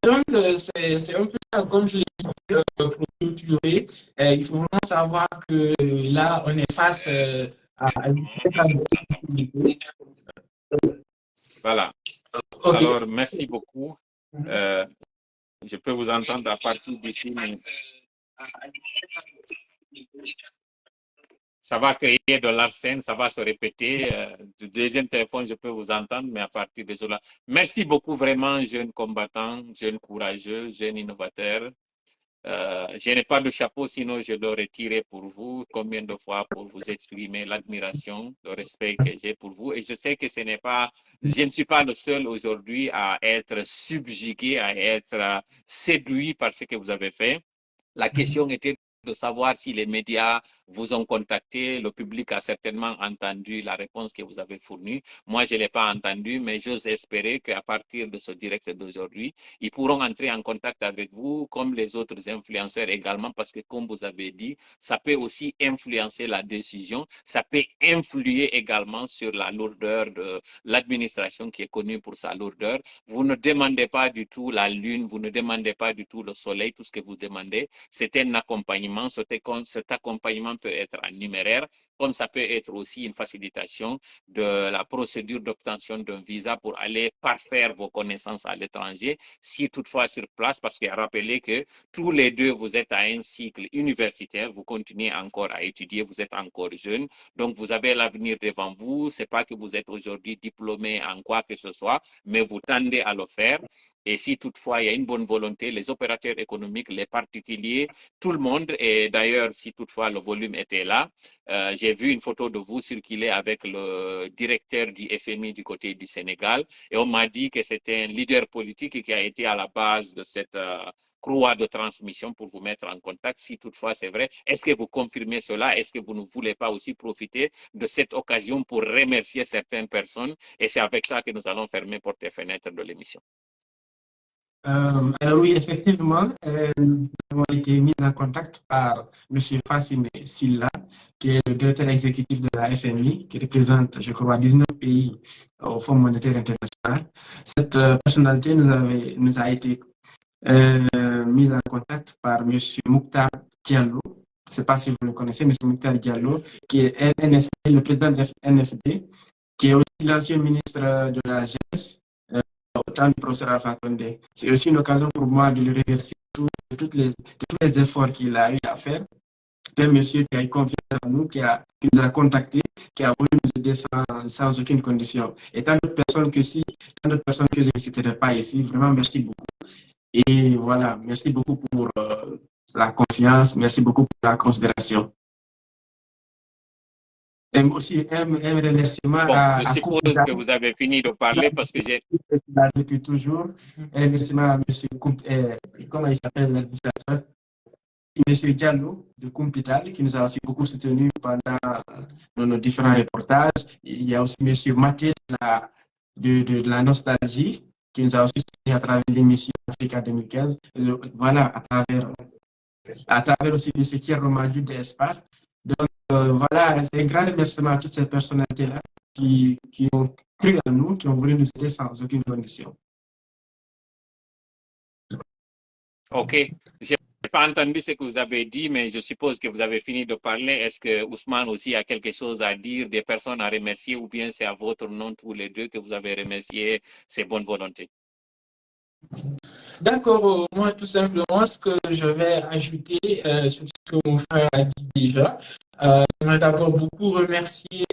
Donc, c'est un peu ça, comme je l'ai dit, pour clôturer, il faut vraiment savoir que là, on est face à une Voilà. Okay. Alors, merci beaucoup. Je peux vous entendre à partir d'ici. Mais... Ça va créer de l'arsène, ça va se répéter. Du deuxième téléphone, je peux vous entendre, mais à partir de cela. Merci beaucoup, vraiment, jeunes combattants, jeunes courageux, jeunes innovateurs. Je n'ai pas de chapeau, sinon je l'aurais tiré pour vous. Combien de fois pour vous exprimer l'admiration, le respect que j'ai pour vous. Et je sais que ce n'est pas, je ne suis pas le seul aujourd'hui à être subjugué, à être séduit par ce que vous avez fait. La question était de savoir si les médias vous ont contacté. Le public a certainement entendu la réponse que vous avez fournie. Moi, je ne l'ai pas entendu, mais j'ose espérer qu'à partir de ce direct d'aujourd'hui, ils pourront entrer en contact avec vous, comme les autres influenceurs également, parce que comme vous avez dit, ça peut aussi influencer la décision, ça peut influer également sur la lourdeur de l'administration qui est connue pour sa lourdeur. Vous ne demandez pas du tout la lune, vous ne demandez pas du tout le soleil, tout ce que vous demandez, c'est un accompagnement. Cet accompagnement peut être en numéraire, comme ça peut être aussi une facilitation de la procédure d'obtention d'un visa pour aller parfaire vos connaissances à l'étranger, si toutefois sur place, parce qu'il y a rappelé que tous les deux, vous êtes à un cycle universitaire, vous continuez encore à étudier, vous êtes encore jeune, donc vous avez l'avenir devant vous, c'est pas que vous êtes aujourd'hui diplômé en quoi que ce soit, mais vous tendez à le faire. Et si toutefois il y a une bonne volonté, les opérateurs économiques, les particuliers, tout le monde, et d'ailleurs si toutefois le volume était là, j'ai vu une photo de vous circuler avec le directeur du FMI du côté du Sénégal et on m'a dit que c'était un leader politique qui a été à la base de cette croix de transmission pour vous mettre en contact, si toutefois c'est vrai. Est-ce que vous confirmez cela? Est-ce que vous ne voulez pas aussi profiter de cette occasion pour remercier certaines personnes? Et c'est avec ça que nous allons fermer porte et fenêtre de l'émission. Alors oui, effectivement, nous avons été mis en contact par M. Fassime Silla, qui est le directeur exécutif de la FMI, qui représente, je crois, 19 pays au Fonds monétaire international. Cette personnalité nous a été mise en contact par M. Mouktar Diallo. Je ne sais pas si vous le connaissez, M. Mouktar Diallo, qui est NFD, le président de NFD, qui est aussi l'ancien ministre de la Jeunesse, au temps du professeur Alpha Condé. C'est aussi une occasion pour moi de le remercier de tous les efforts qu'il a eu à faire. C'est un monsieur qui a eu confiance en nous, qui nous a contactés, qui a voulu nous aider sans aucune condition. Et tant d'autres personnes que je ne citerai pas ici, vraiment merci beaucoup. Et voilà, merci beaucoup pour la confiance, merci beaucoup pour la considération. Et aussi un remerciement à je suppose que vous avez fini de parler parce que j'ai... Depuis toujours, un remerciement à M. Comment il s'appelle l'administrateur? M. Diallo de Kumpital, qui nous a aussi beaucoup soutenus pendant nos différents reportages. Il y a aussi M. Maté de la Nostalgie, qui nous a aussi soutenu à travers l'émission Africa 2015. Voilà, à travers aussi M. Thierry Romadou de Espace. Donc, voilà, c'est un grand remerciement à toutes ces personnalités-là qui ont cru en nous, qui ont voulu nous aider sans aucune condition. OK. Je n'ai pas entendu ce que vous avez dit, mais je suppose que vous avez fini de parler. Est-ce que Ousmane aussi a quelque chose à dire, des personnes à remercier, ou bien c'est à votre nom tous les deux que vous avez remercié ces bonnes volontés? D'accord, moi tout simplement ce que je vais ajouter sur ce que mon frère a dit déjà. J'aimerais d'abord beaucoup remercier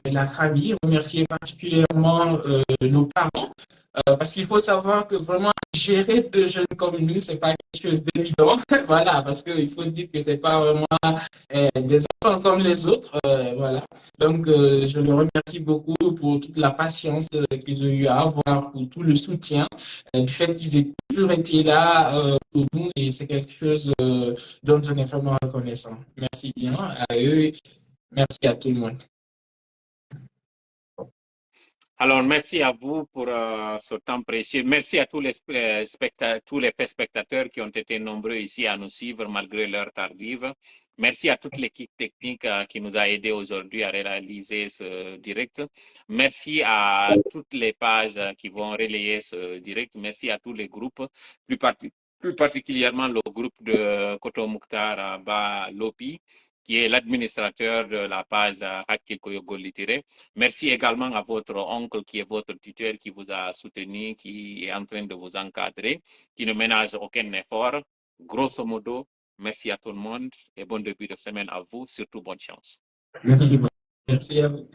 la famille, remercier particulièrement nos parents, parce qu'il faut savoir que vraiment gérer deux jeunes comme nous, c'est pas quelque chose d'évident. Voilà, parce qu'il faut dire que c'est pas vraiment des enfants comme les autres. Voilà. Donc, je le remercie beaucoup pour toute la patience qu'ils ont eu à avoir, pour tout le soutien, du fait qu'ils aient toujours été là pour nous, et c'est quelque chose dont on est vraiment reconnaissant. Merci bien à eux, merci à tout le monde. Alors, merci à vous pour ce temps précieux. Merci à tous les spectateurs qui ont été nombreux ici à nous suivre malgré l'heure tardive. Merci à toute l'équipe technique qui nous a aidés aujourd'hui à réaliser ce direct. Merci à toutes les pages qui vont relayer ce direct. Merci à tous les groupes, plus particulièrement le groupe de Koto Mouktar Ba Lopi, qui est l'administrateur de la page Hakil Koyogo Litéré. Merci également à votre oncle qui est votre tuteur, qui vous a soutenu, qui est en train de vous encadrer, qui ne ménage aucun effort. Grosso modo, merci à tout le monde et bon début de semaine à vous, surtout bonne chance. Merci. Merci à vous.